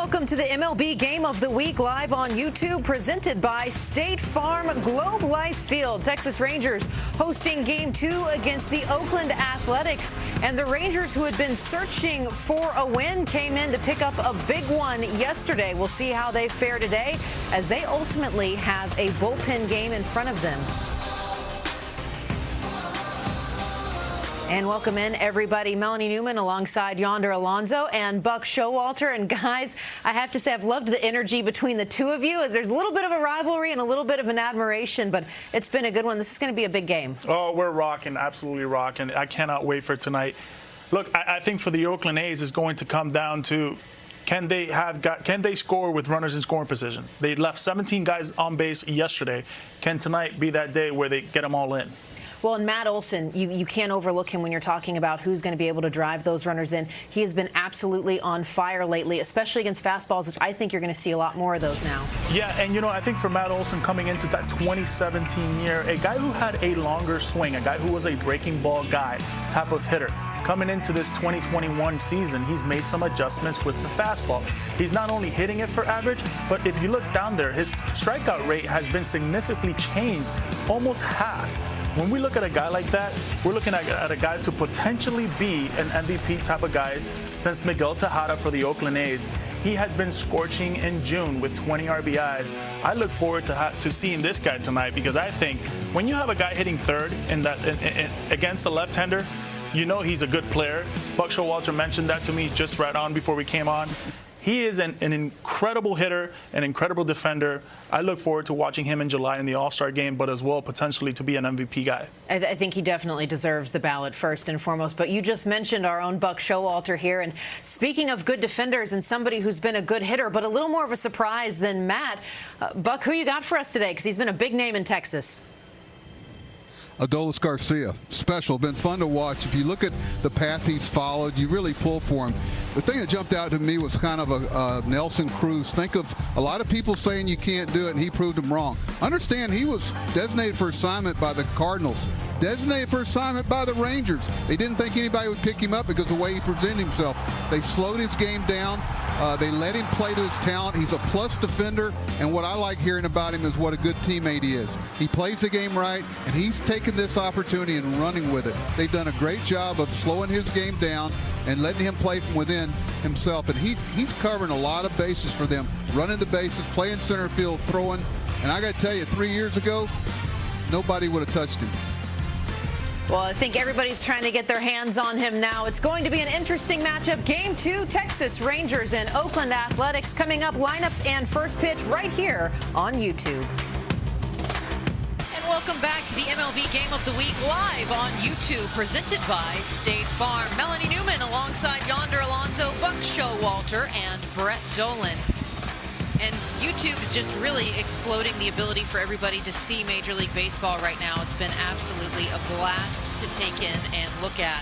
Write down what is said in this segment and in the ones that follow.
welcome to the MLB Game of the Week live on YouTube, presented by State Farm Globe Life Field. Texas Rangers hosting Game 2 against the Oakland Athletics. And the Rangers, who had been searching for a win, came in to pick up a big one yesterday. We'll see how they fare today as they ultimately have a bullpen game in front of them. And welcome in, everybody. Melanie Newman alongside Yonder Alonso and Buck Showalter. And guys, I have to say, I've loved the energy between the two of you. There's a little bit of a rivalry and a little bit of an admiration, but it's been a good one. This is going to be a big game. Oh, we're rocking, absolutely rocking. I cannot wait for tonight. Look, I think for the Oakland A's, it's going to come down to can they score with runners in scoring position? They left 17 guys on base yesterday. Can tonight be that day where they get them all in? Well, and Matt Olson, you can't overlook him when you're talking about who's going to be able to drive those runners in. He has been absolutely on fire lately, especially against fastballs, which I think you're going to see a lot more of those now. Yeah, and I think for Matt Olson coming into that 2017 year, a guy who had a longer swing, a guy who was a breaking ball guy type of hitter, coming into this 2021 season, he's made some adjustments with the fastball. He's not only hitting it for average, but if you look down there, his strikeout rate has been significantly changed, almost half. When we look at a guy like that, we're looking at a guy to potentially be an MVP type of guy. Since Miguel Tejada for the Oakland A's, he has been scorching in June with 20 RBIs. I look forward to seeing this guy tonight, because I think when you have a guy hitting third against a left-hander, you know he's a good player. Buck Showalter mentioned that to me just right on before we came on. He is an incredible hitter, an incredible defender. I look forward to watching him in July in the All-Star game, but as well potentially to be an MVP guy. I think he definitely deserves the ballot first and foremost. But you just mentioned our own Buck Showalter here. And speaking of good defenders and somebody who's been a good hitter, but a little more of a surprise than Matt, Buck, who you got for us today? Because he's been a big name in Texas. Adolis Garcia, special, been fun to watch. If you look at the path he's followed, you really pull for him. The thing that jumped out to me was kind of a Nelson Cruz. Think of a lot of people saying you can't do it, and he proved them wrong. Understand, he was designated for assignment by the Cardinals, designated for assignment by the Rangers. They didn't think anybody would pick him up because of the way he presented himself. They slowed his game down. They let him play to his talent. He's a plus defender, and what I like hearing about him is what a good teammate he is. He plays the game right, and he's taken this opportunity and running with it. They've done a great job of slowing his game down and letting him play from within himself, and he's covering a lot of bases for them, running the bases, playing center field, throwing, and I got to tell you, 3 years ago, nobody would have touched him. Well, I think everybody's trying to get their hands on him now. It's going to be an interesting matchup. Game 2, Texas Rangers and Oakland Athletics. Coming up, lineups and first pitch right here on YouTube. And welcome back to the MLB Game of the Week live on YouTube, presented by State Farm. Melanie Newman alongside Yonder Alonso, Buck Showalter, and Brett Dolan. And YouTube is just really exploding the ability for everybody to see Major League Baseball right now. It's been absolutely a blast to take in and look at.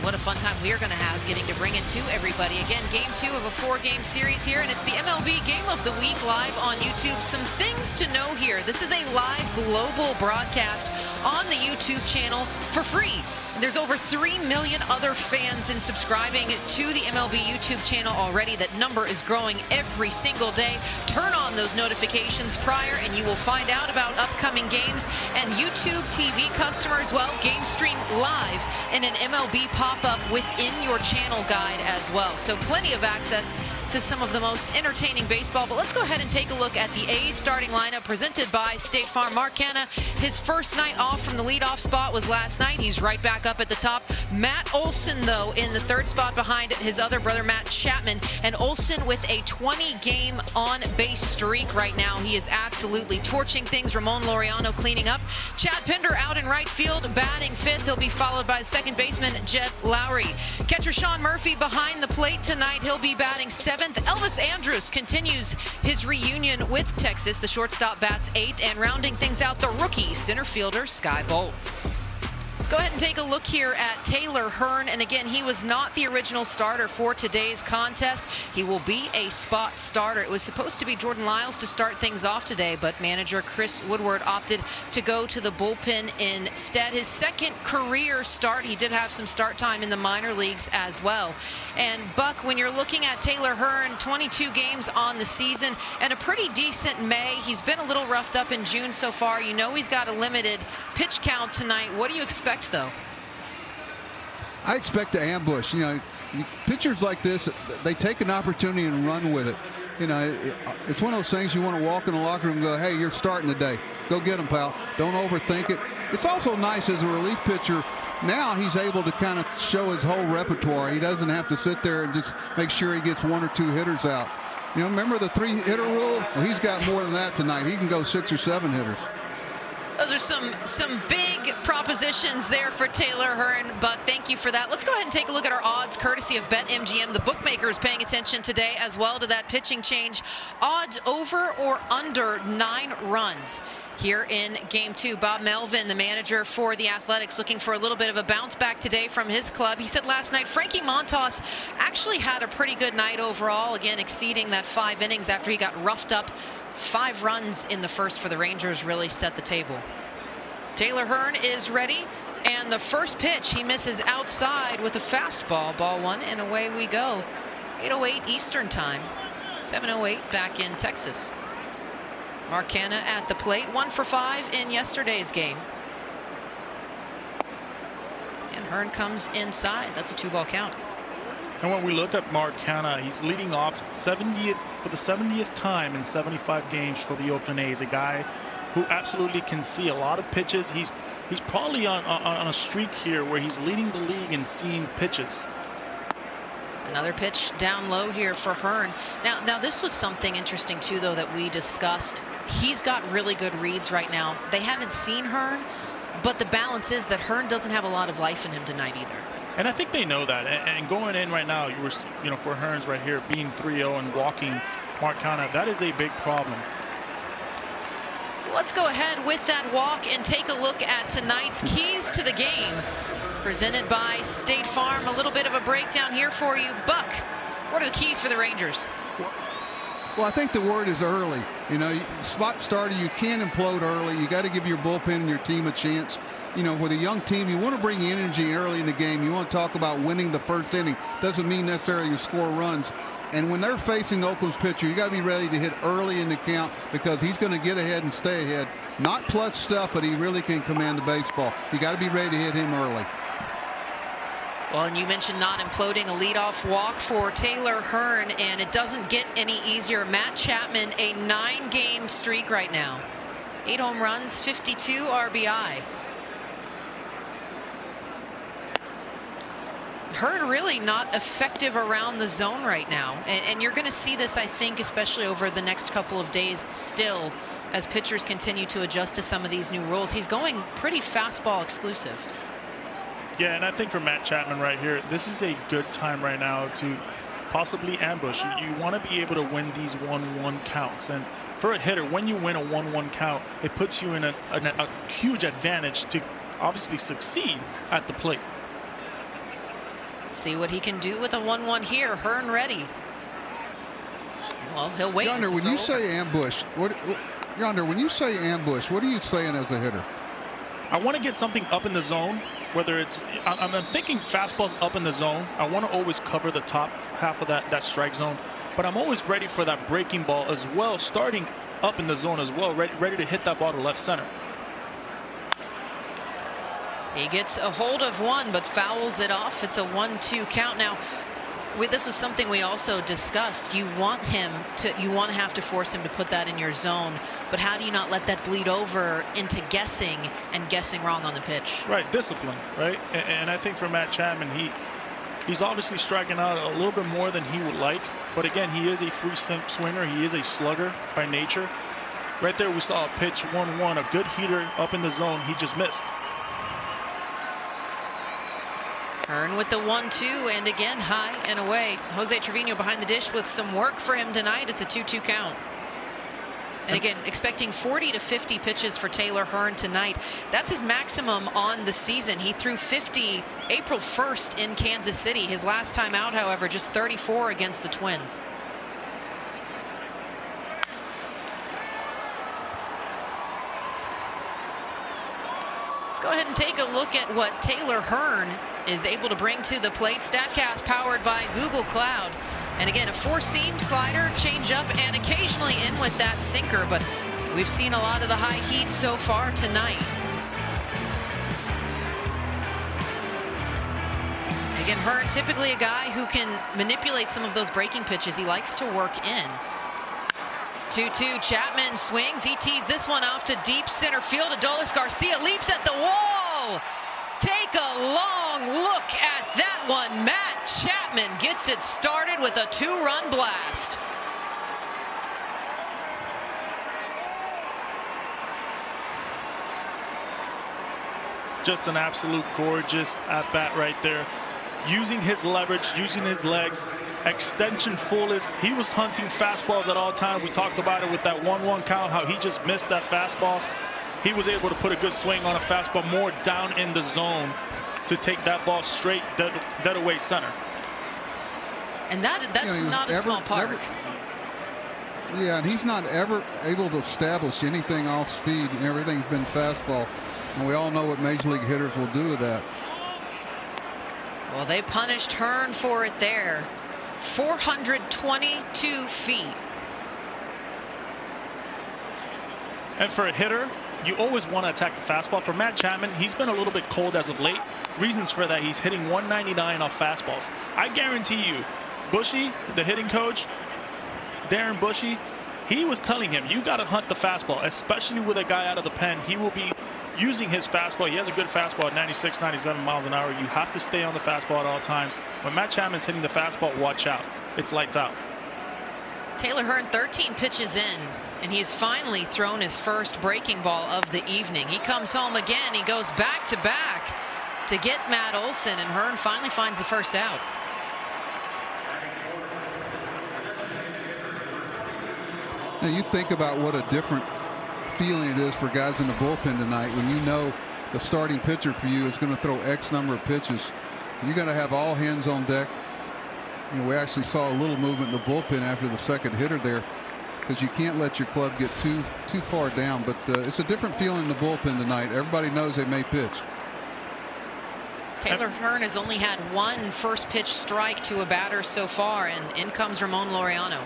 What a fun time we are going to have getting to bring it to everybody. Again, Game 2 of a 4-game series here, and it's the MLB Game of the Week live on YouTube. Some things to know here. This is a live global broadcast on the YouTube channel for free. There's over 3 million other fans in subscribing to the MLB YouTube channel already. That number is growing every single day. Turn on those notifications prior and you will find out about upcoming games. And YouTube TV customers, well, game stream live in an MLB pop-up within your channel guide as well. So plenty of access to some of the most entertaining baseball. But let's go ahead and take a look at the A's starting lineup presented by State Farm. Mark Canha, his first night off from the leadoff spot was last night. He's right back up at the top. Matt Olson, though, in the third spot behind his other brother, Matt Chapman. And Olson with a 20-game on-base streak right now. He is absolutely torching things. Ramon Laureano cleaning up. Chad Pinder out in right field, batting fifth. He'll be followed by second baseman Jed Lowry. Catcher Sean Murphy behind the plate tonight. He'll be batting seventh. Elvis Andrus continues his reunion with Texas. The shortstop bats eighth, and rounding things out, the rookie center fielder Skye Bolt. Go ahead and take a look here at Taylor Hearn. And again, he was not the original starter for today's contest. He will be a spot starter. It was supposed to be Jordan Lyles to start things off today, but manager Chris Woodward opted to go to the bullpen instead. His second career start. He did have some start time in the minor leagues as well. And Buck, when you're looking at Taylor Hearn, 22 games on the season and a pretty decent May. He's been a little roughed up in June so far. You know he's got a limited pitch count tonight. What do you expect, though? I expect to ambush. You know, pitchers like this, they take an opportunity and run with it. You know, it's one of those things you want to walk in the locker room and go, hey, you're starting today. Go get him, pal. Don't overthink it. It's also nice as a relief pitcher. Now he's able to kind of show his whole repertoire. He doesn't have to sit there and just make sure he gets 1 or 2 hitters out. You know, remember the 3-hitter rule? Well, he's got more than that tonight. He can go 6 or 7 hitters. Those are some big propositions there for Taylor Hearn, Buck. Thank you for that. Let's go ahead and take a look at our odds, courtesy of BetMGM. The bookmaker is paying attention today as well to that pitching change. Odds over or under 9 runs here in Game 2. Bob Melvin, the manager for the Athletics, looking for a little bit of a bounce back today from his club. He said last night Frankie Montas actually had a pretty good night overall, again exceeding that 5 innings after he got roughed up. 5 runs in the first for the Rangers really set the table. Taylor Hearn is ready, and the first pitch he misses outside with a fastball. Ball 1, and away we go. 8:08 Eastern time, 7:08 back in Texas. Mark Canha at the plate, 1 for 5 in yesterday's game. And Hearn comes inside. That's a 2-ball count. And when we look at Mark Canha, he's leading off for the 70th time in 75 games for the Oakland A's. A guy who absolutely can see a lot of pitches. He's probably on a streak here where he's leading the league in seeing pitches. Another pitch down low here for Hearn. Now this was something interesting too, though, that we discussed. He's got really good reads right now. They haven't seen Hearn, but the balance is that Hearn doesn't have a lot of life in him tonight either. And I think they know that. And going in right now, for Hearns right here, being 3-0 and walking Mark Canha, that is a big problem. Let's go ahead with that walk and take a look at tonight's keys to the game, presented by State Farm. A little bit of a breakdown here for you. Buck, what are the keys for the Rangers? Well, I think the word is early. You know, spot starter, you can implode early. You got to give your bullpen and your team a chance. You know, with a young team, you want to bring energy early in the game. You want to talk about winning the first inning. Doesn't mean necessarily you score runs. And when they're facing Oakland's pitcher, you got to be ready to hit early in the count, because he's going to get ahead and stay ahead. Not clutch stuff, but he really can command the baseball. You got to be ready to hit him early. Well, and you mentioned not imploding, a leadoff walk for Taylor Hearn, and it doesn't get any easier. Matt Chapman, a 9-game streak right now. 8 home runs, 52 RBI. Hearn really not effective around the zone right now. And you're going to see this, I think, especially over the next couple of days still, as pitchers continue to adjust to some of these new rules. He's going pretty fastball exclusive. Yeah, and I think for Matt Chapman right here, this is a good time right now to possibly ambush. You want to be able to win these 1-1 counts. And for a hitter, when you win a 1-1 count, it puts you in a huge advantage to obviously succeed at the plate. See what he can do with a 1-1 here. Hearn ready. Well, he'll wait. Yonder, when you say ambush, what are you saying as a hitter? I want to get something up in the zone, whether it's, I'm thinking fastballs up in the zone. I want to always cover the top half of that strike zone, but I'm always ready for that breaking ball as well, starting up in the zone as well, ready to hit that ball to left center. He gets a hold of one, but fouls it off. It's a 1-2 count. Now, this was something we also discussed. You want to have to force him to put that in your zone, but how do you not let that bleed over into guessing and guessing wrong on the pitch? Right, discipline, right? And I think for Matt Chapman, he's obviously striking out a little bit more than he would like, but again, he is a free swinger. He is a slugger by nature. Right there, we saw a pitch 1-1, a good heater up in the zone. He just missed. Hearn with the 1-2, and again high and away. Jose Trevino behind the dish with some work for him tonight. It's a 2-2 count. And again, expecting 40 to 50 pitches for Taylor Hearn tonight. That's his maximum on the season. He threw 50 April 1st in Kansas City. His last time out, however, just 34 against the Twins. Let's go ahead and take a look at what Taylor Hearn is able to bring to the plate. StatCast powered by Google Cloud. And again, a four-seam slider, changeup, and occasionally in with that sinker. But we've seen a lot of the high heat so far tonight. Again, Hearn, typically a guy who can manipulate some of those breaking pitches. He likes to work in. 2-2, Chapman swings. He tees this one off to deep center field. Adolis Garcia leaps at the wall. Take a long look at that one. Matt Chapman gets it started with a 2-run blast. Just an absolute gorgeous at bat right there. Using his leverage, using his legs, extension fullest. He was hunting fastballs at all times. We talked about it with that 1-1 count, how he just missed that fastball. He was able to put a good swing on a fastball more down in the zone to take that ball straight dead away center. And that's not a small park. Yeah, and he's not ever able to establish anything off speed. Everything's been fastball. And we all know what Major League hitters will do with that. Well, they punished Hearn for it there. 422 feet. And for a hitter, you always want to attack the fastball. For Matt Chapman, he's been a little bit cold as of late. Reasons for that, he's hitting 199 off fastballs. I guarantee you, Bushy, the hitting coach, Darren Bushy, he was telling him, you got to hunt the fastball, especially with a guy out of the pen. He will be using his fastball. He has a good fastball at 96, 97 miles an hour. You have to stay on the fastball at all times. When Matt Chapman's hitting the fastball, watch out. It's lights out. Taylor Hearn 13 pitches in, and he's finally thrown his first breaking ball of the evening. He comes home again. He goes back to back to get Matt Olson, and Hearn finally finds the first out. Now you think about what a different feeling it is for guys in the bullpen tonight when you know the starting pitcher for you is going to throw X number of pitches. You're going to have all hands on deck. You know, we actually saw a little movement in the bullpen after the second hitter there, because you can't let your club get too far down. But it's a different feeling in the bullpen tonight. Everybody knows they may pitch. Taylor Hearn has only had one first pitch strike to a batter so far, and in comes Ramon Laureano.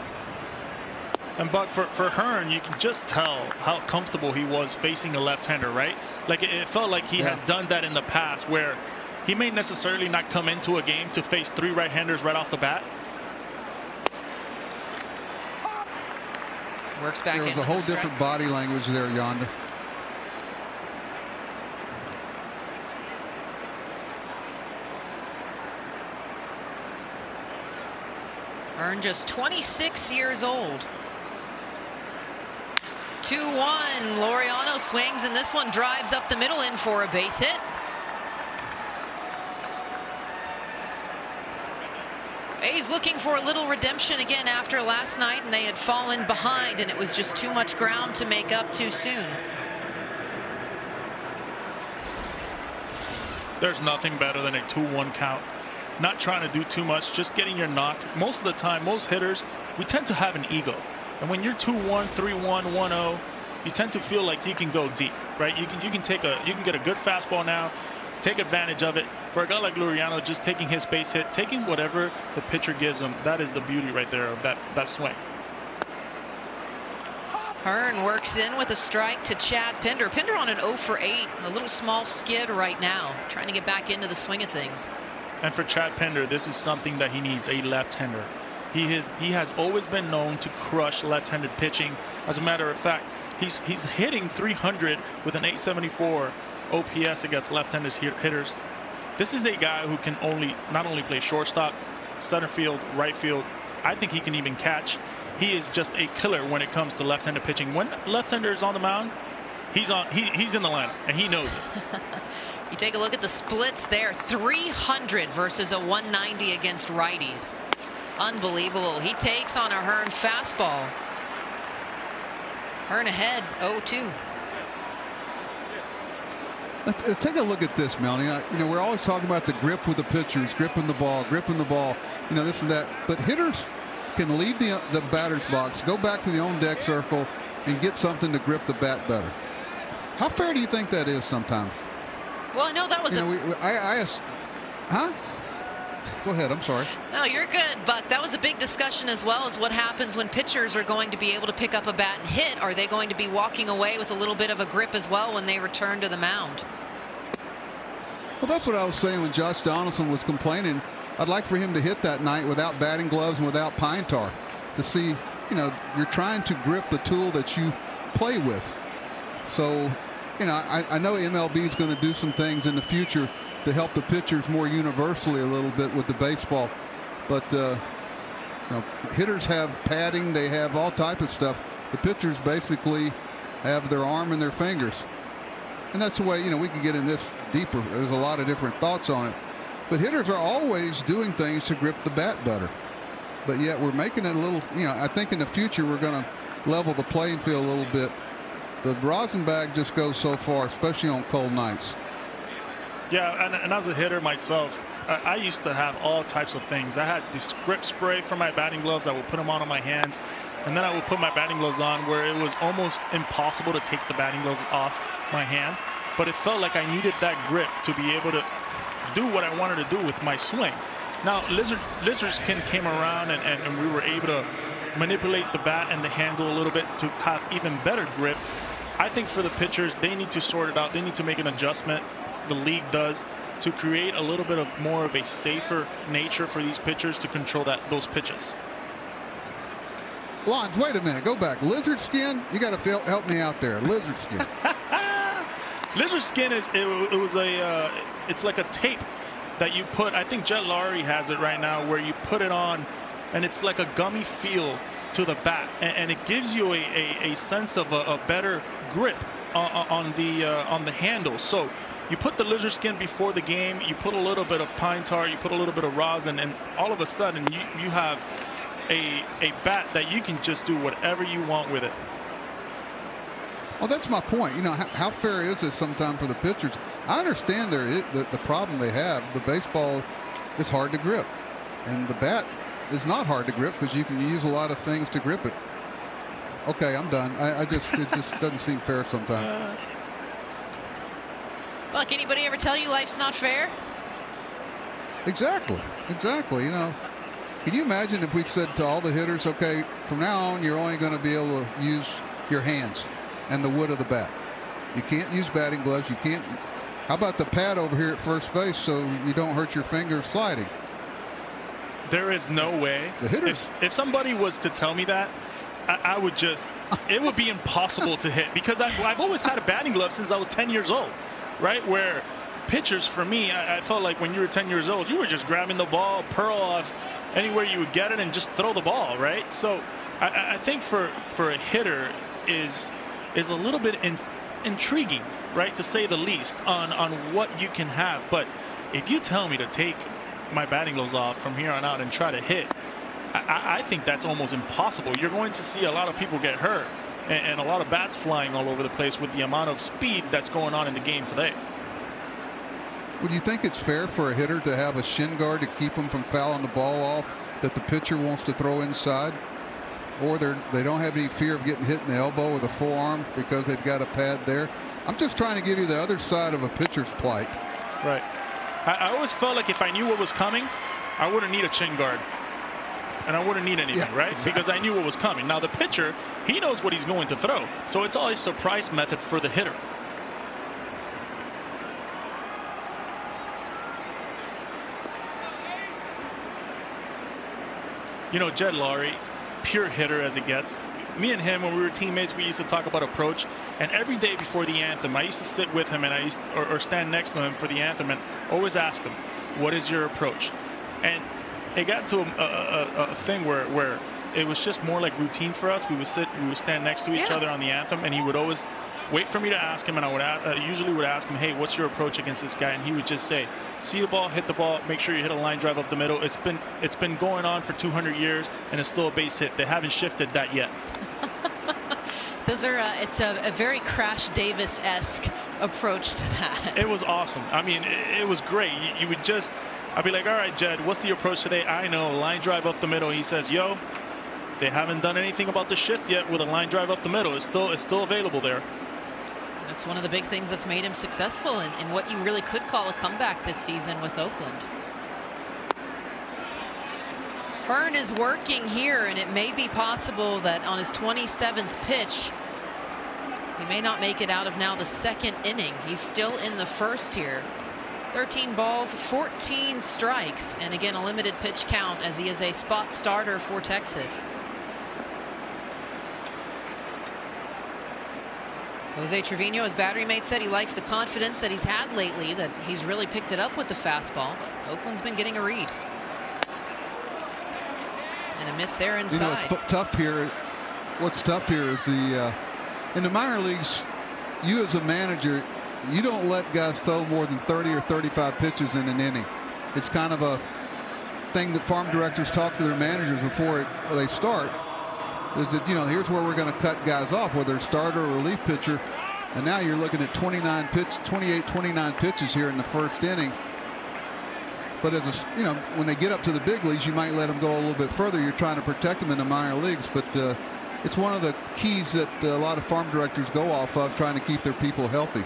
And Buck, for Hearn, you can just tell how comfortable he was facing a left-hander, right? Like it felt like he had done that in the past, where he may necessarily not come into a game to face 3 right-handers right off the bat. Works back in. There was a whole different body language there, Yonder. Hearn just 26 years old. 2-1. Laureano swings, and this one drives up the middle in for a base hit. A's looking for a little redemption again after last night, and they had fallen behind, and it was just too much ground to make up too soon. There's nothing better than a 2-1 count. Not trying to do too much, just getting your knock. Most of the time, most hitters, we tend to have an ego. And when you're 2-1, 3-1, 1-0, you tend to feel like you can go deep, right? You can get a good fastball now, take advantage of it. For a guy like Laureano, just taking his base hit, taking whatever the pitcher gives him, that is the beauty right there of that swing. Hearn works in with a strike to Chad Pinder. Pinder on an 0 for 8, a little small skid right now, trying to get back into the swing of things. And for Chad Pinder, this is something that he needs, a left-hander. He has always been known to crush left-handed pitching. As a matter of fact, he's hitting 300 with an 874 OPS against left-handed hitters. This is a guy who can not only play shortstop, center field, right field. I think he can even catch. He is just a killer when it comes to left-handed pitching. When left-hander is on the mound, he's in the lineup, and he knows it. You take a look at the splits there, 300 versus a 190 against righties. Unbelievable. He takes on a Hearn fastball. Hearn ahead, 0-2. Take a look at this, Melanie. You know, we're always talking about the grip with the pitchers, gripping the ball, you know, this and that. But hitters can leave the batter's box, go back to the on-deck circle, and get something to grip the bat better. How fair do you think that is sometimes? Well, I know that was huh? Go ahead, I'm sorry. No, you're good, Buck. That was a big discussion as well as what happens when pitchers are going to be able to pick up a bat and hit. Are they going to be walking away with a little bit of a grip as well when they return to the mound? Well, that's what I was saying when Josh Donaldson was complaining. I'd like for him to hit that night without batting gloves and without pine tar to see, you know, you're trying to grip the tool that you play with. So, you know, I know MLB is going to do some things in the future to help the pitchers more universally a little bit with the baseball. But, you know, hitters have padding. They have all type of stuff. The pitchers basically have their arm and their fingers. And that's the way, you know, we can get in this deeper. There's a lot of different thoughts on it. But hitters are always doing things to grip the bat better. But yet we're making it a little, you know, I think in the future we're going to level the playing field a little bit. The rosin bag just goes so far, especially on cold nights. Yeah, and as a hitter myself, I used to have all types of things. I had this grip spray for my batting gloves. I would put them on my hands, and then I would put my batting gloves on where it was almost impossible to take the batting gloves off my hand. But it felt like I needed that grip to be able to do what I wanted to do with my swing. Now, lizard skin came around, and we were able to manipulate the bat and the handle a little bit to have even better grip. I think for the pitchers, they need to sort it out. They need to make an adjustment. The league does, to create a little bit of more of a safer nature for these pitchers to control those pitches. Lons, wait a minute, go back. Lizard skin, you got to help me out there. Lizard skin. Lizard skin it's like a tape that you put. I think Jet Lowry has it right now, where you put it on, and it's like a gummy feel to the bat, and it gives you a sense of a better grip on the handle. So you put the lizard skin before the game, you put a little bit of pine tar, you put a little bit of rosin, and all of a sudden you have a bat that you can just do whatever you want with it. Well, that's my point. You know, how fair is this sometimes for the pitchers? I understand the problem they have. The baseball is hard to grip, and the bat is not hard to grip because you can use a lot of things to grip it. Okay, I'm done. It just doesn't seem fair sometimes. Buck, anybody ever tell you life's not fair? Exactly. You know, can you imagine if we said to all the hitters, okay, from now on you're only going to be able to use your hands and the wood of the bat. You can't use batting gloves. You can't. How about the pad over here at first base so you don't hurt your fingers sliding? There is no way. The hitters. If somebody was to tell me that, I would just, it would be impossible to hit, because I've always had a batting glove since I was 10 years old, right? Where pitchers, for me, I felt like when you were 10 years old, you were just grabbing the ball, pearl off anywhere you would get it, and just throw the ball, right? So I think for a hitter is a little bit intriguing, right, to say the least, on what you can have. But if you tell me to take my batting gloves off from here on out and try to hit, I think that's almost impossible. You're going to see a lot of people get hurt and a lot of bats flying all over the place with the amount of speed that's going on in the game today. Would you think it's fair for a hitter to have a shin guard to keep them from fouling the ball off that the pitcher wants to throw inside? Or they don't have any fear of getting hit in the elbow or the forearm because they've got a pad there? I'm just trying to give you the other side of a pitcher's plight. Right. I always felt like if I knew what was coming, I wouldn't need a shin guard. And I wouldn't need anything, right? Exactly. Because I knew what was coming. Now, the pitcher, he knows what he's going to throw. So it's all a surprise method for the hitter. You know, Jed Lowry, pure hitter as it gets. Me and him, when we were teammates, we used to talk about approach. And every day before the anthem, I used to sit with him and I used to, or stand next to him for the anthem and always ask him, what is your approach? And it got to a thing where it was just more like routine for us. We would stand next to each other on the anthem, and he would always wait for me to ask him, and I would usually would ask him, hey, what's your approach against this guy? And he would just say, see the ball, hit the ball, make sure you hit a line drive up the middle. It's been going on for 200 years, and it's still a base hit. They haven't shifted that yet. Those are, it's a very Crash Davis-esque approach to that. It was awesome. I mean, it was great. You would just, I'd be like, all right, Jed, what's the approach today? I know, line drive up the middle. He says, yo, they haven't done anything about the shift yet with a line drive up the middle. It's still available there. That's one of the big things that's made him successful in what you really could call a comeback this season with Oakland. Hearn is working here, and it may be possible that on his 27th pitch, he may not make it out of now the second inning. He's still in the first here. 13 balls, 14 strikes, and again, a limited pitch count as he is a spot starter for Texas. Jose Trevino, his battery mate, said he likes the confidence that he's had lately, that he's really picked it up with the fastball. But Oakland's been getting a read. And a miss there inside. You know, tough here. What's tough here is in the minor leagues, you as a manager, you don't let guys throw more than 30 or 35 pitches in an inning. It's kind of a thing that farm directors talk to their managers before they start. Is that, you know, here's where we're going to cut guys off, whether it's starter or relief pitcher. And now you're looking at 28, 29 pitches here in the first inning. But as a, you know, when they get up to the big leagues, you might let them go a little bit further. You're trying to protect them in the minor leagues, but it's one of the keys that a lot of farm directors go off of, trying to keep their people healthy.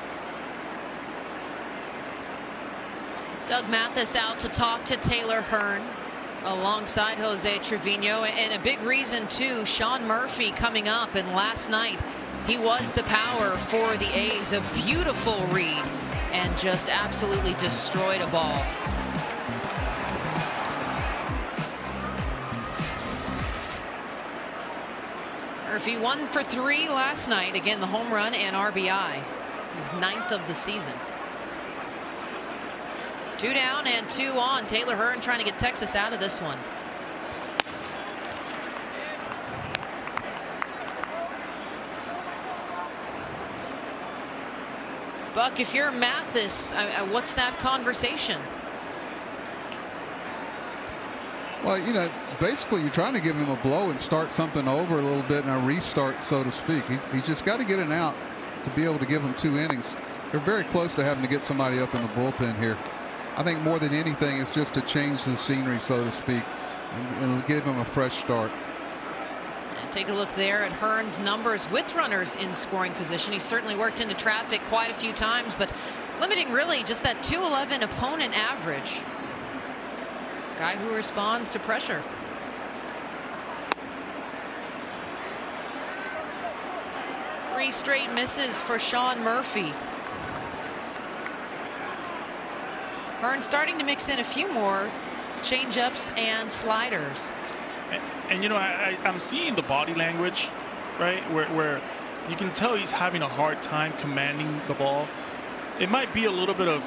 Doug Mathis out to talk to Taylor Hearn alongside Jose Trevino, and a big reason too, Sean Murphy coming up, and last night he was the power for the A's. A beautiful read and just absolutely destroyed a ball. Murphy 1 for 3 last night. Again, the home run and RBI, his 9th of the season. 2 down and 2 on. Taylor Hearn trying to get Texas out of this one. Buck, if you're Mathis, what's that conversation? Well, you know, basically you're trying to give him a blow and start something over a little bit and a restart, so to speak. He just got to get an out to be able to give him 2 innings. They're very close to having to get somebody up in the bullpen here. I think more than anything, it's just to change the scenery, so to speak, and give him a fresh start. And take a look there at Hearn's numbers with runners in scoring position. He certainly worked into traffic quite a few times, but limiting really just that .211 opponent average. Guy who responds to pressure. It's 3 straight misses for Sean Murphy. Hearn starting to mix in a few more changeups and sliders. And you know, I'm seeing the body language, right, where you can tell he's having a hard time commanding the ball. It might be a little bit of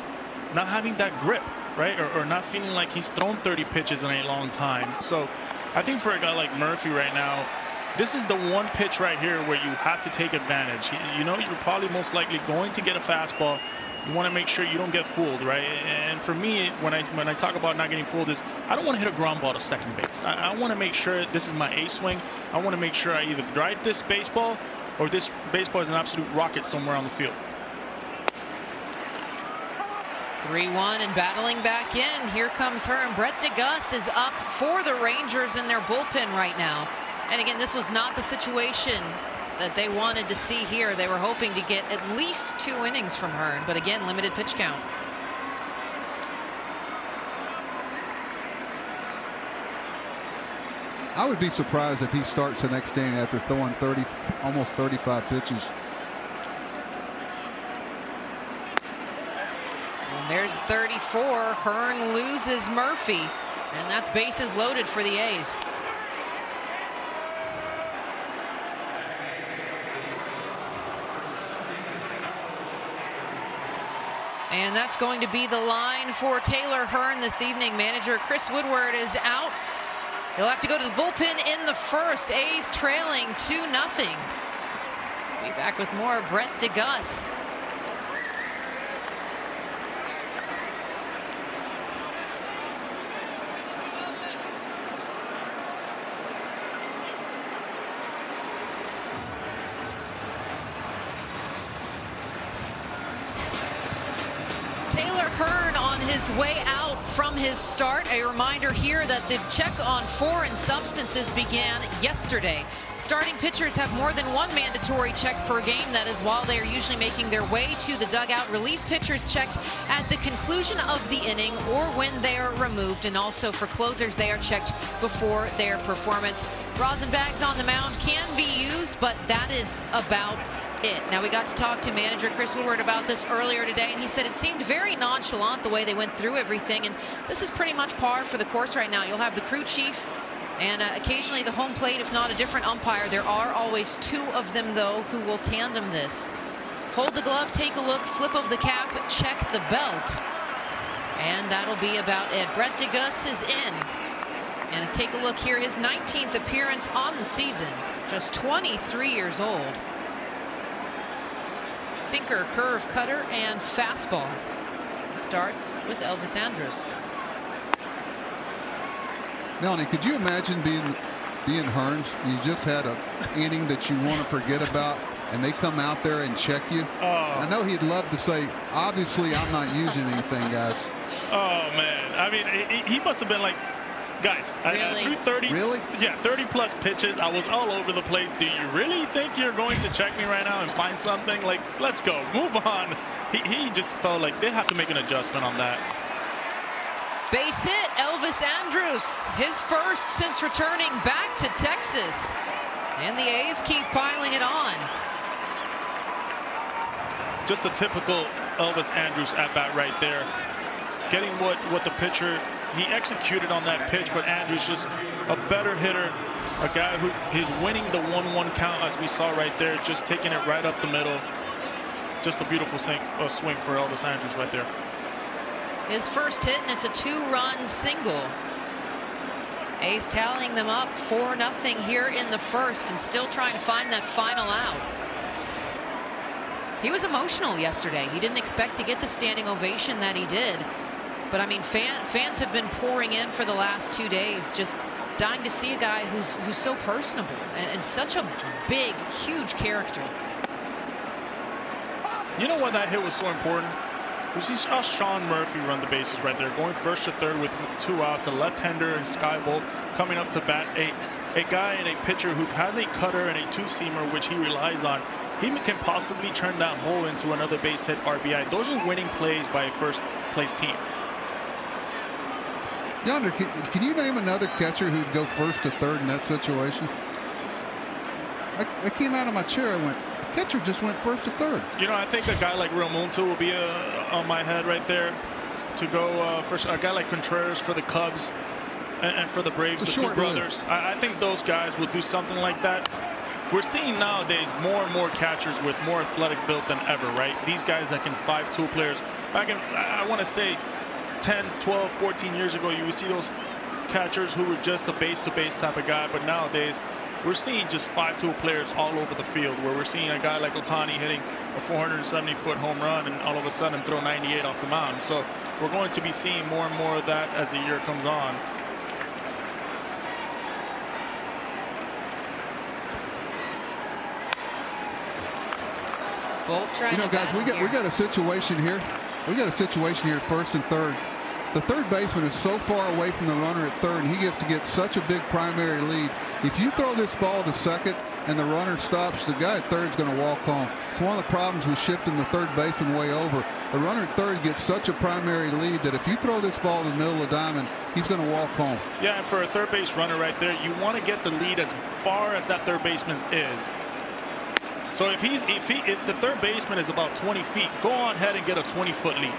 not having that grip, right, or not feeling like he's thrown 30 pitches in a long time. So I think for a guy like Murphy right now, this is the one pitch right here where you have to take advantage. You know, you're probably most likely going to get a fastball. You want to make sure you don't get fooled, right? And for me, when I talk about not getting fooled, is I don't want to hit a ground ball to second base. I want to make sure this is my A swing. I want to make sure I either drive this baseball or this baseball is an absolute rocket somewhere on the field. 3-1 and battling back in. Here comes Hearn. Brett DeGuss is up for the Rangers in their bullpen right now. And again, this was not the situation that they wanted to see here. They were hoping to get at least 2 innings from Hearn, but again, limited pitch count. I would be surprised if he starts the next inning after throwing almost 35 pitches. And there's 34. Hearn loses Murphy, and that's bases loaded for the A's. And that's going to be the line for Taylor Hearn this evening. Manager Chris Woodward is out. He'll have to go to the bullpen in the first. A's trailing 2-0. Be back with more Brett DeGuss. his way out from his start. A reminder here that the check on foreign substances began yesterday. Starting pitchers have more than one mandatory check per game. That is while they are usually making their way to the dugout. Relief pitchers checked at the conclusion of the inning or when they are removed. And also for closers, they are checked before their performance. Rosin bags on the mound can be used, but that is about it. Now, we got to talk to manager Chris Woodward about this earlier today, and he said it seemed very nonchalant the way they went through everything, and this is pretty much par for the course right now. You'll have the crew chief and occasionally the home plate, if not a different umpire. There are always two of them, though, who will tandem this. Hold the glove, take a look, flip of the cap, check the belt, and that'll be about it. Brett DeGus is in. And take a look here, his 19th appearance on the season, just 23 years old. Sinker, curve, cutter, and fastball. He starts with Elvis Andrus. Melanie, could you imagine being Hearns? You just had an inning that you want to forget about, and they come out there and check you. I know he'd love to say, obviously, I'm not using anything, guys. Oh, man. I mean, he must have been like, guys, really? I threw 30. Really? Yeah, 30-plus pitches. I was all over the place. Do you really think you're going to check me right now and find something? Like, let's go. Move on. He just felt like they have to make an adjustment on that. Base hit, Elvis Andrus, his first since returning back to Texas. And the A's keep piling it on. Just a typical Elvis Andrus at-bat right there. Getting what the pitcher, he executed on that pitch, but Andrus just a better hitter, a guy who is winning the 1-1 count, as we saw right there, just taking it right up the middle. Just a beautiful swing for Elvis Andrus right there. His first hit, and it's a 2-run single. A's tallying them up 4-0 here in the first, and still trying to find that final out. He was emotional yesterday. He didn't expect to get the standing ovation that he did. But I mean, fans have been pouring in for the last 2 days, just dying to see a guy who's so personable and such a big, huge character. You know why that hit was so important? We saw Sean Murphy run the bases right there, going first to third with 2 outs, a left-hander and Skybolt coming up to bat, a guy and a pitcher who has a cutter and a two-seamer, which he relies on. He can possibly turn that hole into another base hit RBI. Those are winning plays by a first-place team. Yonder, can you name another catcher who'd go first to third in that situation? I came out of my chair and went, the catcher just went first to third. You know, I think a guy like Real Muto will be on my head right there to go first. A guy like Contreras for the Cubs and for the Braves, the two brothers. I think those guys will do something like that. We're seeing nowadays more and more catchers with more athletic build than ever, right? These guys that can 5-tool players. Back in, I want to say, 10, 12, 14 years ago, you would see those catchers who were just a base-to-base type of guy. But nowadays, we're seeing just 5-tool players all over the field, where we're seeing a guy like Ohtani hitting a 470-foot home run and all of a sudden throw 98 off the mound. So we're going to be seeing more and more of that as the year comes on. You know, guys, we got a situation here. We got a situation here at first and third. The third baseman is so far away from the runner at third, and he gets to get such a big primary lead. If you throw this ball to second and the runner stops, the guy at third is going to walk home. It's one of the problems with shifting the third baseman way over. The runner at third gets such a primary lead that if you throw this ball to the middle of the diamond, he's going to walk home. Yeah, and for a third base runner right there, you want to get the lead as far as that third baseman is. So if the third baseman is about 20 feet, go on ahead and get a 20-foot lead,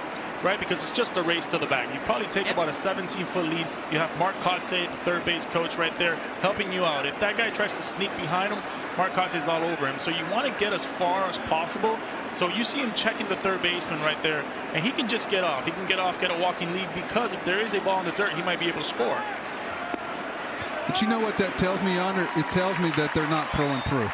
right? Because it's just a race to the back. You probably take about a 17-foot lead. You have Mark Kotsay, the third base coach right there, helping you out. If that guy tries to sneak behind him, Mark Kotsay's all over him. So you want to get as far as possible. So you see him checking the third baseman right there, and he can just get off. He can get off, get a walking lead, because if there is a ball in the dirt, he might be able to score. But you know what that tells me, Yonder? It tells me that they're not throwing through.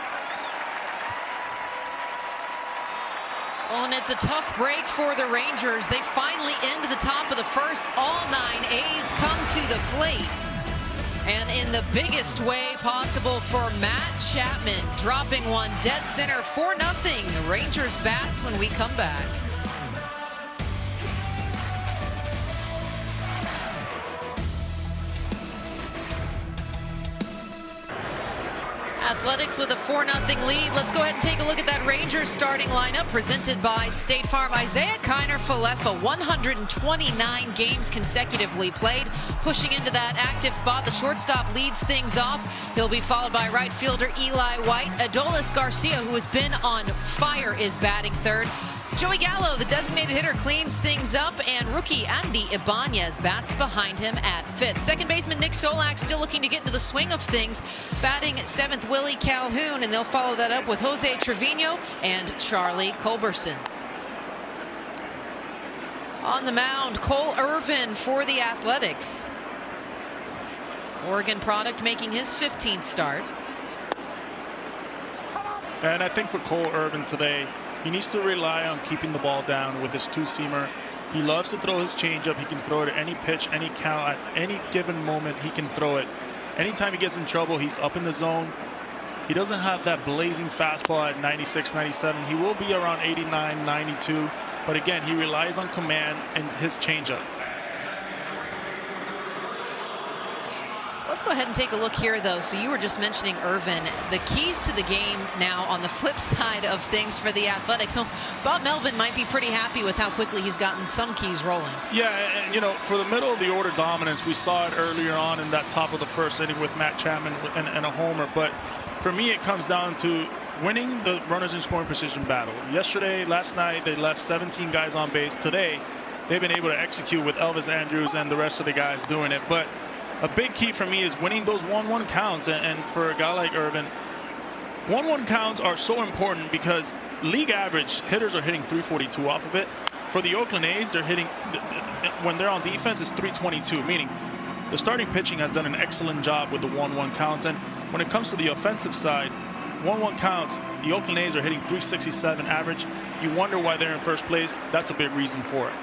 Well, and it's a tough break for the Rangers. They finally end the top of the first. All 9 A's come to the plate. And in the biggest way possible for Matt Chapman, dropping one dead center, 4-0. Rangers bats when we come back. Athletics with a 4-0 lead. Let's go ahead and take a look at that Rangers starting lineup presented by State Farm. Isaiah Kiner-Falefa, 129 games consecutively played, pushing into that active spot. The shortstop leads things off. He'll be followed by right fielder Eli White. Adolis Garcia, who has been on fire, is batting third. Joey Gallo, the designated hitter, cleans things up, and rookie Andy Ibanez bats behind him at fifth. Second baseman Nick Solak still looking to get into the swing of things, batting seventh Willie Calhoun, and they'll follow that up with Jose Trevino and Charlie Culberson. On the mound, Cole Irvin for the Athletics. Oregon product making his 15th start. And I think for Cole Irvin today, he needs to rely on keeping the ball down with his two-seamer. He loves to throw his changeup. He can throw it at any pitch, any count, at any given moment. He can throw it. Anytime he gets in trouble, he's up in the zone. He doesn't have that blazing fastball at 96, 97. He will be around 89, 92. But again, he relies on command and his changeup. Let's go ahead and take a look here, though. So you were just mentioning Irvin. The keys to the game now on the flip side of things for the Athletics. So Bob Melvin might be pretty happy with how quickly he's gotten some keys rolling. Yeah, and you know, for the middle of the order dominance, we saw it earlier on in that top of the first inning with Matt Chapman and a homer. But for me, it comes down to winning the runners in scoring position battle. Yesterday, last night, they left 17 guys on base. Today, they've been able to execute with Elvis Andrus and the rest of the guys doing it. But a big key for me is winning those 1-1 counts, and for a guy like Irvin, 1-1 counts are so important because league average hitters are hitting 342 off of it. For the Oakland A's, they're hitting, when they're on defense, it's 322, meaning the starting pitching has done an excellent job with the 1-1 counts. And when it comes to the offensive side, 1-1 counts, the Oakland A's are hitting 367 average. You wonder why they're in first place. That's a big reason for it.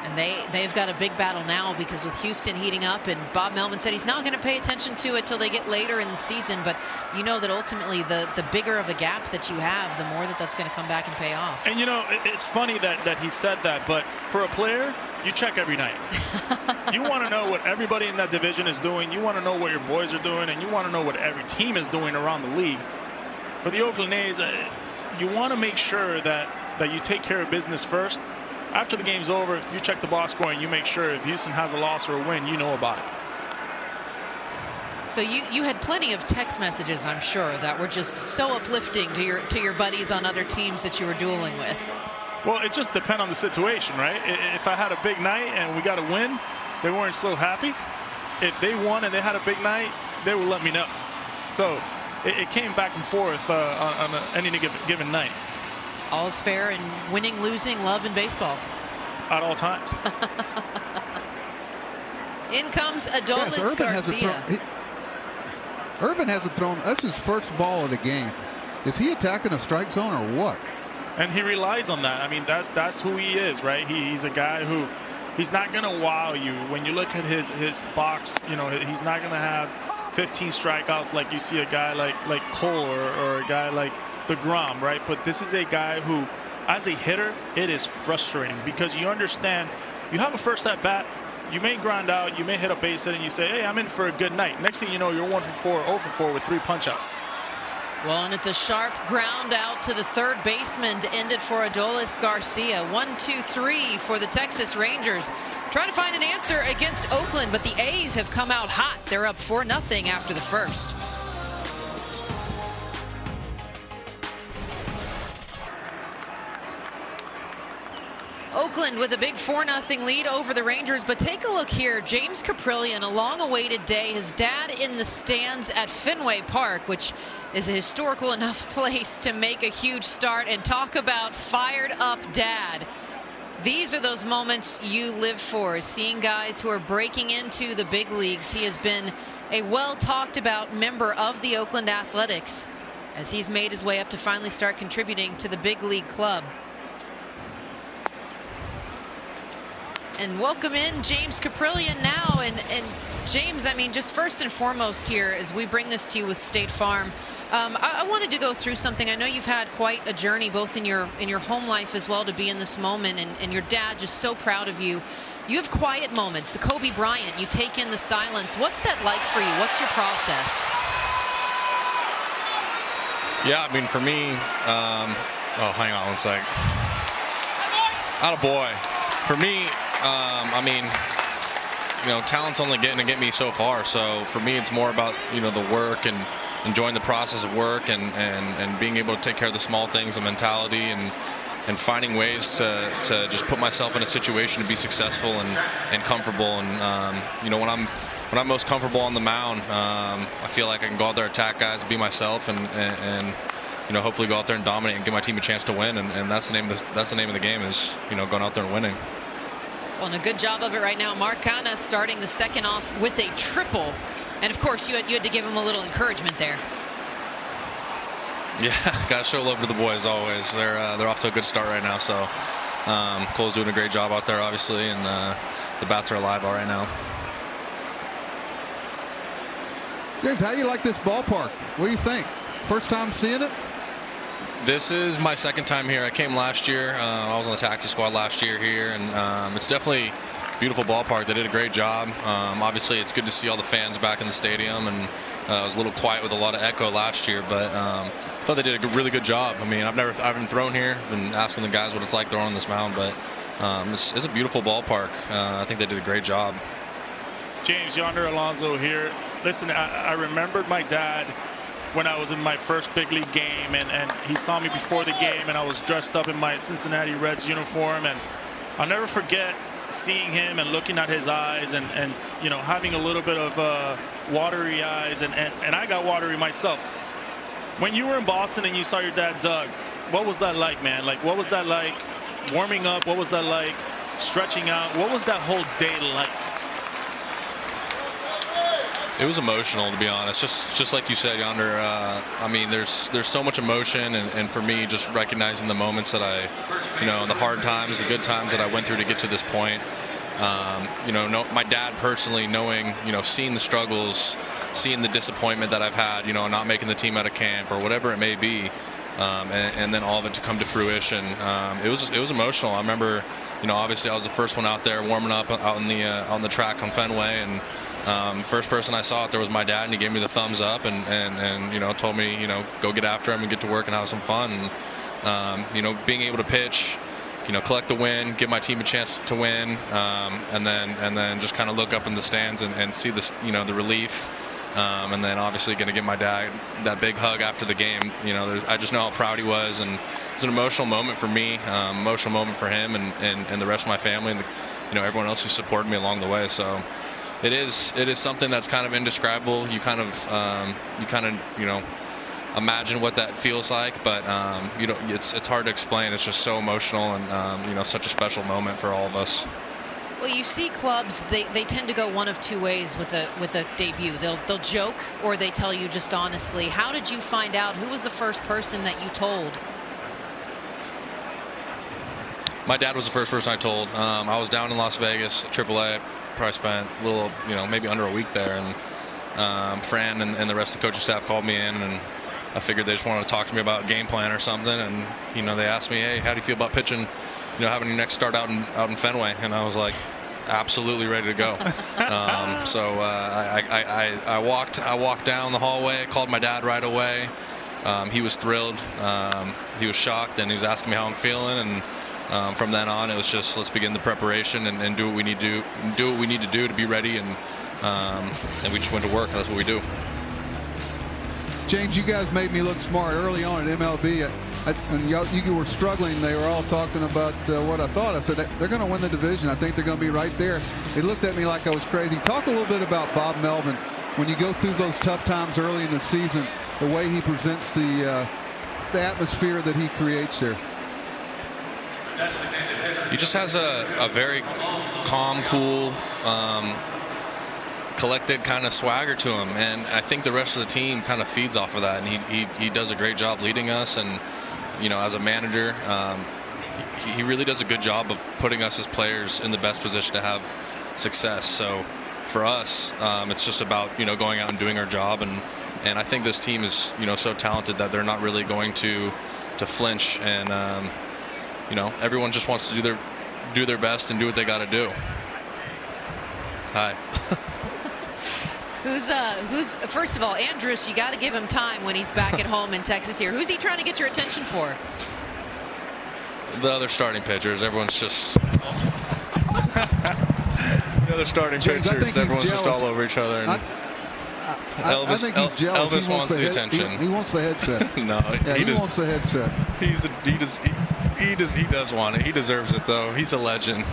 And they've got a big battle now because with Houston heating up, and Bob Melvin said he's not going to pay attention to it till they get later in the season. But you know that ultimately the bigger of a gap that you have, the more that's going to come back and pay off. And you know, it's funny that he said that, but for a player, you check every night. You want to know what everybody in that division is doing. You want to know what your boys are doing, and you want to know what every team is doing around the league. For the Oakland A's, you want to make sure that you take care of business first. After the game's over, you check the box score and you make sure if Houston has a loss or a win, you know about it. So you had plenty of text messages, I'm sure, that were just so uplifting to your buddies on other teams that you were dueling with. Well, it just depends on the situation, right? If I had a big night and we got a win, they weren't so happy. If they won and they had a big night, they would let me know. So it came back and forth on any given night. All's fair in winning, losing, love, and baseball. At all times. In comes Adolis Garcia. Irvin hasn't thrown. That's his first ball of the game. Is he attacking a strike zone or what? And he relies on that. I mean, that's who he is, right? He's a guy who he's not going to wow you. When you look at his box, you know, he's not going to have 15 strikeouts like you see a guy like Cole or a guy like DeGrom, right? But this is a guy who, as a hitter, it is frustrating because you understand you have a first at bat, you may ground out, you may hit a base hit, and you say, hey, I'm in for a good night. Next thing you know, you're 1 for 4, 0 for 4 with 3 punch-outs. Well, and it's a sharp ground out to the third baseman to end it for Adolis Garcia. 1-2-3 for the Texas Rangers. Trying to find an answer against Oakland, but the A's have come out hot. They're up 4-0 after the first. Oakland with a big 4-0 lead over the Rangers, but take a look here. James Kaprielian, a long-awaited day. His dad in the stands at Fenway Park, which is a historical enough place to make a huge start, and talk about fired up dad. These are those moments you live for, seeing guys who are breaking into the big leagues. He has been a well-talked about member of the Oakland Athletics as he's made his way up to finally start contributing to the big league club. And welcome in James Kaprielian now. And James, I mean, just first and foremost here, as we bring this to you with State Farm, I wanted to go through something. I know you've had quite a journey, both in your home life as well, to be in this moment, and your dad just so proud of you. You have quiet moments, the Kobe Bryant, you take in the silence. What's that like for you? What's your process? Yeah, I mean, for me, oh, hang on one sec. Attaboy. For me, I mean, talent's only getting to get me so far. So for me, it's more about, the work and enjoying the process of work and being able to take care of the small things, the mentality, and finding ways to just put myself in a situation to be successful and comfortable. And, when I'm most comfortable on the mound, I feel like I can go out there, attack guys, be myself, and hopefully go out there and dominate and give my team a chance to win. And that's the name of the game is, going out there and winning. Well, and a good job of it right now. Mark Canha starting the second off with a triple. And, of course, you had to give him a little encouragement there. Yeah, got to show love to the boys always. They're off to a good start right now. So Cole's doing a great job out there, obviously, and the bats are alive all right now. James, how do you like this ballpark? What do you think? First time seeing it? This is my second time here. I came last year. I was on the taxi squad last year here, and it's definitely a beautiful ballpark. They did a great job. Obviously, it's good to see all the fans back in the stadium, and it was a little quiet with a lot of echo last year, but I thought they did a really good job. I mean, I haven't thrown here. Been asking the guys what it's like throwing on this mound, but it's a beautiful ballpark. I think they did a great job. James, Yonder Alonso here. Listen, I remembered my dad when I was in my first big league game, and he saw me before the game, and I was dressed up in my Cincinnati Reds uniform, and I'll never forget seeing him and looking at his eyes and having a little bit of watery eyes, and I got watery myself. When you were in Boston and you saw your dad, Doug, what was that like, man? Like, what was that like warming up? What was that like stretching out? What was that whole day like? It was emotional, to be honest. Just like you said, Yonder. I mean, there's so much emotion, and for me, just recognizing the moments that the hard times, the good times that I went through to get to this point. My dad personally, knowing, seeing the struggles, seeing the disappointment that I've had, not making the team out of camp or whatever it may be, and then all of it to come to fruition. It was emotional. I remember, obviously I was the first one out there warming up out on the track on Fenway, and first person I saw out there was my dad, and he gave me the thumbs up and told me, go get after him and get to work and have some fun. And, being able to pitch, collect the win, give my team a chance to win, and then just kind of look up in the stands and see this, the relief. And then obviously going to give my dad that big hug after the game. I just know how proud he was, and it was an emotional moment for me, emotional moment for him, and the rest of my family, and everyone else who supported me along the way. So it is something that's kind of indescribable. You kind of imagine what that feels like, but it's hard to explain. It's just so emotional, and such a special moment for all of us. Well, you see clubs, they tend to go one of two ways with a debut. They'll joke, or they tell you just honestly. How did you find out? Who was the first person that you told? My dad was the first person I told. I was down in Las Vegas at AAA. Probably spent a little, maybe under a week there, and Fran and the rest of the coaching staff called me in, and I figured they just wanted to talk to me about game plan or something, and they asked me, hey, how do you feel about pitching, having your next start out in Fenway? And I was like, absolutely ready to go. So I walked down the hallway, called my dad right away. He was thrilled. He was shocked, and he was asking me how I'm feeling, and from then on, it was just, let's begin the preparation and do what we need to do to be ready, and we just went to work. That's what we do. James, you guys made me look smart early on at MLB. And you were struggling. They were all talking about what I thought. I said, they're going to win the division. I think they're going to be right there. They looked at me like I was crazy. Talk a little bit about Bob Melvin. When you go through those tough times early in the season, the way he presents the atmosphere that he creates there. He just has a very calm, cool, collected kind of swagger to him, and I think the rest of the team kind of feeds off of that, and he does a great job leading us, and as a manager, he really does a good job of putting us as players in the best position to have success. So for us, it's just about going out and doing our job, and I think this team is so talented that they're not really going to flinch, and everyone just wants to do their best and do what they got to do. Hi. Who's first of all, Andrus, you got to give him time when he's back at home in Texas here. Who's he trying to get your attention for? The other starting pitchers. Everyone's just the other starting James, pitchers. Everyone's just all over each other. And I think he's jealous. Elvis wants the attention. He wants the headset. No, he wants the headset. He does want it. He deserves it, though. He's a legend.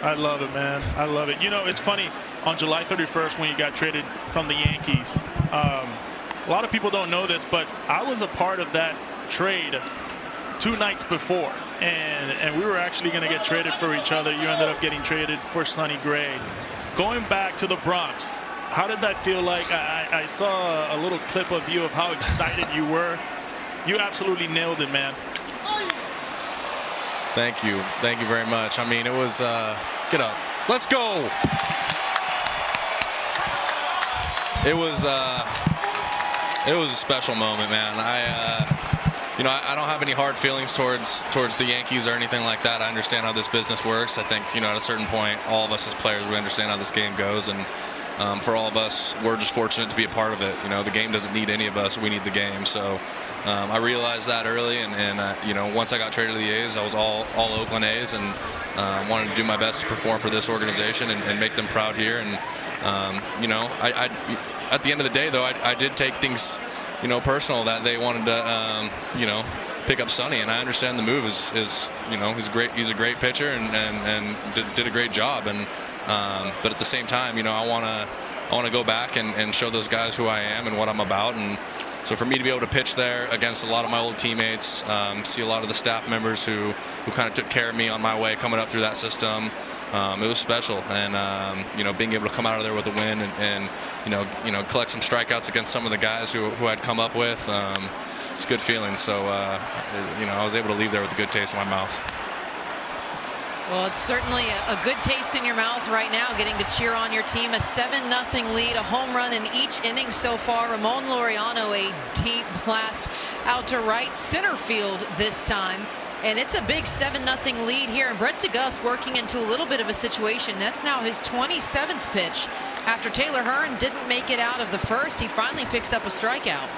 I love it, man. I love it. You know, it's funny. On July 31st, when you got traded from the Yankees, a lot of people don't know this, but I was a part of that trade 2 nights before, and we were actually going to get traded for each other. You ended up getting traded for Sonny Gray. Going back to the Bronx, how did that feel like? I saw a little clip of you of how excited you were. You absolutely nailed it, man. Thank you very much. I mean, it was get up, let's go. It was a special moment, man. I don't have any hard feelings towards the Yankees or anything like that. I understand how this business works. I think, at a certain point, all of us as players, we understand how this game goes, and for all of us, we're just fortunate to be a part of it. The game doesn't need any of us. We need the game. So I realized that early, and once I got traded to the A's, I was all Oakland A's, and wanted to do my best to perform for this organization and make them proud here. And at the end of the day, though, I did take things, personal, that they wanted to, pick up Sonny, and I understand the move is he's great. He's a great pitcher and did a great job. And but at the same time, I want to go back and show those guys who I am and what I'm about. And so for me to be able to pitch there against a lot of my old teammates, see a lot of the staff members who kind of took care of me on my way coming up through that system, it was special. And being able to come out of there with a win and collect some strikeouts against some of the guys who I'd come up with, it's a good feeling. So I was able to leave there with a good taste in my mouth. Well, it's certainly a good taste in your mouth right now, getting to cheer on your team. A 7-0 lead, a home run in each inning so far. Ramon Laureano, a deep blast out to right center field this time. And it's a big 7-0 lead here. And Brett DeGuss working into a little bit of a situation. That's now his 27th pitch. After Taylor Hearn didn't make it out of the first, he finally picks up a strikeout.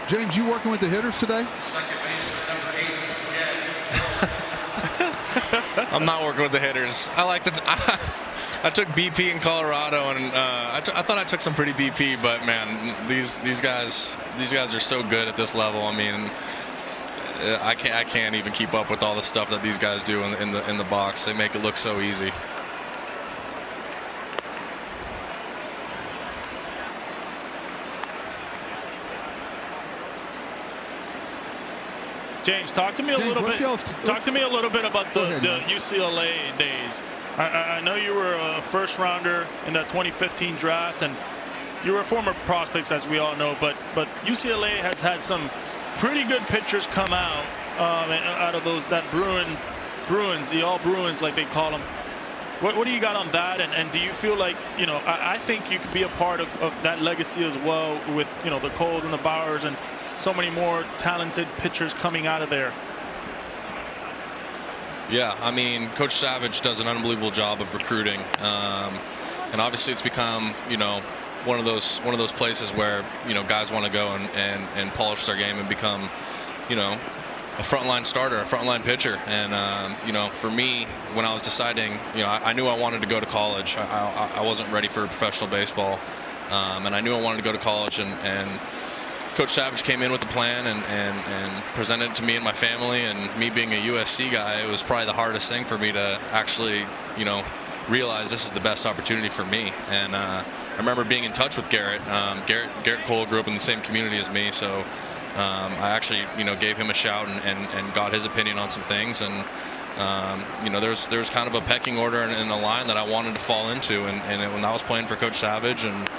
James, you working with the hitters today? I'm not working with the hitters. I like to. I took BP in Colorado, and I thought I took some pretty BP, but man, these guys are so good at this level. I mean, I can't even keep up with all the stuff that these guys do in the box. They make it look so easy. James, talk to me a little bit. Talk to me a little bit about the UCLA days. I know you were a first rounder in that 2015 draft, and you were a former prospect, as we all know. But UCLA has had some pretty good pitchers come out of those Bruins, the All Bruins, like they call them. What do you got on that? And do you feel like, I think you could be a part of that legacy as well with, the Coles and the Bowers and so many more talented pitchers coming out of there. Yeah, I mean, Coach Savage does an unbelievable job of recruiting, and obviously it's become, one of those places where guys want to go and polish their game and become, a frontline starter, a frontline pitcher. And for me, when I was deciding, I knew I wanted to go to college. I wasn't ready for professional baseball, and I knew I wanted to go to college. And Coach Savage came in with the plan and presented it to me and my family. And me being a USC guy, it was probably the hardest thing for me to actually, realize this is the best opportunity for me. And I remember being in touch with Garrett. Garrett Cole grew up in the same community as me, so I actually, gave him a shout and got his opinion on some things. And there was kind of a pecking order in a line that I wanted to fall into. And when I was playing for Coach Savage, and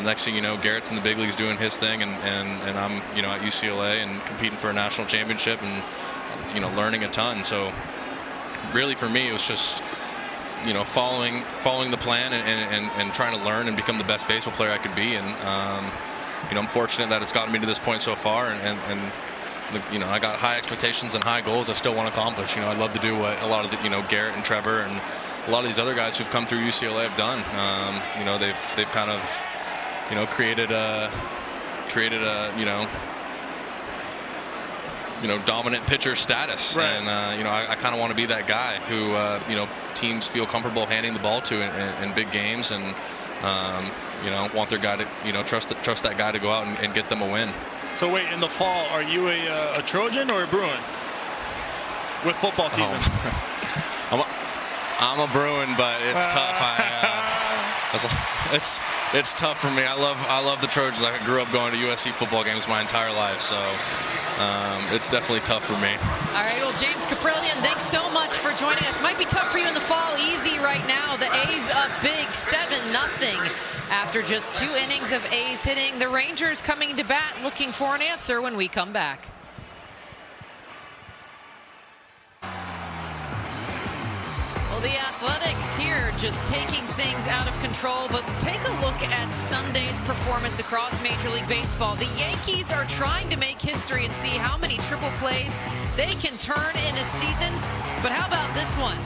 next thing you know, Garrett's in the big leagues doing his thing, and I'm at UCLA and competing for a national championship and learning a ton. So really for me, it was just following the plan and trying to learn and become the best baseball player I could be. And I'm fortunate that it's gotten me to this point so far, and I got high expectations and high goals I still want to accomplish. I'd love to do what a lot of the Garrett and Trevor and a lot of these other guys who've come through UCLA have done. You know, they've kind of, you know, created a dominant pitcher status, right. And you know, I kind of want to be that guy who you know, teams feel comfortable handing the ball to in big games, and you know, want their guy to, you know, trust that guy to go out and get them a win. So wait, in the fall, are you a Trojan or a Bruin with football season? I'm a Bruin, but it's tough. It's tough for me. I love the Trojans. I grew up going to USC football games my entire life, so it's definitely tough for me. All right, well, James Caprillion, thanks so much for joining us. Might be tough for you in the fall. Easy right now. The A's up big, 7-0 after just 2 innings of A's hitting. The Rangers coming to bat, looking for an answer when we come back. Well, the Athletics here just taking things out of control, but take a look at Sunday's performance across Major League Baseball. The Yankees are trying to make history and see how many triple plays they can turn in a season. But how about this one?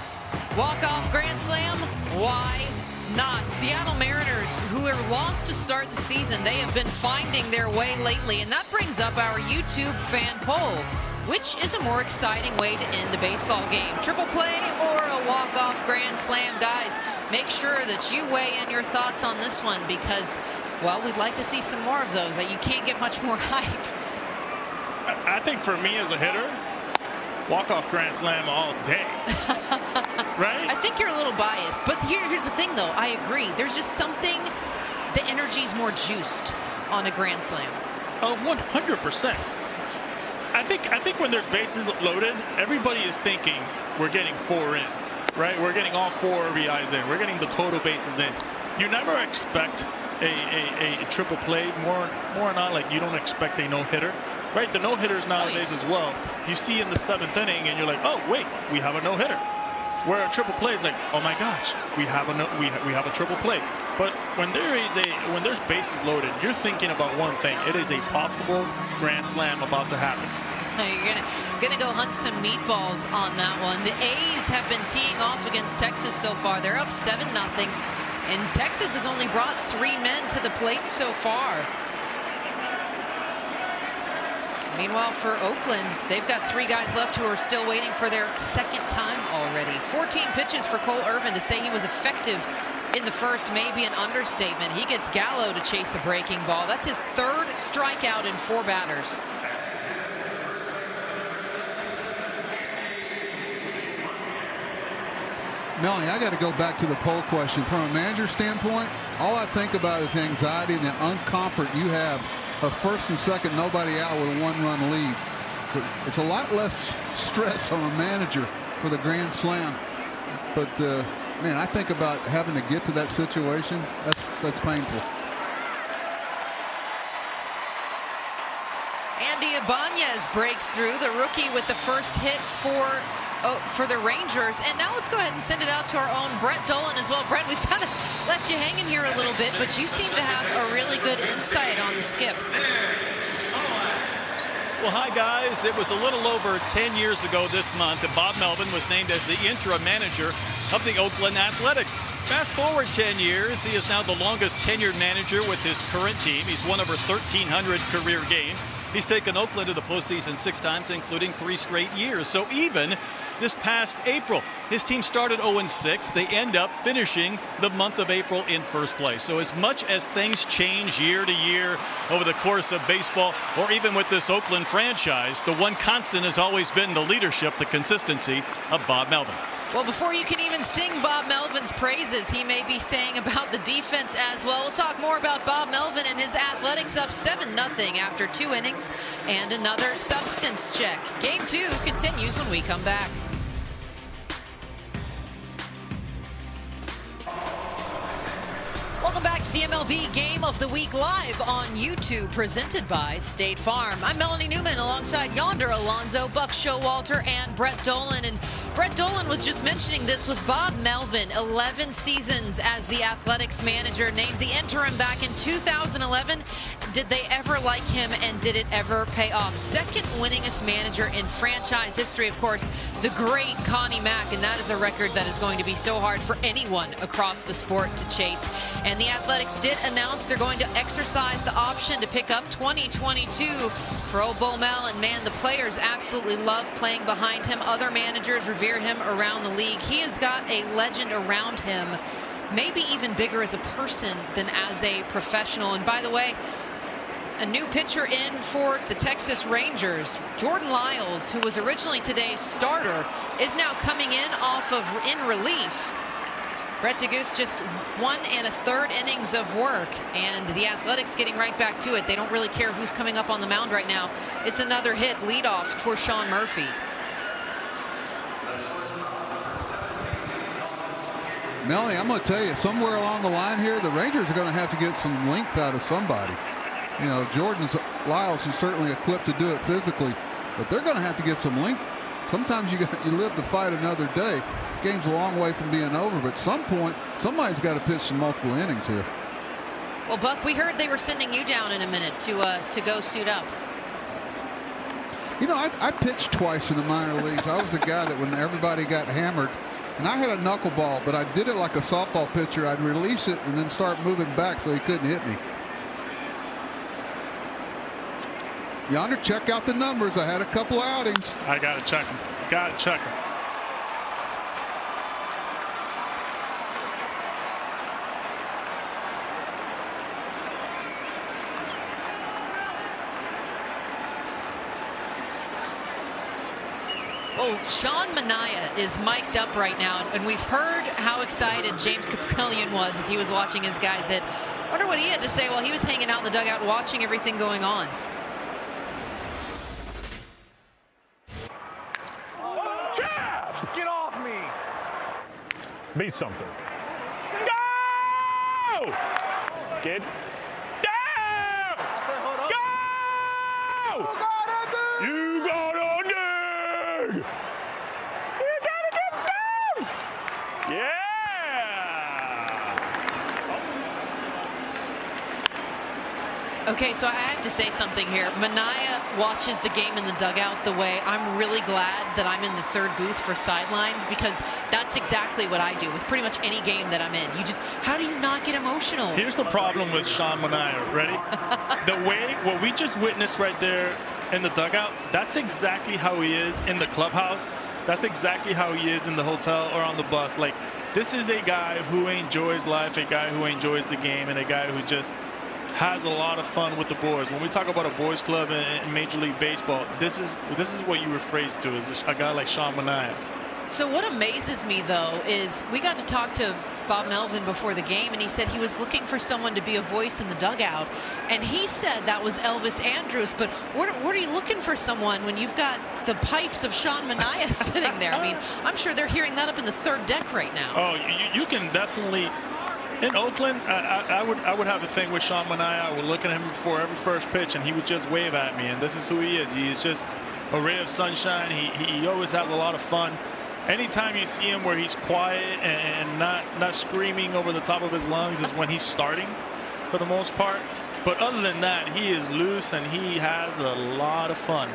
Walk-off grand slam? Why not? Seattle Mariners, who are lost to start the season, they have been finding their way lately, and that brings up our YouTube fan poll. Which is a more exciting way to end a baseball game? Triple play or a walk-off grand slam? Guys, make sure that you weigh in your thoughts on this one, because, well, we'd like to see some more of those. You can't get much more hype. I think for me as a hitter, walk-off grand slam all day. Right? I think you're a little biased, but here's the thing, though. I agree. There's just something, the energy's more juiced on a grand slam. 100%. I think when there's bases loaded, everybody is thinking we're getting 4 in, right? We're getting all 4 RBIs in. We're getting the total bases in. You never expect a triple play, more or not, like you don't expect a no-hitter, right? The no-hitters nowadays as well. You see in the 7th inning and you're like, oh wait, we have a no-hitter. Where a triple play is like, oh my gosh, we have a triple play. But when there's bases loaded, you're thinking about one thing. It is a possible grand slam about to happen. You're gonna go hunt some meatballs on that one. The A's have been teeing off against Texas so far. They're up 7-0, and Texas has only brought 3 men to the plate so far. Meanwhile, for Oakland, they've got 3 guys left who are still waiting for their 2nd time already. 14 pitches for Cole Irvin. To say he was effective in the first may be an understatement. He gets Gallo to chase a breaking ball. That's his 3rd strikeout in 4 batters. Melanie, I got to go back to the poll question. From a manager standpoint, all I think about is the anxiety and the uncomfort you have of 1st and 2nd, nobody out with a 1-run lead. It's a lot less stress on a manager for the grand slam. But, man, I think about having to get to that situation. That's painful. Andy Ibanez breaks through, the rookie with the first hit for the Rangers. And now let's go ahead and send it out to our own Brett Dolan as well. Brett, we've kind of left you hanging here a little bit, but you seem to have a really good insight on the skip. Well, hi, guys. It was a little over 10 years ago this month that Bob Melvin was named as the interim manager of the Oakland Athletics. Fast forward 10 years, he is now the longest tenured manager with his current team. He's won over 1,300 career games. He's taken Oakland to the postseason 6 times, including 3 straight years. So even this past April, his team started 0-6. They end up finishing the month of April in 1st place. So as much as things change year to year over the course of baseball, or even with this Oakland franchise, the one constant has always been the leadership, the consistency of Bob Melvin. Well, before you can even sing Bob Melvin's praises, he may be saying about the defense as well. We'll talk more about Bob Melvin and his Athletics up 7-0 after 2 innings and another substance check. Game 2 continues when we come back. Welcome back back to the MLB Game of the Week live on YouTube, presented by State Farm. I'm Melanie Newman alongside Yonder Alonso, Buck Showalter, and Brett Dolan. And Brett Dolan was just mentioning this with Bob Melvin, 11 seasons as the Athletics manager, named the interim back in 2011. Did they ever like him, and did it ever pay off? Second winningest manager in franchise history, of course, the great Connie Mack, and that is a record that is going to be so hard for anyone across the sport to chase. And the Athletics did announce they're going to exercise the option to pick up 2022 for old Bo Mel, and man, the players absolutely love playing behind him. Other managers revere him around the league. He has got a legend around him, maybe even bigger as a person than as a professional. And by the way, a new pitcher in for the Texas Rangers, Jordan Lyles, who was originally today's starter, is now coming in off of in relief. Brett DeGoose, just 1 1/3 innings of work, and the Athletics getting right back to it. They don't really care who's coming up on the mound right now. It's another hit leadoff for Sean Murphy. Melanie, I'm going to tell you, somewhere along the line here, the Rangers are going to have to get some length out of somebody. You know, Lyles is certainly equipped to do it physically, but they're going to have to get some length. Sometimes you live to fight another day. Game's a long way from being over, but at some point, somebody's got to pitch some multiple innings here. Well, Buck, we heard they were sending you down in a minute to go suit up. You know, I pitched twice in the minor leagues. I was the guy that when everybody got hammered, and I had a knuckleball, but I did it like a softball pitcher. I'd release it and then start moving back so he couldn't hit me. Yonder, check out the numbers. I had a couple outings. I got to check them. Got to check them. Oh, Sean Manaea is mic'd up right now, and we've heard how excited James Caprillion was as he was watching his guys hit. Wonder what he had to say while he was hanging out in the dugout watching everything going on. Get off me! Be something. Go! Get down! I said, hold up. Go! You gotta dig! You gotta get down! Yeah! Okay, so I have to say something here. Manaea watches the game in the dugout the way I'm really glad that I'm in the third booth for sidelines, because that's exactly what I do with pretty much any game that I'm in. How do you not get emotional? Here's the problem with Sean Manaea. Ready? What we just witnessed right there in the dugout, that's exactly how he is in the clubhouse. That's exactly how he is in the hotel or on the bus. Like, this is a guy who enjoys life, a guy who enjoys the game, and a guy who just has a lot of fun with the boys. When we talk about a boys club in Major League Baseball, this is what you rephrase to, is a guy like Sean Manaea. So what amazes me, though, is we got to talk to Bob Melvin before the game, and he said he was looking for someone to be a voice in the dugout, and he said that was Elvis Andrus. But what are you looking for someone when you've got the pipes of Sean Manaea sitting there? I mean, I'm sure they're hearing that up in the third deck right now. Oh, you can definitely. In Oakland, I would have a thing with Sean Manaea. I would look at him before every first pitch, and he would just wave at me. And this is who he is. He is just a ray of sunshine. He always has a lot of fun. Anytime you see him where he's quiet and not screaming over the top of his lungs is when he's starting, for the most part. But other than that, he is loose and he has a lot of fun.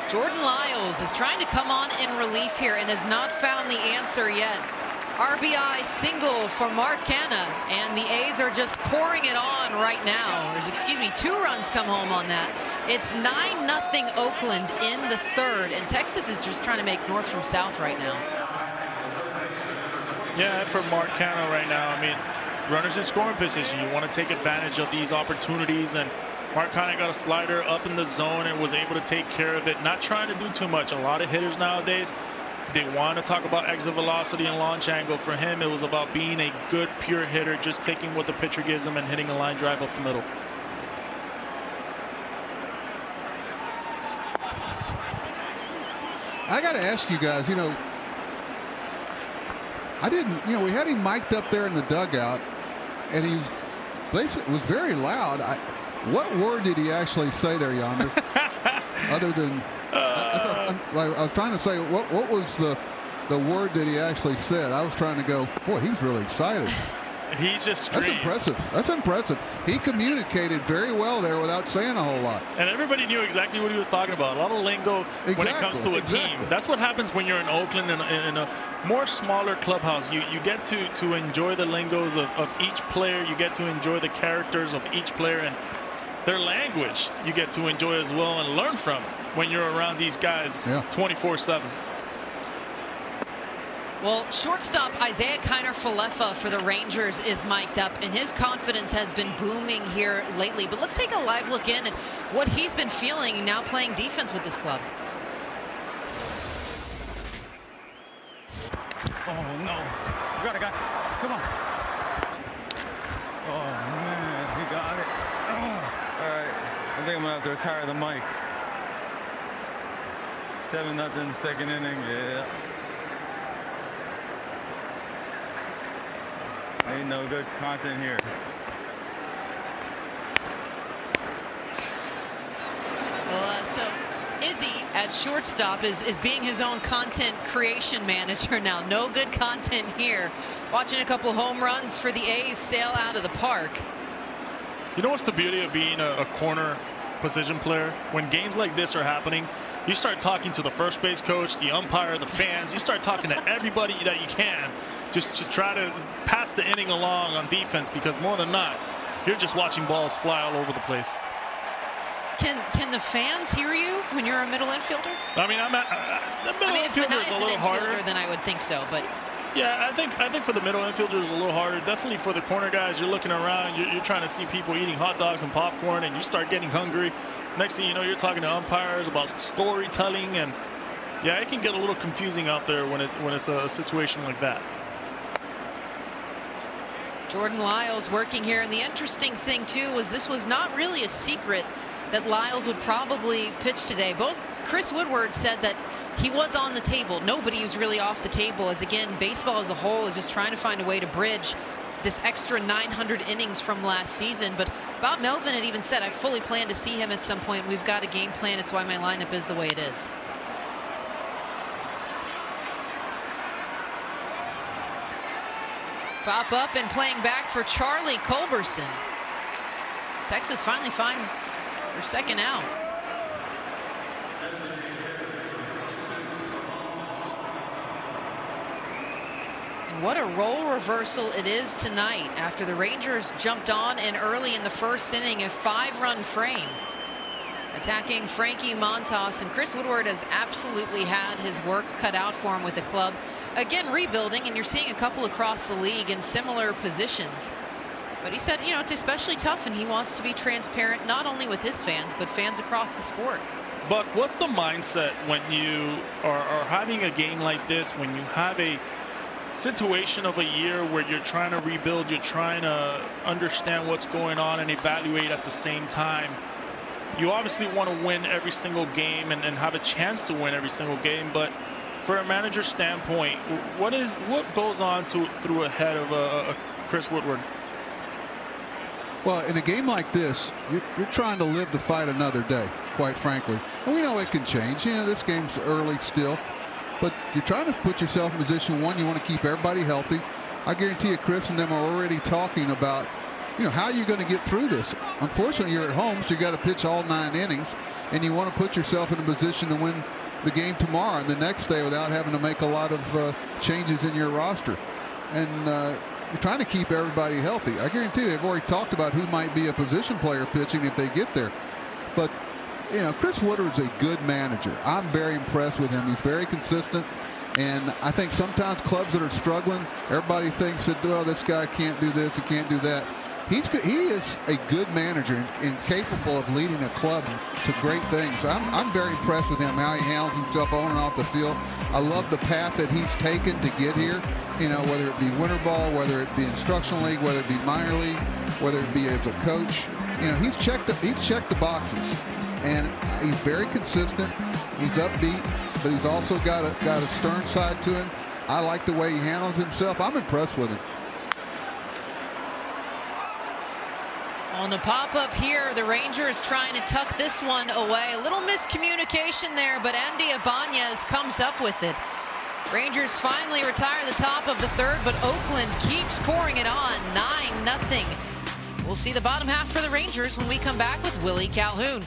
Jordan Lyles is trying to come on in relief here and has not found the answer yet. RBI single for Mark Canha, and the A's are just pouring it on right now. There's, 2 runs come home on that. It's 9-0 Oakland in the third, and Texas is just trying to make north from south right now. Yeah, for Mark Canha right now, I mean, runners in scoring position, you want to take advantage of these opportunities, and Mark Canha got a slider up in the zone and was able to take care of it, not trying to do too much. A lot of hitters nowadays, they want to talk about exit velocity and launch angle. For him, it was about being a good, pure hitter, just taking what the pitcher gives him and hitting a line drive up the middle. I got to ask you guys, I didn't, we had him mic'd up there in the dugout, and he basically was very loud. What word did he actually say there, Yonder? Other than, I was trying to say, what was the word that he actually said? I was trying to go, boy, he's really excited. He's just screamed. That's impressive. That's impressive. He communicated very well there without saying a whole lot. And everybody knew exactly what he was talking about. A lot of lingo when it comes to a team. That's what happens when you're in Oakland in a more smaller clubhouse. You get to enjoy the lingos of each player. You get to enjoy the characters of each player and their language. You get to enjoy as well and learn from when you're around these guys 24/7. Well, shortstop Isaiah Kiner-Falefa for the Rangers is mic'd up, and his confidence has been booming here lately. But let's take a live look in at what he's been feeling now playing defense with this club. Oh, no. You got a guy. Come on. Oh, man. He got it. Oh. All right. I think I'm going to have to retire the mic. 7-0 second inning. Yeah. Ain't no good content here. Well, so Izzy at shortstop is being his own content creation manager now. No good content here. Watching a couple home runs for the A's sail out of the park. You know what's the beauty of being a corner position player? When games like this are happening, you start talking to the first base coach, the umpire, the fans. You start talking to everybody that you can. Just try to pass the inning along on defense, because more than not, you're just watching balls fly all over the place. Can the fans hear you when you're a middle infielder? I mean, the middle infielder is a little harder. Then I would think so, but. Yeah, I think for the middle infielders a little harder. Definitely for the corner guys, you're looking around, you're trying to see people eating hot dogs and popcorn, and you start getting hungry. Next thing you know, you're talking to umpires about storytelling, and yeah, it can get a little confusing out there when it's a situation like that. Jordan Lyles working here, and the interesting thing too was this was not really a secret that Lyles would probably pitch today. Both Chris Woodward said that he was on the table. Nobody was really off the table, as again, baseball as a whole is just trying to find a way to bridge this extra 900 innings from last season. But Bob Melvin had even said, I fully plan to see him at some point. We've got a game plan. It's why my lineup is the way it is. Pop up and playing back for Charlie Culberson. Texas finally finds their second out. And what a role reversal it is tonight after the Rangers jumped on and early in the first inning, a 5-run frame. Attacking Frankie Montas, and Chris Woodward has absolutely had his work cut out for him with the club. Again, rebuilding, and you're seeing a couple across the league in similar positions. But he said, it's especially tough, and he wants to be transparent not only with his fans, but fans across the sport. But what's the mindset when you are having a game like this, when you have a situation of a year where you're trying to rebuild, you're trying to understand what's going on and evaluate at the same time? You obviously want to win every single game and have a chance to win every single game, but for a manager's standpoint, what goes on through a head of a Chris Woodward? Well, in a game like this, you're trying to live to fight another day, quite frankly. And we know it can change. This game's early still, but you're trying to put yourself in position one. You want to keep everybody healthy. I guarantee you, Chris and them are already talking about how you're going to get through this. Unfortunately, you're at home, so you got to pitch all 9 innings, and you want to put yourself in a position to win the game tomorrow and the next day without having to make a lot of changes in your roster. And you're trying to keep everybody healthy. I guarantee you, they've already talked about who might be a position player pitching if they get there. But, Chris Woodward's a good manager. I'm very impressed with him. He's very consistent. And I think sometimes clubs that are struggling, everybody thinks that, well, this guy can't do this, he can't do that. He is a good manager and capable of leading a club to great things. I'm very impressed with him, how he handles himself on and off the field. I love the path that he's taken to get here, whether it be winter ball, whether it be instructional league, whether it be minor league, whether it be as a coach. He's checked the boxes, and he's very consistent. He's upbeat, but he's also got a stern side to him. I like the way he handles himself. I'm impressed with him. On the pop-up here, the Rangers trying to tuck this one away. A little miscommunication there, but Andy Ibanez comes up with it. Rangers finally retire the top of the third, but Oakland keeps pouring it on, 9-0. We'll see the bottom half for the Rangers when we come back with Willie Calhoun.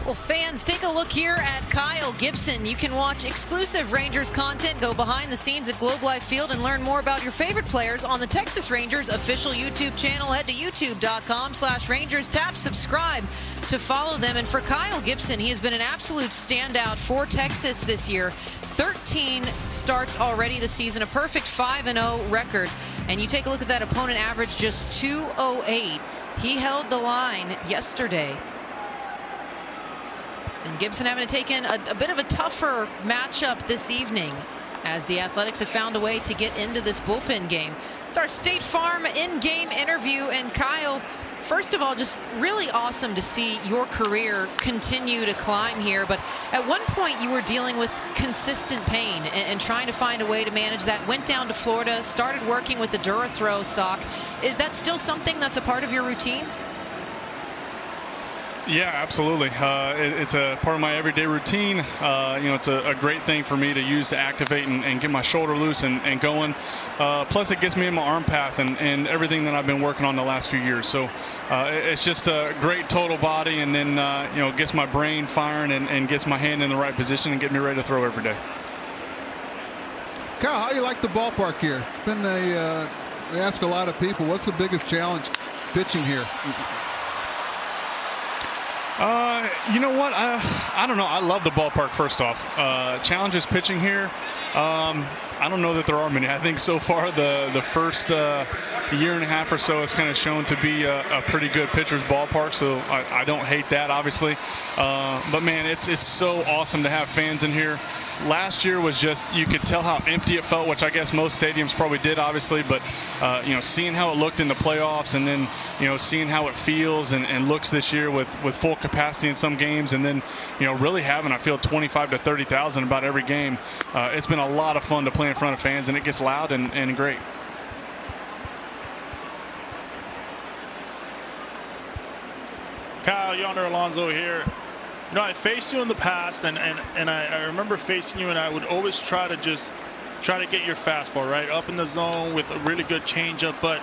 Well, fans, take a look here at Kyle Gibson. You can watch exclusive Rangers content, go behind the scenes at Globe Life Field, and learn more about your favorite players on the Texas Rangers official YouTube channel. Head to youtube.com/Rangers. Tap subscribe to follow them. And for Kyle Gibson, he has been an absolute standout for Texas this year. 13 starts already this season, a perfect 5-0 record. And you take a look at that opponent average, just .208. He held the line yesterday. And Gibson having to take in a bit of a tougher matchup this evening as the Athletics have found a way to get into this bullpen game. It's our State Farm in-game interview. And Kyle, first of all, just really awesome to see your career continue to climb here. But at one point you were dealing with consistent pain and trying to find a way to manage that. Went down to Florida, started working with the DuraThrow sock. Is that still something that's a part of your routine? Yeah, absolutely. It's a part of my everyday routine. It's a great thing for me to use to activate and get my shoulder loose and going. Plus, it gets me in my arm path and everything that I've been working on the last few years. So it's just a great total body, and then gets my brain firing and gets my hand in the right position and get me ready to throw every day. Kyle, how you like the ballpark here? It's been they ask a lot of people, what's the biggest challenge pitching here? You know what? I don't know. I love the ballpark, first off. Challenges pitching here. I don't know that there are many. I think so far the first year and a half or so it's kind of shown to be a pretty good pitcher's ballpark, so I don't hate that, obviously. But, man, it's so awesome to have fans in here. Last year was just, you could tell how empty it felt, which I guess most stadiums probably did, obviously, but seeing how it looked in the playoffs, and then seeing how it feels and looks this year with full capacity in some games, and then really having, I feel, 25 to 30,000 about every game. It's been a lot of fun to play in front of fans, and it gets loud and great. Kyle, Yonder Alonso here. I faced you in the past, and I remember facing you, and I would always try to get your fastball right up in the zone with a really good changeup. But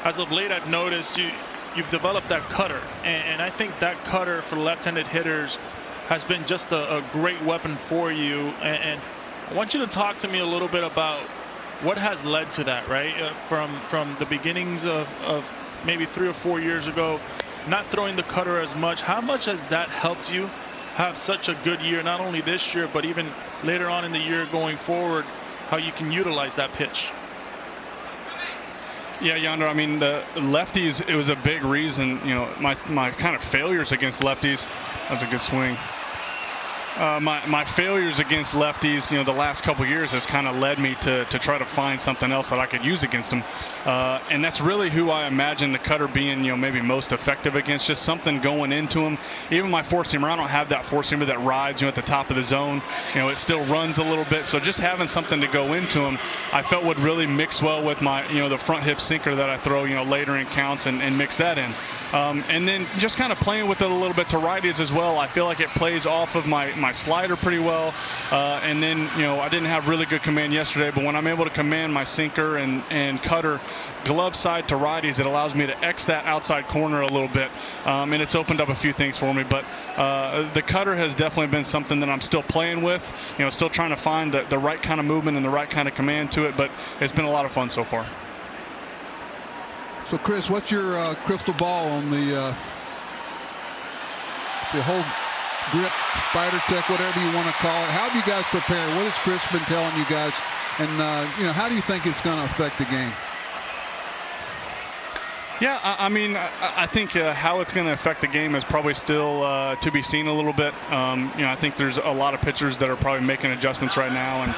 as of late, I've noticed you've developed that cutter, and I think that cutter for left-handed hitters has been just a great weapon for you. And I want you to talk to me a little bit about what has led to that, right? From the beginnings of maybe 3 or 4 years ago, not throwing the cutter as much. How much has that helped you have such a good year, not only this year, but even later on in the year going forward, how you can utilize that pitch? Yeah, Yonder, I mean, the lefties, it was a big reason, my kind of failures against lefties. That's a good swing. My failures against lefties, the last couple years has kind of led me to try to find something else that I could use against them. And that's really who I imagine the cutter being, maybe most effective against, just something going into him. Even my four-seamer, I don't have that four-seamer that rides, at the top of the zone. It still runs a little bit. So just having something to go into him, I felt would really mix well with my, the front hip sinker that I throw, later in counts and mix that in. And then just kind of playing with it a little bit to righties as well. I feel like it plays off of my slider pretty well. And then, I didn't have really good command yesterday, but when I'm able to command my sinker and cutter glove side to righties, it allows me to X that outside corner a little bit. And it's opened up a few things for me. But the cutter has definitely been something that I'm still playing with, still trying to find the right kind of movement and the right kind of command to it. But it's been a lot of fun so far. So, Chris, what's your crystal ball on the whole grip, spider tech, whatever you want to call it? How have you guys prepared? What has Chris been telling you guys? And, how do you think it's going to affect the game? Yeah, I mean, I think how it's going to affect the game is probably still to be seen a little bit. I think there's a lot of pitchers that are probably making adjustments right now,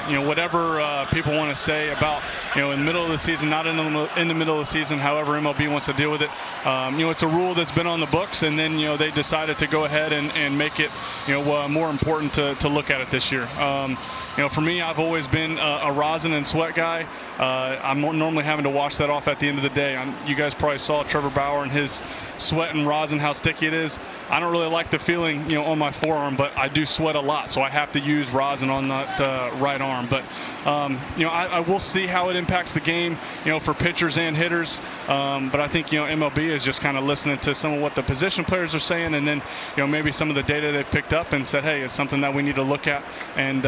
and whatever people want to say about in the middle of the season, not in the middle of the season, however MLB wants to deal with it. It's a rule that's been on the books, and then they decided to go ahead and make it more important to look at it this year. For me, I've always been a rosin and sweat guy. I'm normally having to wash that off at the end of the day. You guys probably saw Trevor Bauer and his sweat and rosin, how sticky it is. I don't really like the feeling, on my forearm, but I do sweat a lot, so I have to use rosin on that right arm. But, I will see how it impacts the game, for pitchers and hitters. But I think, MLB is just kind of listening to some of what the position players are saying, and then, maybe some of the data they've picked up and said, hey, it's something that we need to look at and,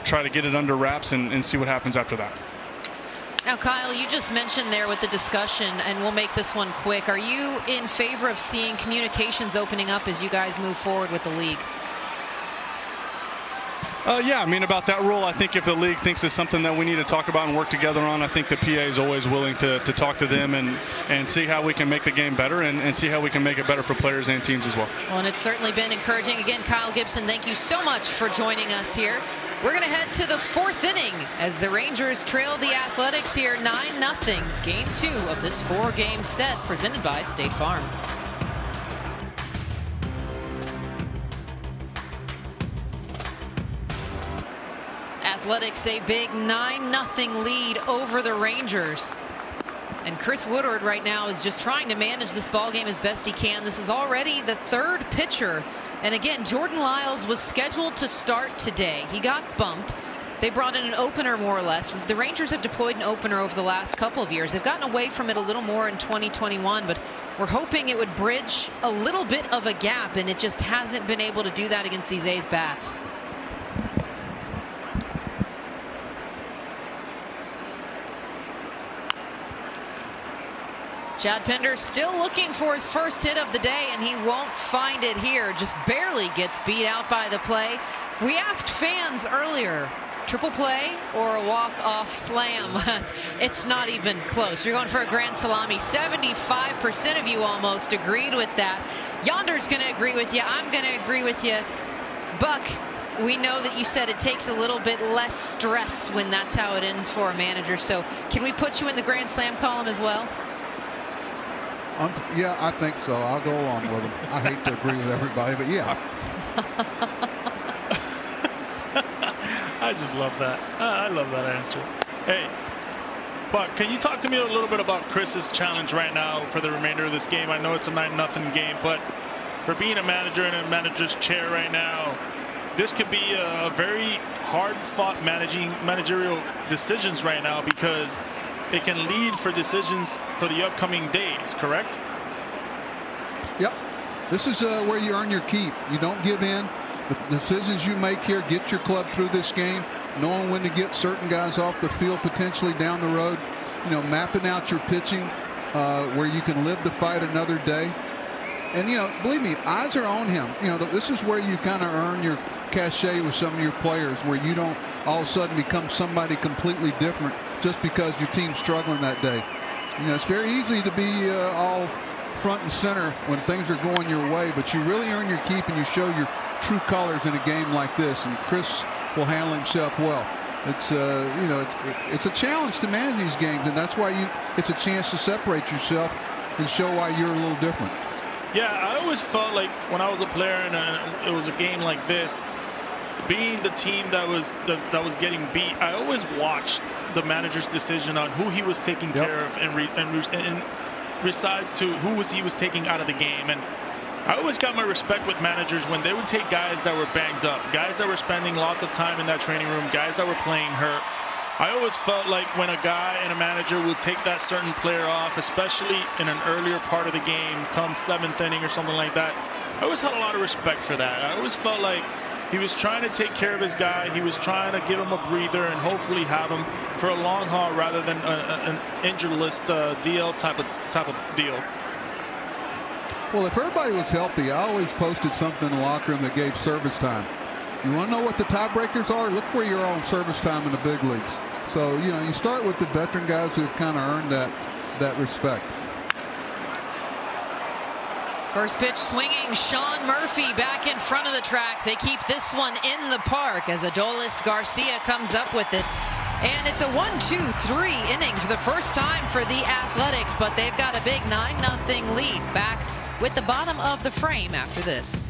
try to get it under wraps and see what happens after that. Now, Kyle, you just mentioned there with the discussion, and we'll make this one quick. Are you in favor of seeing communications opening up as you guys move forward with the league? Yeah, I mean, about that rule, I think if the league thinks it's something that we need to talk about and work together on, I think the PA is always willing to talk to them and see how we can make the game better and see how we can make it better for players and teams as well. Well, and it's certainly been encouraging. Again, Kyle Gibson, thank you so much for joining us here. We're going to head to the 4th inning as the Rangers trail the Athletics here 9-0. Game 2 of this 4-game set presented by State Farm. Athletics a big 9-0 lead over the Rangers. And Chris Woodward right now is just trying to manage this ball game as best he can. This is already the 3rd pitcher. And again, Jordan Lyles was scheduled to start today. He got bumped. They brought in an opener, more or less. The Rangers have deployed an opener over the last couple of years. They've gotten away from it a little more in 2021, but we're hoping it would bridge a little bit of a gap, and it just hasn't been able to do that against these A's bats. Chad Pinder still looking for his first hit of the day, and he won't find it here. Just barely gets beat out by the play. We asked fans earlier, triple play or a walk-off slam? It's not even close. You're going for a grand salami. 75% of you almost agreed with that. Yonder's going to agree with you. I'm going to agree with you. Buck, we know that you said it takes a little bit less stress when that's how it ends for a manager. So can we put you in the grand slam column as well? Yeah, I think so. I'll go along with them. I hate to agree with everybody, but yeah. I just love that. I love that answer. Hey, Buck, can you talk to me a little bit about Chris's challenge right now for the remainder of this game? I know it's a 9-0 game, but for being a manager in a manager's chair right now, this could be a very hard-fought managerial decisions right now, because it can lead for decisions for the upcoming days, correct? Yep. This is where you earn your keep. You don't give in. The decisions you make here get your club through this game, knowing when to get certain guys off the field potentially down the road, mapping out your pitching where you can live to fight another day. And, believe me, eyes are on him. This is where you kind of earn your cachet with some of your players, where you don't all of a sudden become somebody completely different just because your team's struggling that day. It's very easy to be all front and center when things are going your way, but you really earn your keep and you show your true colors in a game like this, and Chris will handle himself well. It's it's a challenge to manage these games, and that's why it's a chance to separate yourself and show why you're a little different. Yeah, I always felt like when I was a player and it was a game like this, being the team that was getting beat, I always watched the manager's decision on who he was taking care of and besides to who he was taking out of the game. And I always got my respect with managers when they would take guys that were banged up, guys that were spending lots of time in that training room, guys that were playing hurt. I always felt like when a guy and a manager would take that certain player off, especially in an earlier part of the game, come 7th inning or something like that, I always had a lot of respect for that. I always felt like he was trying to take care of his guy. He was trying to give him a breather and hopefully have him for a long haul rather than an injured list DL type of deal. Well, if everybody was healthy, I always posted something in the locker room that gave service time. You want to know what the tiebreakers are? Look where you're on service time in the big leagues. So, you start with the veteran guys who have kind of earned that respect. First pitch swinging, Sean Murphy back in front of the track. They keep this one in the park as Adolis Garcia comes up with it. And it's a 1-2-3 inning for the first time for the Athletics, but they've got a big 9-0 lead. Back with the bottom of the frame after this.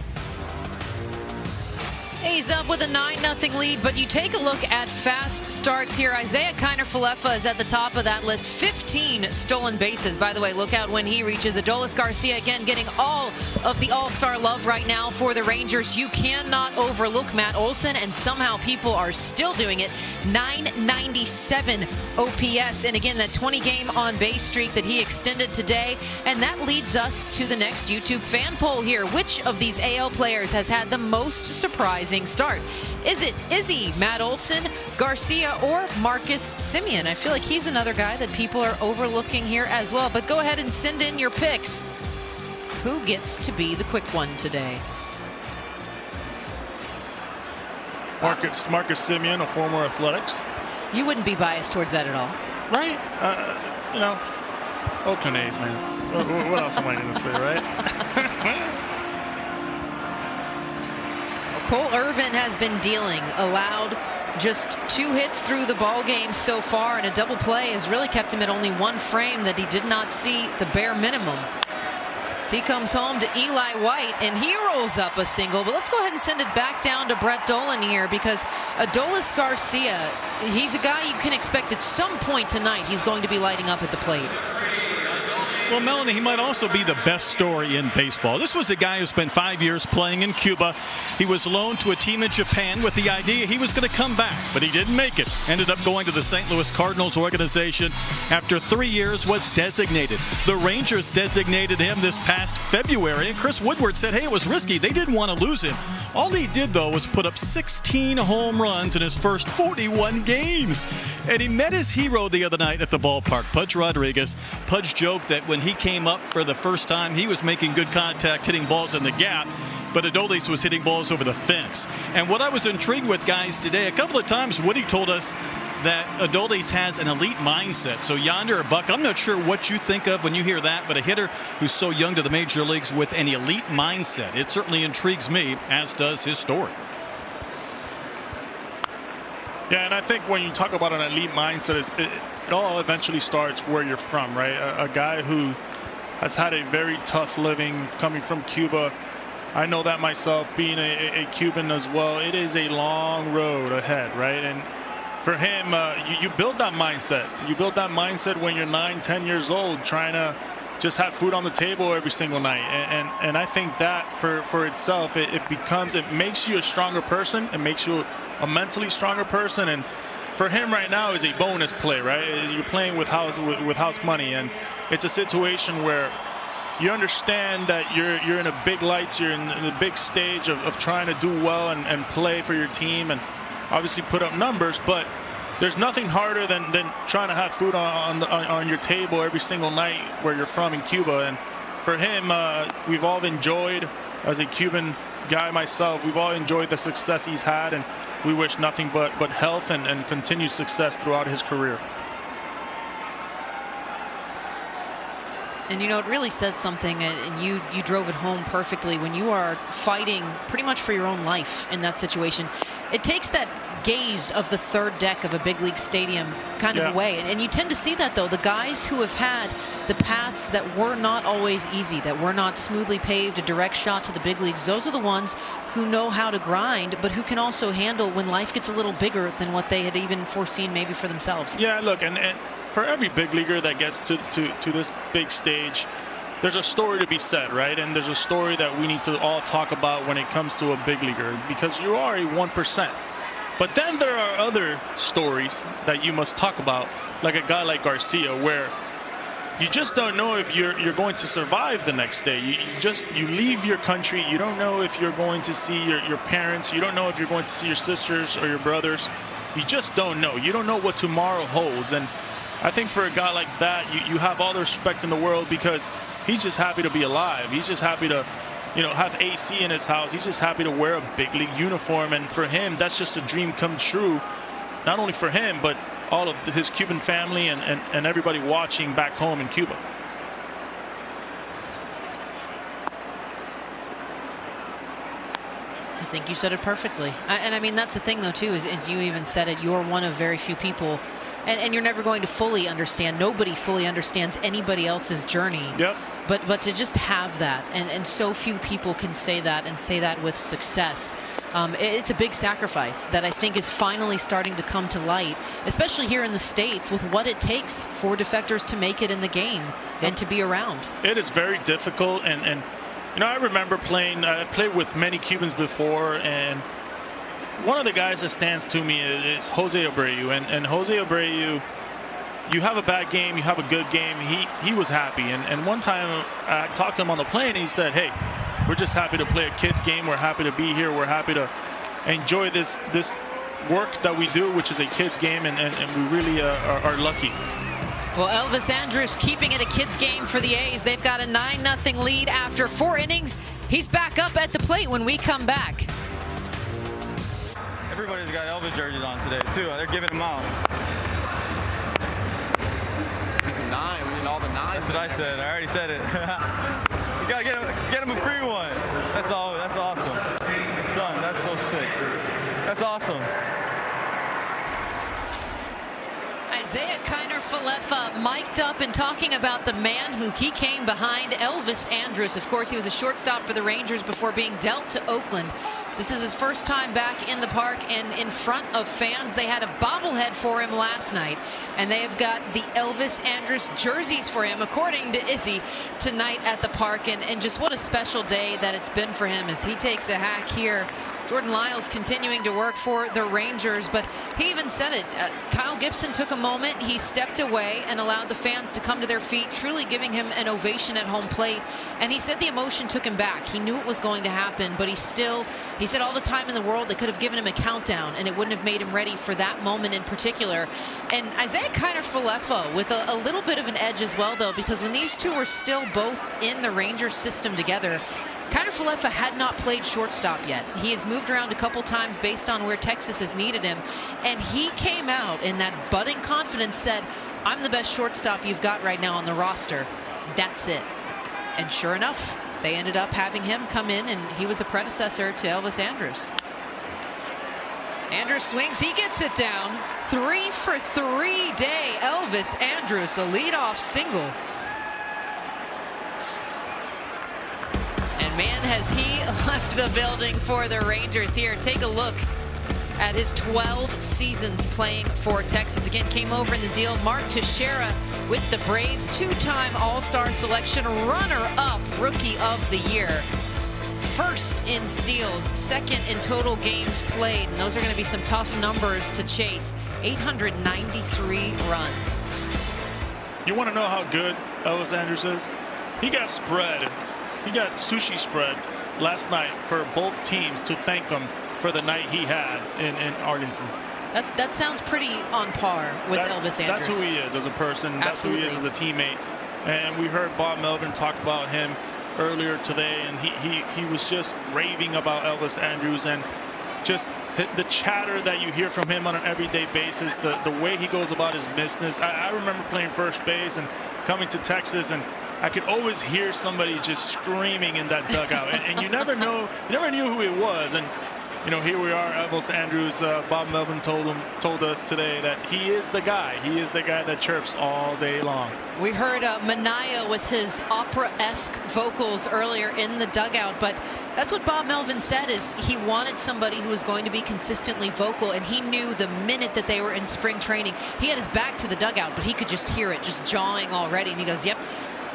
He's up with a 9-0 lead, but you take a look at fast starts here. Isaiah Kiner-Falefa is at the top of that list. 15 stolen bases. By the way, look out when he reaches. Adolis Garcia, again, getting all of the all-star love right now for the Rangers. You cannot overlook Matt Olson, and somehow people are still doing it. 997 OPS, and again, that 20-game on-base streak that he extended today. And that leads us to the next YouTube fan poll here. Which of these AL players has had the most surprising start? Is it Izzy, Matt Olson, Garcia, or Marcus Semien? I feel like he's another guy that people are overlooking here as well. But go ahead and send in your picks. Who gets to be the quick one today? Marcus Semien, a former Athletics. You wouldn't be biased towards that at all. Right? You know, Oakland A's, man. What else am I going to say, right? Cole Irvin has been dealing, allowed just 2 hits through the ball game so far, and a double play has really kept him at only 1 frame that he did not see the bare minimum. So he comes home to Eli White, and he rolls up a single. But let's go ahead and send it back down to Brett Dolan here, because Adolis Garcia, he's a guy you can expect at some point tonight he's going to be lighting up at the plate. Well, Melanie, he might also be the best story in baseball. This was a guy who spent 5 years playing in Cuba. He was loaned to a team in Japan with the idea he was going to come back, but he didn't make it. Ended up going to the St. Louis Cardinals organization. After 3 years, was designated. The Rangers designated him this past February, and Chris Woodward said, hey, it was risky. They didn't want to lose him. All he did, though, was put up 16 home runs in his first 41 games. And he met his hero the other night at the ballpark, Pudge Rodriguez. Pudge joked that when he came up for the first time, he was making good contact, hitting balls in the gap, but Adolis was hitting balls over the fence. And what I was intrigued with, guys, today, a couple of times Woody told us that Adolis has an elite mindset. So Yonder or Buck, I'm not sure what you think of when you hear that, but a hitter who's so young to the major leagues with an elite mindset, it certainly intrigues me, as does his story. Yeah, and I think when you talk about an elite mindset, it all eventually starts where you're from, right? A guy who has had a very tough living coming from Cuba. I know that myself, being a Cuban as well. It is a long road ahead, right? And for him, you build that mindset. You build that mindset when you're 9, 10 years old, trying to just have food on the table every single night. And I think that for itself, it makes you a stronger person. It makes you a mentally stronger person. And for him right now is a bonus play, right? You're playing with house money, and it's a situation where you understand that you're in a big lights, you're in the big stage of trying to do well and play for your team and obviously put up numbers, but there's nothing harder than trying to have food on your table every single night where you're from in Cuba. And for him, we've all enjoyed, as a Cuban guy myself, we've all enjoyed the success he's had, and we wish nothing but health and continued success throughout his career. And, you know, it really says something, and you drove it home perfectly. When you are fighting pretty much for your own life in that situation, it takes that gaze of the third deck of a big league stadium kind of away. And you tend to see that, though. The guys who have had the paths that were not always easy, that were not smoothly paved, a direct shot to the big leagues, those are the ones who know how to grind, but who can also handle when life gets a little bigger than what they had even foreseen maybe for themselves. Yeah, look, and for every big leaguer that gets to this big stage, there's a story to be said, right? And there's a story that we need to all talk about when it comes to a big leaguer, because you are a 1%. But then there are other stories that you must talk about, like a guy like Garcia, where you just don't know if you're going to survive the next day. You leave your country. You don't know if you're going to see your parents. You don't know if you're going to see your sisters or your brothers. You just don't know. You don't know what tomorrow holds. And I think for a guy like that, you have all the respect in the world, because he's just happy to be alive. He's just happy to, have AC in his house. He's just happy to wear a big league uniform. And for him, that's just a dream come true, not only for him, but all of his Cuban family and everybody watching back home in Cuba. think you said it perfectly. And I mean, that's the thing, though, too, is you even said it. You're one of very few people, and you're never going to fully understand. Nobody fully understands anybody else's journey. Yep. But to just have that, and so few people can say that and say that with success. It's a big sacrifice that I think is finally starting to come to light, especially here in the States, with what it takes for defectors to make it in the game and to be around. It is very difficult, and you know, I remember I played with many Cubans before, and one of the guys that stands to me is Jose Abreu, and Jose Abreu, you have a bad game, you have a good game, he was happy, and one time I talked to him on the plane, and he said, hey, we're just happy to play a kid's game, we're happy to be here, we're happy to enjoy this work that we do, which is a kid's game, and we really are lucky. Well, Elvis Andrus keeping it a kid's game for the A's. They've got a 9-0 lead after 4 innings. He's back up at the plate when we come back. Everybody's got Elvis jerseys on today, too. They're giving them out. We need all the 9s. That's what I said. I already said it. You gotta get him a free one. That's all. That's awesome. Son, that's so sick. That's awesome. Isiah Kiner-Falefa mic'd up and talking about the man who he came behind, Elvis Andrus. Of course, he was a shortstop for the Rangers before being dealt to Oakland. This is his first time back in the park and in front of fans. They had a bobblehead for him last night, and they have got the Elvis Andrus jerseys for him, according to Izzy, tonight at the park. And just what a special day that it's been for him as he takes a hack here. Jordan Lyles continuing to work for the Rangers, but he even said it. Kyle Gibson took a moment. He stepped away and allowed the fans to come to their feet, truly giving him an ovation at home plate. And he said the emotion took him back. He knew it was going to happen, but he said all the time in the world they could have given him a countdown and it wouldn't have made him ready for that moment in particular. And Isiah Kiner-Falefa with a little bit of an edge as well, though, because when these two were still both in the Rangers system together, Kiner-Falefa had not played shortstop yet. He has moved around a couple times based on where Texas has needed him. And he came out in that budding confidence, said, I'm the best shortstop you've got right now on the roster. That's it. And sure enough, they ended up having him come in, and he was the predecessor to Elvis Andrus. Andrus swings, he gets it down. 3 for 3 day Elvis Andrus, a leadoff single. And man, has he left the building for the Rangers here. Take a look at his 12 seasons playing for Texas. Again, came over in the deal. Mark Teixeira with the Braves, 2-time All-Star selection, runner-up Rookie of the Year. First in steals, second in total games played, and those are going to be some tough numbers to chase. 893 runs. You want to know how good Elvis Andrus is? He got spread. He got sushi spread last night for both teams to thank him for the night he had in Arlington. That sounds pretty on par with Elvis Andrus. That's who he is as a person. Absolutely. That's who he is as a teammate. And we heard Bob Melvin talk about him earlier today, and he was just raving about Elvis Andrus and just the chatter that you hear from him on an everyday basis, the way he goes about his business. I remember playing first base and coming to Texas, and I could always hear somebody just screaming in that dugout, and you never knew who it was. And you know, here we are, Elvis Andrus. Bob Melvin told us today that he is the guy. He is the guy that chirps all day long. We heard Minaya with his opera-esque vocals earlier in the dugout, but that's what Bob Melvin said, is he wanted somebody who was going to be consistently vocal, and he knew the minute that they were in spring training, he had his back to the dugout, but he could just hear it just jawing already, and he goes, yep,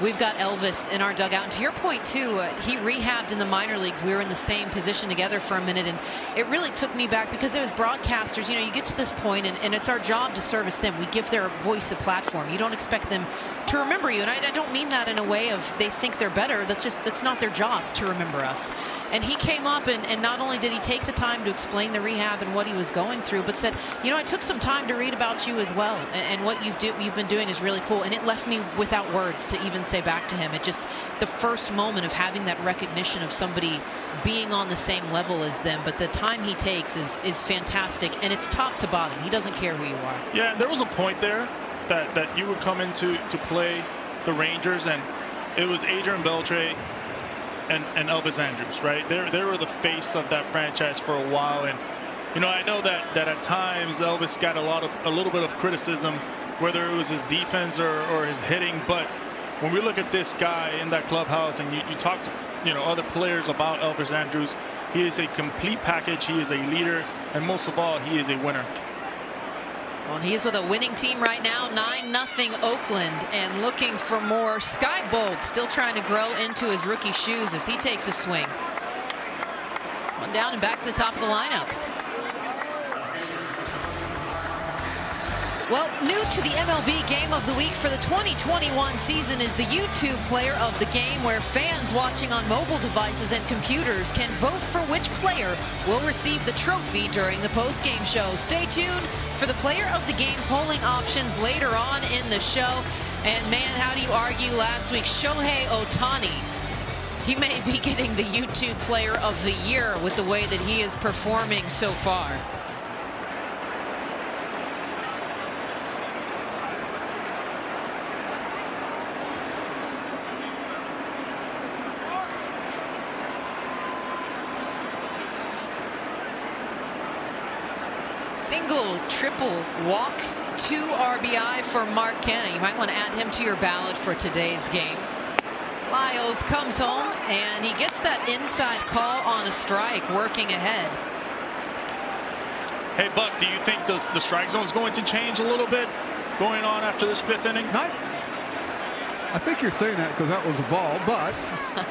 we've got Elvis in our dugout. And to your point, too, he rehabbed in the minor leagues. We were in the same position together for a minute, and it really took me back because as broadcasters, you know, you get to this point, and it's our job to service them. We give their voice a platform. You don't expect them to remember you, and I don't mean that in a way of they think they're better. That's not their job to remember us. And he came up, and not only did he take the time to explain the rehab and what he was going through, but said, you know, I took some time to read about you as well, and what you've been doing is really cool. And it left me without words to even say back to him. It just, the first moment of having that recognition of somebody being on the same level as them, but the time he takes is fantastic, and it's top to bottom. He doesn't care who you are. Yeah, there was a point there that you would come into to play the Rangers, and it was Adrian Beltre, and Elvis Andrus, right? They were the face of that franchise for a while, and I know that at times Elvis got a little bit of criticism, whether it was his defense or his hitting. But when we look at this guy in that clubhouse, and you talk to other players about Elvis Andrus, he is a complete package. He is a leader, and most of all, he is a winner. Well, he's with a winning team right now, 9-0 Oakland, and looking for more. Skye Bolt still trying to grow into his rookie shoes as he takes a swing. One down and back to the top of the lineup. Well, new to the MLB Game of the Week for the 2021 season is the YouTube Player of the Game, where fans watching on mobile devices and computers can vote for which player will receive the trophy during the post-game show. Stay tuned for the Player of the Game polling options later on in the show. And man, how do you argue last week? Shohei Ohtani, he may be getting the YouTube Player of the Year with the way that he is performing so far. Single, triple, walk, 2 RBI for Mark Canha. You might want to add him to your ballot for today's game. Lyles comes home, and he gets that inside call on a strike, working ahead. Hey, Buck, do you think the strike zone is going to change a little bit going on after this 5th inning? I think you're saying that because that was a ball, but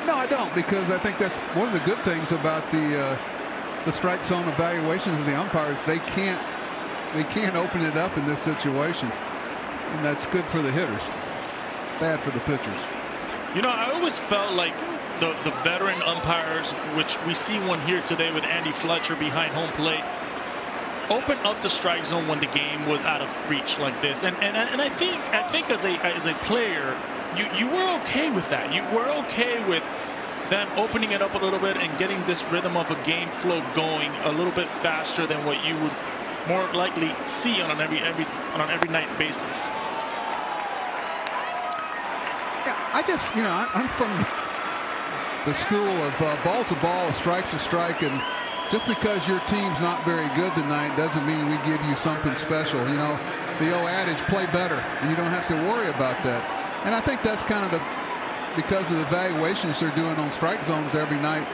no, I don't, because I think that's one of the good things about the strike zone evaluations of the umpires. They can't open it up in this situation, and that's good for the hitters, bad for the pitchers. I always felt like the veteran umpires, which we see one here today with Andy Fletcher behind home plate, open up the strike zone when the game was out of reach like this. And I think as a player, you were okay with that. You were okay with them opening it up a little bit and getting this rhythm of a game flow going a little bit faster than what you would more likely see on an every night basis. Yeah, I'm from the school of ball's a ball, strike's a strike, and just because your team's not very good tonight doesn't mean we give you something special. The old adage, play better, and you don't have to worry about that. And I think that's kind of because of the evaluations they're doing on strike zones every night,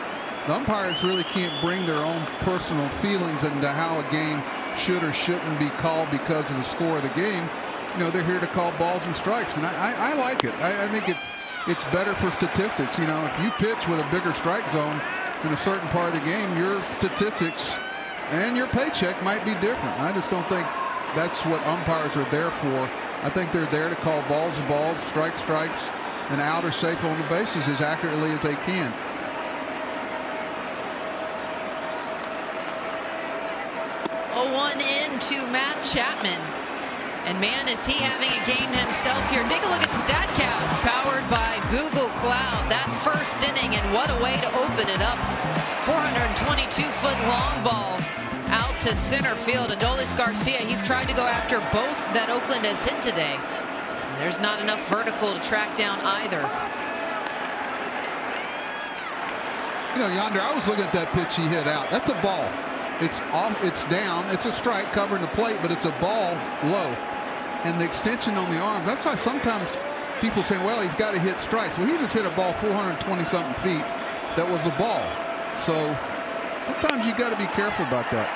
the umpires really can't bring their own personal feelings into how a game should or shouldn't be called because of the score of the game. They're here to call balls and strikes, and I like it. I think it's better for statistics. If you pitch with a bigger strike zone in a certain part of the game, your statistics and your paycheck might be different. I just don't think that's what umpires are there for. I think they're there to call balls and balls, strikes, and out or safe on the bases as accurately as they can. Oh, 1 in to Matt Chapman. And man, is he having a game himself here. Take a look at StatCast, powered by Google Cloud. That first inning, and what a way to open it up. 422-foot long ball out to center field. Adolis Garcia, he's tried to go after both that Oakland has hit today. There's not enough vertical to track down either. Yonder, I was looking at that pitch he hit out. That's a ball. It's off, it's down. It's a strike covering the plate, but it's a ball low. And the extension on the arm, that's why sometimes people say, well, he's got to hit strikes. Well, he just hit a ball 420-something feet that was a ball. So sometimes you got to be careful about that.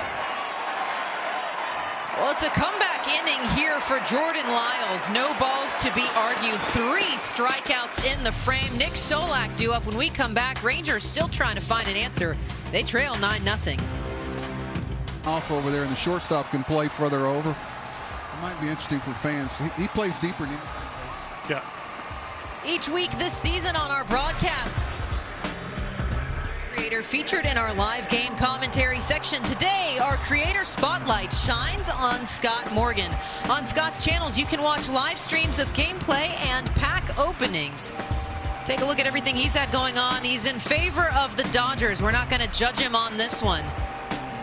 Well, it's a comeback inning here for Jordan Lyles. No balls to be argued. 3 strikeouts in the frame. Nick Solak due up when we come back. Rangers still trying to find an answer. They trail 9-0. Off over there, and the shortstop can play further over. It might be interesting for fans. He plays deeper than yeah. Each week this season on our broadcast, creator featured in our live game commentary section. Today, our creator spotlight shines on Scott Morgan. On Scott's channels, you can watch live streams of gameplay and pack openings. Take a look at everything he's had going on. He's in favor of the Dodgers. We're not going to judge him on this one.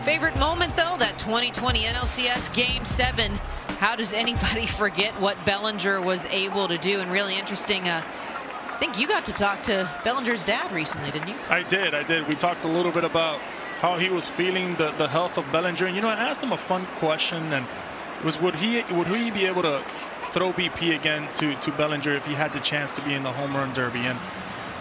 Favorite moment, though, that 2020 NLCS Game 7. How does anybody forget what Bellinger was able to do? And really interesting think you got to talk to Bellinger's dad recently, didn't you? I did. We talked a little bit about how he was feeling, the health of Bellinger. And, I asked him a fun question, and it was would he be able to throw BP again to Bellinger if he had the chance to be in the home run derby? And,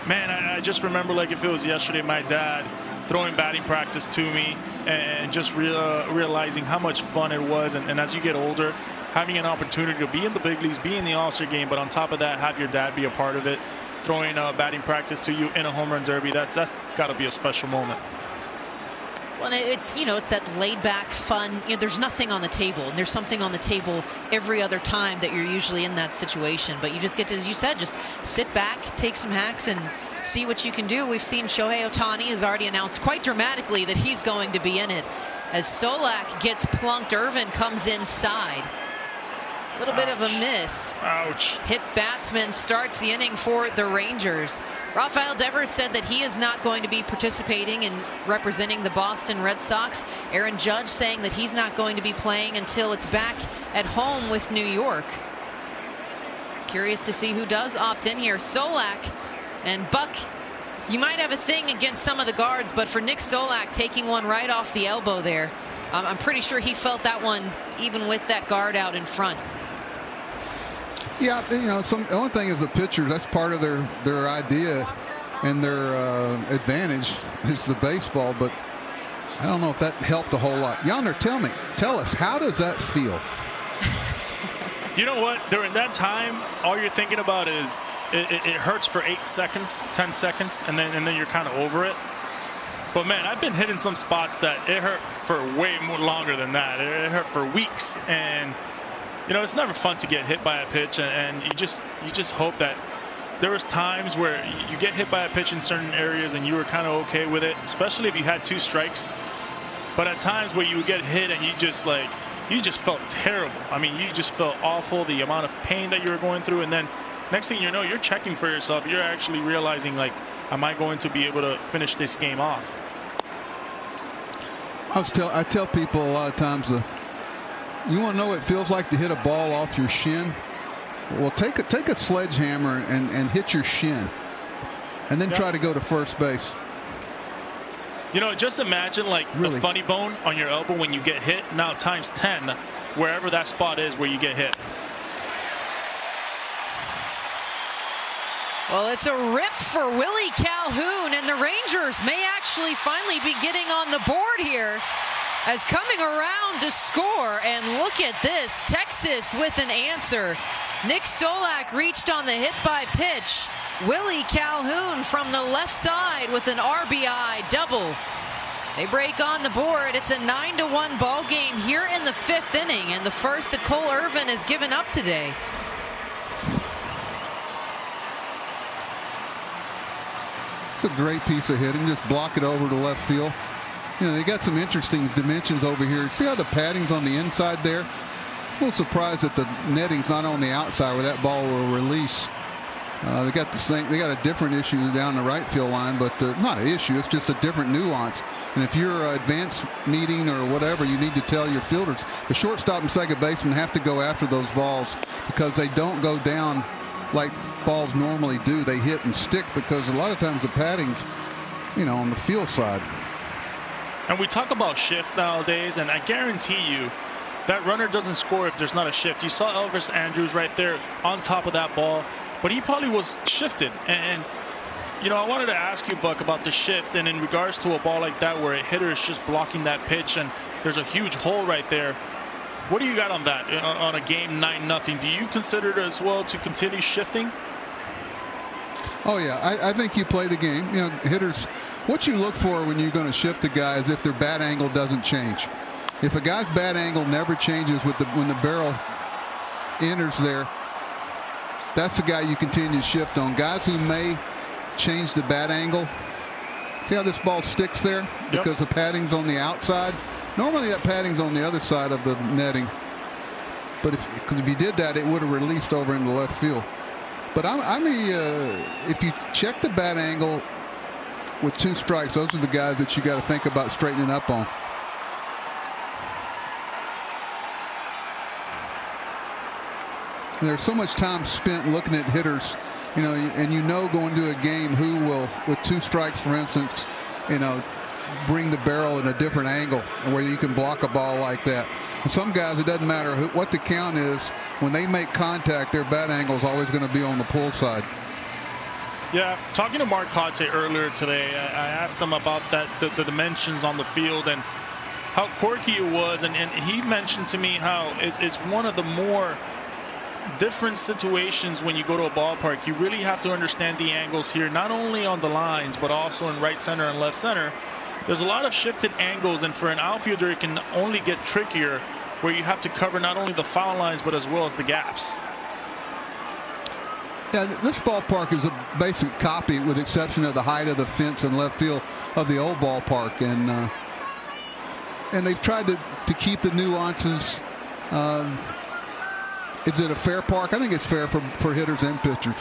man, I just remember like if it was yesterday, my dad throwing batting practice to me and just realizing how much fun it was. And as you get older, having an opportunity to be in the big leagues, be in the All-Star game, but on top of that, have your dad be a part of it, throwing batting practice to you in a home run derby, that's got to be a special moment. Well, it's it's that laid-back, fun. There's nothing on the table, and there's something on the table every other time that you're usually in that situation. But you just get to, as you said, just sit back, take some hacks, and see what you can do. We've seen Shohei Ohtani has already announced quite dramatically that he's going to be in it. As Solak gets plunked, Irvin comes inside. A little bit of a miss. Ouch. Hit batsman starts the inning for the Rangers. Rafael Devers said that he is not going to be participating in representing the Boston Red Sox. Aaron Judge saying that he's not going to be playing until it's back at home with New York. Curious to see who does opt in here. Solak and Buck, you might have a thing against some of the guards, but for Nick Solak taking one right off the elbow there, I'm pretty sure he felt that one even with that guard out in front. Yeah, the only thing is the pitchers, that's part of their idea and their advantage is the baseball, but I don't know if that helped a whole lot. Yonder, tell us, how does that feel? You know what? During that time, all you're thinking about is it hurts for 8 seconds, 10 seconds, and then you're kind of over it. But, man, I've been hitting some spots that it hurt for way more longer than that. It hurt for weeks, and it's never fun to get hit by a pitch, and you just hope that there was times where you get hit by a pitch in certain areas and you were kind of okay with it, especially if you had 2 strikes. But at times where you would get hit and you just felt terrible. I mean, you just felt awful, the amount of pain that you were going through, and then next thing you know, you're checking for yourself. You're actually realizing, like, am I going to be able to finish this game off? I tell people a lot of times you want to know what it feels like to hit a ball off your shin? Well, take a sledgehammer and hit your shin, and then try to go to first base. Just imagine like the funny bone on your elbow when you get hit. Now times 10, wherever that spot is where you get hit. Well, it's a rip for Willie Calhoun, and the Rangers may actually finally be getting on the board here, as coming around to score. And look at this, Texas with an answer. Nick Solak reached on the hit by pitch. Willie Calhoun from the left side with an RBI double. They break on the board. It's a 9-1 ball game here in the 5th inning, and the first that Cole Irvin has given up today. It's a great piece of hitting. Just block it over to left field. They got some interesting dimensions over here. See how the padding's on the inside there? A little surprised that the netting's not on the outside where that ball will release. They got a different issue down the right field line, but not an issue. It's just a different nuance. And if you're advanced meeting or whatever, you need to tell your fielders. The shortstop and second baseman have to go after those balls because they don't go down like balls normally do. They hit and stick because a lot of times the padding's, on the field side. And we talk about shift nowadays, and I guarantee you that runner doesn't score if there's not a shift. You saw Elvis Andrus right there on top of that ball, but he probably was shifted. And I wanted to ask you, Buck, about the shift, and in regards to a ball like that where a hitter is just blocking that pitch and there's a huge hole right there. What do you got on that, on a game 9-0? Do you consider it as well to continue shifting? Oh, yeah. I think you play the game. Hitters, what you look for when you're going to shift a guy is if their bat angle doesn't change. If a guy's bat angle never changes when the barrel enters there, that's the guy you continue to shift on. Guys who may change the bat angle. See how this ball sticks there? Because the padding's on the outside. Normally that padding's on the other side of the netting. But if you did that, it would have released over into left field. But if you check the bat angle with 2 strikes, those are the guys that you got to think about straightening up on. And there's so much time spent looking at hitters You know, and going to a game who will, with 2 strikes, for instance, bring the barrel in a different angle where you can block a ball like that. And some guys, it doesn't matter what the count is. When they make contact, their bat angle is always going to be on the pull side. Yeah, talking to Mark Kotsay earlier today, I asked him about the dimensions on the field and how quirky it was, and he mentioned to me how it's one of the more different situations when you go to a ballpark. You really have to understand the angles here, not only on the lines, but also in right center and left center. There's a lot of shifted angles, and for an outfielder, it can only get trickier where you have to cover not only the foul lines, but as well as the gaps. Yeah, this ballpark is a basic copy, with the exception of the height of the fence in left field, of the old ballpark, and they've tried to keep the nuances. Is it a fair park? I think it's fair for hitters and pitchers.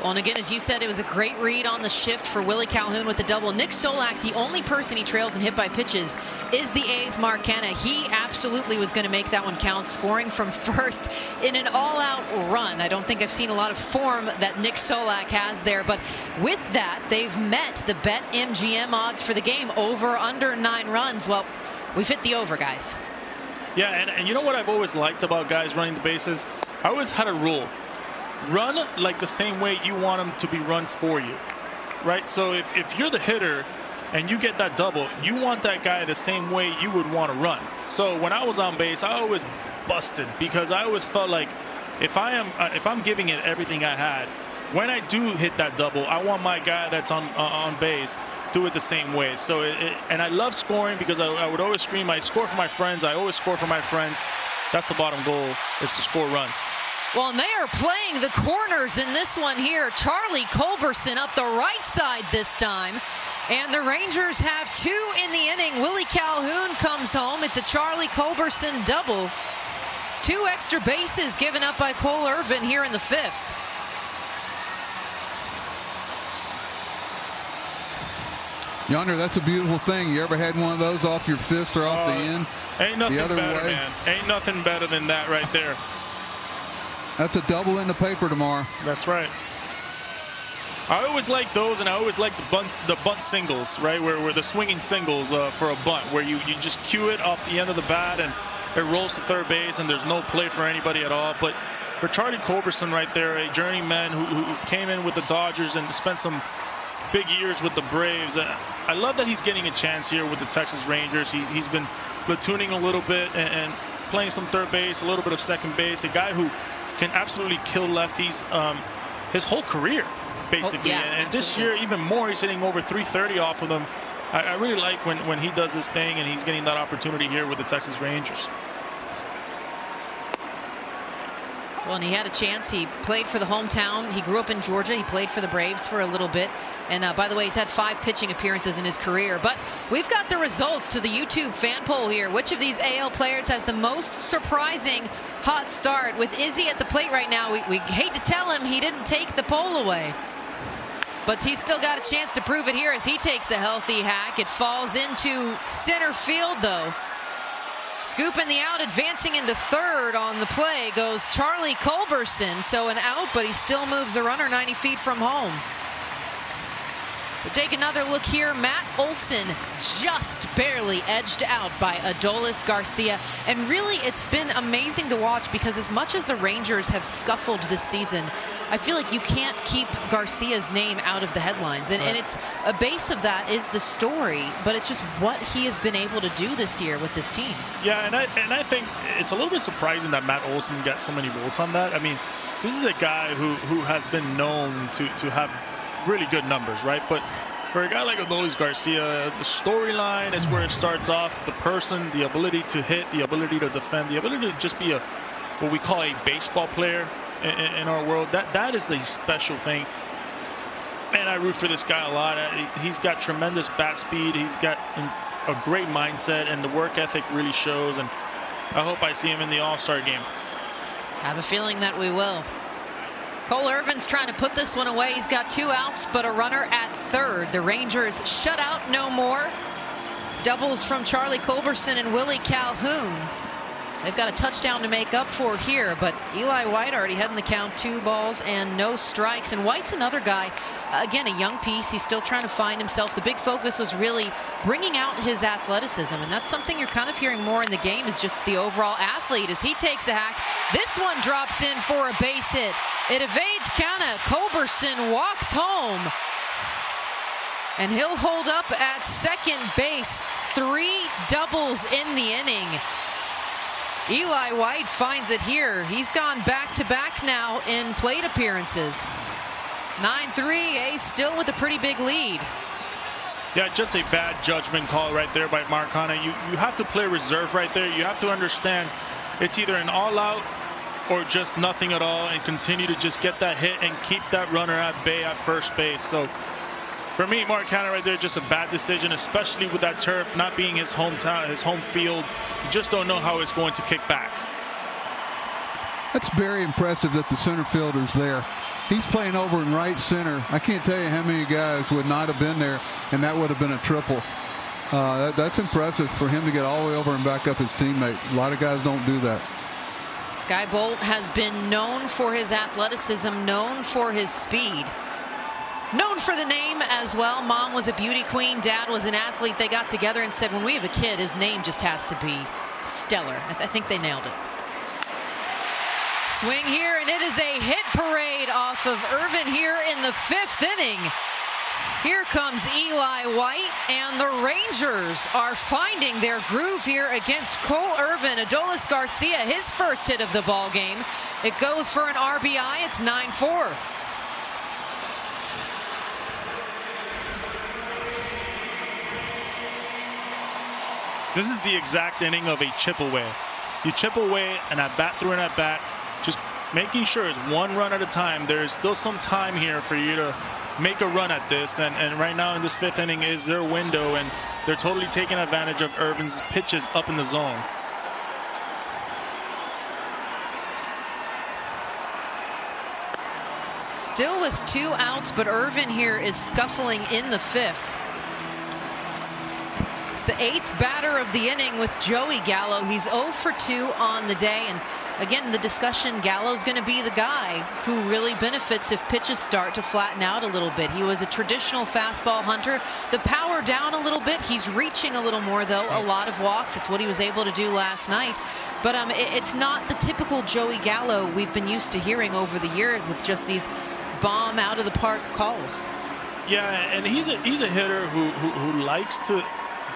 Well, and again, as you said, it was a great read on the shift for Willie Calhoun with the double. Nick Solak, the only person he trails in hit by pitches, is the A's Mark Canha. He absolutely was going to make that one count, scoring from first in an all-out run. I don't think I've seen a lot of form that Nick Solak has there, but with that, they've met the BetMGM odds for the game, over under 9 runs. Well, we've hit the over, guys. Yeah, and you know what I've always liked about guys running the bases? I always had a rule. Run like the same way you want them to be run for you, right? So if you're the hitter and you get that double, you want that guy the same way you would want to run. So when I was on base, I always busted, because I always felt like if I'm giving it everything I had, when I do hit that double, I want my guy that's on base do it the same way. So and I love scoring, because I would always scream, I score for my friends. I always score for my friends. That's the bottom goal, is to score runs. Well, and they are playing the corners in this one here. Charlie Culberson up the right side this time. And the Rangers have 2 in the inning. Willie Calhoun comes home. It's a Charlie Culberson double. 2 extra bases given up by Cole Irvin here in the 5th. Yonder, that's a beautiful thing. You ever had one of those off your fist or off the end? Ain't nothing the other better, way? man. Ain't nothing better than that right there. That's a double in the paper tomorrow. That's right. I always like those, and I always like the bunt singles, right? Where the swinging singles for a bunt, where you just cue it off the end of the bat and it rolls to third base and there's no play for anybody at all. But for Charlie Culberson right there, a journeyman who came in with the Dodgers and spent some big years with the Braves, I love that he's getting a chance here with the Texas Rangers. He's been platooning a little bit and playing some third base, a little bit of second base. A guy who can absolutely kill lefties his whole career, basically. And this year, even more, he's hitting over 330 off of them. I really like when he does this thing and he's getting that opportunity here with the Texas Rangers. Well, and he had a chance. He played for the hometown. He grew up in Georgia. He played for the Braves for a little bit. And by the way, he's had 5 pitching appearances in his career. But we've got the results to the YouTube fan poll here. Which of these AL players has the most surprising hot start? With Izzy at the plate right now, we hate to tell him he didn't take the poll away. But he's still got a chance to prove it here as he takes a healthy hack. It falls into center field, though. Scooping the out, advancing into third on the play goes Charlie Culberson. So an out, but he still moves the runner 90 feet from home. So take another look here. Matt Olson just barely edged out by Adolis Garcia. And really, it's been amazing to watch, because as much as the Rangers have scuffled this season, I feel like you can't keep Garcia's name out of the headlines. And it's a base of that is the story, but it's just what he has been able to do this year with this team. Yeah, and I think it's a little bit surprising that Matt Olson got so many votes on that. I mean, this is a guy who has been known to have really good numbers, right? But for a guy like Adolis Garcia, the storyline is where it starts off. The person, the ability to hit, the ability to defend, the ability to just be what we call a baseball player in our world. That is a special thing. Man, I root for this guy a lot. He's got tremendous bat speed. He's got a great mindset, and the work ethic really shows. And I hope I see him in the All-Star game. I have a feeling that we will. Cole Irvin's trying to put this one away. He's got 2 outs, but a runner at third. The Rangers shut out no more. Doubles from Charlie Culberson and Willie Calhoun. They've got a touchdown to make up for here, but Eli White already had in the count 2 balls and no strikes. And White's another guy, again, a young piece. He's still trying to find himself. The big focus was really bringing out his athleticism, and that's something you're kind of hearing more in the game, is just the overall athlete as he takes a hack. This one drops in for a base hit. It evades Kana. Culberson walks home, and he'll hold up at second base. 3 doubles in the inning. Eli White finds it here. He's gone back-to-back now in plate appearances. 9-3, A's still with a pretty big lead. Yeah, just a bad judgment call right there by Mark Hanna. You have to play reserve right there. You have to understand it's either an all-out or just nothing at all, and continue to just get that hit and keep that runner at bay at first base. So for me, Mark Hanna right there, just a bad decision, especially with that turf not being his hometown, his home field. You just don't know how it's going to kick back. That's very impressive that the center fielder's there. He's playing over in right center. I can't tell you how many guys would not have been there, and that would have been a triple. That's impressive for him to get all the way over and back up his teammate. A lot of guys don't do that. Skye Bolt has been known for his athleticism, known for his speed. Known for the name as well. Mom was a beauty queen. Dad was an athlete. They got together and said, when we have a kid, his name just has to be stellar. I think they nailed it. Swing here, and it is a hit parade off of Irvin here in the 5th inning. Here comes Eli White, and the Rangers are finding their groove here against Cole Irvin. Adolis Garcia, his first hit of the ball game. It goes for an RBI. It's 9-4. This is the exact inning of a chip away. You chip away an at-bat through an at-bat, just making sure it's 1 run at a time. There is still some time here for you to make a run at this, and right now in this 5th inning is their window, and they're totally taking advantage of Irvin's pitches up in the zone. Still with 2 outs, but Irvin here is scuffling in the 5th. The 8th batter of the inning with Joey Gallo. He's 0 for 2 on the day, and again, the discussion, Gallo's going to be the guy who really benefits if pitches start to flatten out a little bit. He was a traditional fastball hunter. The power down a little bit. He's reaching a little more, though. A lot of walks. It's what he was able to do last night. But it's not the typical Joey Gallo we've been used to hearing over the years with just these bomb out of the park calls. Yeah, and he's a hitter who likes to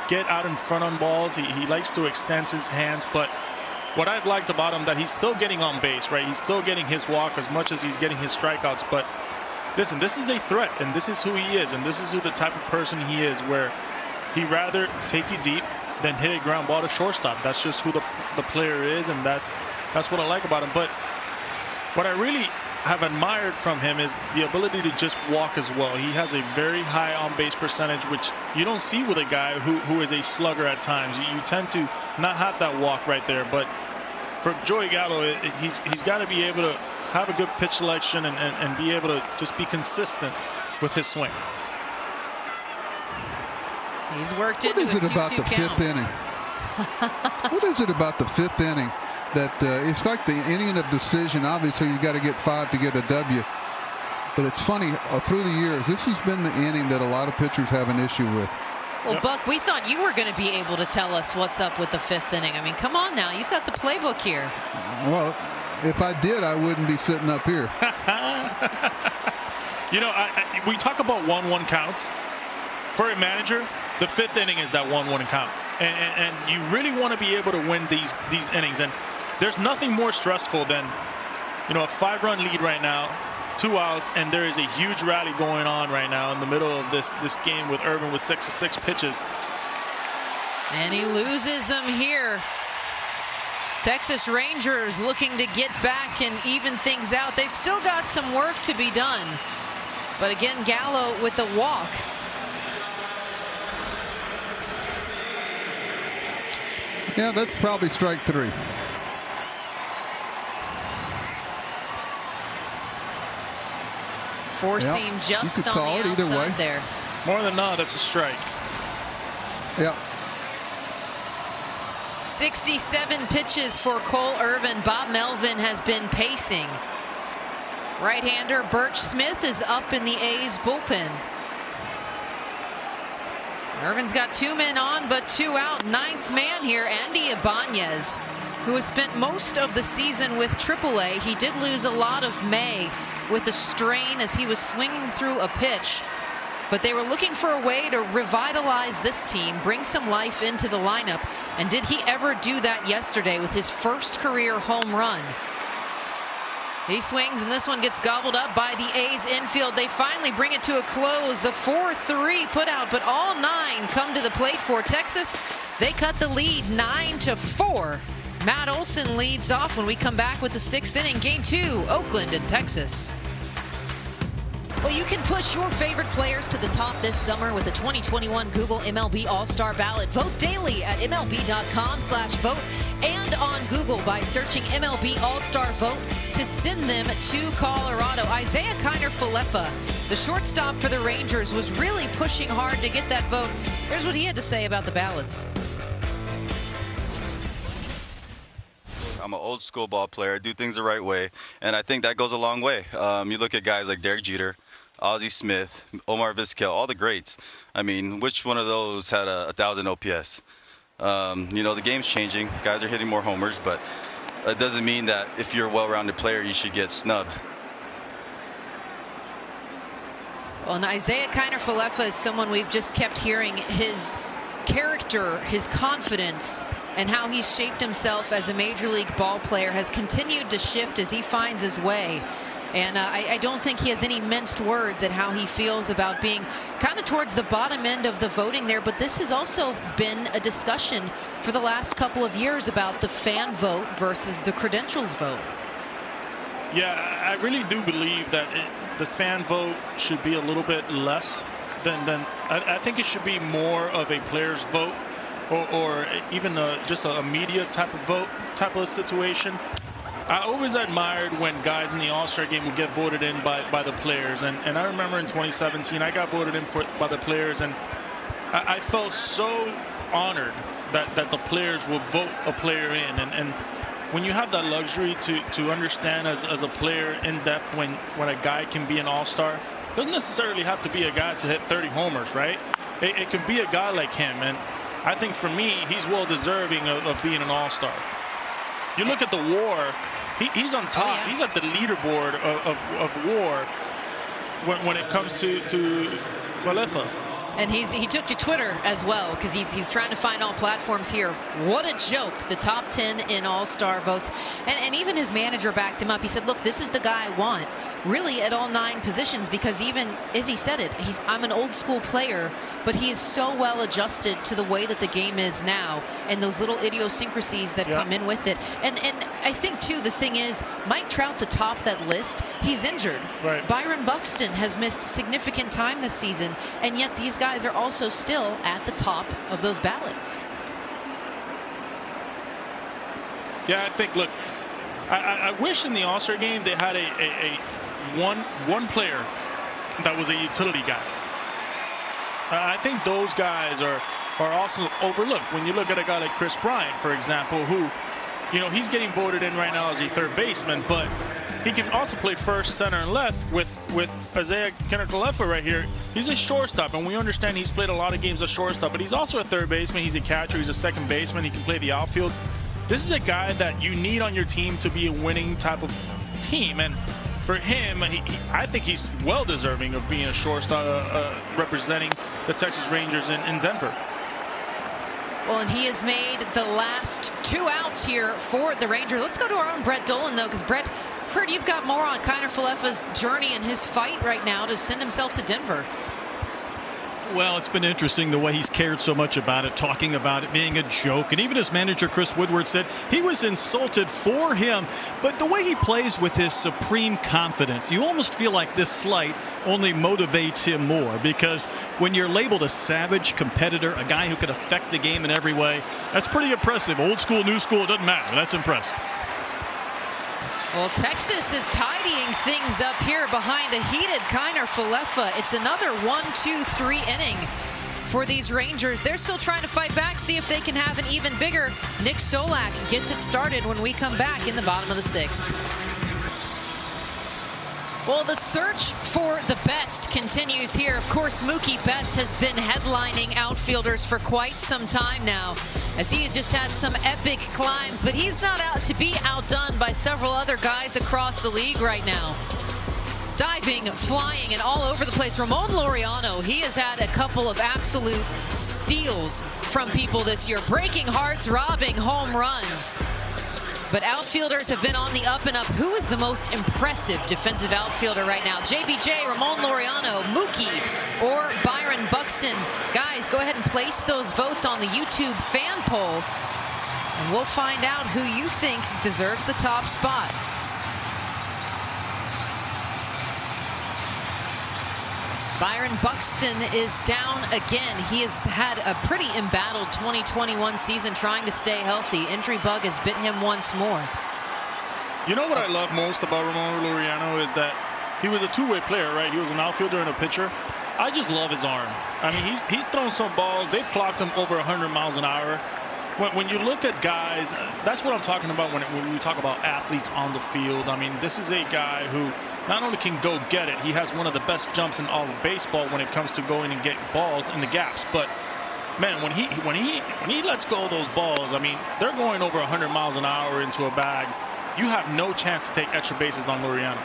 get out in front on balls. He likes to extend his hands, but what I've liked about him that he's still getting on base, right? He's still getting his walk as much as he's getting his strikeouts. But listen, this is a threat, and this is who he is, and this is who the type of person he is, where he'd rather take you deep than hit a ground ball to shortstop. That's just who the player is, and that's what I like about him. But what I really have admired from him is the ability to just walk as well. He has a very high on-base percentage, which you don't see with a guy who is a slugger at times. You tend to not have that walk right there. But for Joey Gallo, he's got to be able to have a good pitch selection and be able to just be consistent with his swing. He's worked into What is it about the 5th inning? What is it about the 5th inning that it's like the inning of decision? Obviously, you got to get 5 to get a W. But it's funny, through the years, this has been the inning that a lot of pitchers have an issue with. Well, Buck, we thought you were going to be able to tell us what's up with the 5th inning. I mean, come on now. You've got the playbook here. Well, if I did, I wouldn't be sitting up here. You know, we talk about 1-1 counts. For a manager, the 5th inning is that 1-1 count. And you really want to be able to win these innings. And there's nothing more stressful than, a 5-run lead right now, 2 outs, and there is a huge rally going on right now in the middle of this game with Irvin with 6 pitches. And he loses them here. Texas Rangers looking to get back and even things out. They've still got some work to be done. But again, Gallo with the walk. Yeah, that's probably strike 3. Four-seam just on the outside there. More than not, that's a strike. Yep. 67 pitches for Cole Irvin. Bob Melvin has been pacing. Right-hander Birch Smith is up in the A's bullpen. Irvin's got 2 men on, but 2 out. 9th man here, Andy Ibanez, who has spent most of the season with AAA. He did lose a lot of May with a strain as he was swinging through a pitch. But they were looking for a way to revitalize this team, bring some life into the lineup. And did he ever do that yesterday with his first career home run? He swings, and this one gets gobbled up by the A's infield. They finally bring it to a close. The 4-3 put out, but all 9 come to the plate for Texas. They cut the lead 9-4. Matt Olson leads off when we come back with the 6th inning. Game 2, Oakland and Texas. Well, you can push your favorite players to the top this summer with the 2021 Google MLB All-Star Ballot. Vote daily at MLB.com/vote and on Google by searching MLB All-Star Vote to send them to Colorado. Isaiah Kiner-Falefa, the shortstop for the Rangers, was really pushing hard to get that vote. Here's what he had to say about the ballots. I'm an old school ball player, do things the right way, and I think that goes a long way. You look at guys like Derek Jeter, Ozzie Smith, Omar Vizquel, all the greats. I mean, which one of those had a 1,000 OPS? You know, the game's changing. Guys are hitting more homers, but it doesn't mean that if you're a well-rounded player, you should get snubbed. Well, and Isaiah Kiner-Falefa is someone we've just kept hearing his character, his confidence, and how he's shaped himself as a major league ball player has continued to shift as he finds his way. And I don't think he has any minced words at how he feels about being kind of towards the bottom end of the voting there. But this has also been a discussion for the last couple of years about the fan vote versus the credentials vote. Yeah, I really do believe that the fan vote should be a little bit less than I think it should be more of a player's vote, or even just a media type of vote, type of situation. I always admired when guys in the All-Star game would get voted in by the players, and I remember in 2017 I got voted in by the players, and I felt so honored that the players would vote a player in, and when you have that luxury to understand as a player in depth when a guy can be an All-Star, it doesn't necessarily have to be a guy to hit 30 homers, right? It can be a guy like him, and I think for me he's well deserving of being an All-Star. You look at the WAR. He's on top. Oh, yeah. He's at the leaderboard of WAR when it comes to Falefa. And he took to Twitter as well, because he's trying to find all platforms here. What a joke, the top 10 in All-Star votes. And even his manager backed him up. He said, look, this is the guy I want, really at all 9 positions, because even as he said it, I'm an old school player, but he is so well adjusted to the way that the game is now and those little idiosyncrasies that come in with it. And I think, too, the thing is, Mike Trout's atop that list. He's injured. Right. Byron Buxton has missed significant time this season, and yet these guys are also still at the top of those ballots. Yeah, I think, look, I wish in the All-Star game they had a one player that was a utility guy. I think those guys are also overlooked. When you look at a guy like Chris Bryant, for example, who, you know, he's getting voted in right now as a third baseman, but he can also play first, center, and left with Isaiah Kiner-Falefa right here. He's a shortstop, and we understand he's played a lot of games as shortstop, but he's also a third baseman. He's a catcher. He's a second baseman. He can play the outfield. This is a guy that you need on your team to be a winning type of team, and for him, I think he's well deserving of being a shortstop representing the Texas Rangers in Denver. Well, and he has made the last 2 outs here for the Rangers. Let's go to our own Brett Dolan, though, because Brett, I've heard you've got more on Kiner-Falefa's journey and his fight right now to send himself to Denver. Well, it's been interesting the way he's cared so much about it, talking about it being a joke. And even his manager, Chris Woodward, said he was insulted for him. But the way he plays with his supreme confidence, you almost feel like this slight only motivates him more. Because when you're labeled a savage competitor, a guy who could affect the game in every way, that's pretty impressive. Old school, new school, it doesn't matter. That's impressive. Well, Texas is tidying things up here behind a heated Kiner-Falefa. It's another 1-2-3 inning for these Rangers. They're still trying to fight back, see if they can have an even bigger. Nick Solak gets it started when we come back in the bottom of the 6th. Well, the search for the best continues here. Of course, Mookie Betts has been headlining outfielders for quite some time now, as he has just had some epic climbs, but he's not out to be outdone by several other guys across the league right now. Diving, flying, and all over the place. Ramon Laureano, he has had a couple of absolute steals from people this year, breaking hearts, robbing home runs. But outfielders have been on the up and up. Who is the most impressive defensive outfielder right now? JBJ, Ramon Laureano, Mookie, or Byron Buxton? Guys, go ahead and place those votes on the YouTube fan poll, and we'll find out who you think deserves the top spot. Byron Buxton is down again. He has had a pretty embattled 2021 season trying to stay healthy. Injury bug has bit him once more. You know what I love most about Ramon Laureano is that he was a two-way player, right? He was an outfielder and a pitcher. I just love his arm. I mean, he's thrown some balls. They've clocked him over 100 miles an hour. When you look at guys, that's what I'm talking about when we talk about athletes on the field. I mean, this is a guy who not only can go get it, he has one of the best jumps in all of baseball when it comes to going and get balls in the gaps. But man, when he lets go of those balls, I mean, they're going over 100 miles an hour into a bag. You have no chance to take extra bases on Laureano.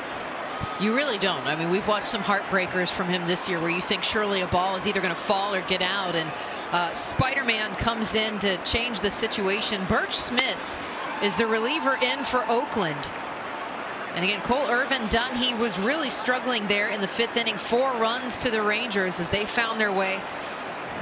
You really don't. I mean, we've watched some heartbreakers from him this year where you think surely a ball is either going to fall or get out, and Spider-Man comes in to change the situation. Burch Smith is the reliever in for Oakland. And again, Cole Irvin Dunn, he was really struggling there in the 5th inning. 4 runs to the Rangers as they found their way,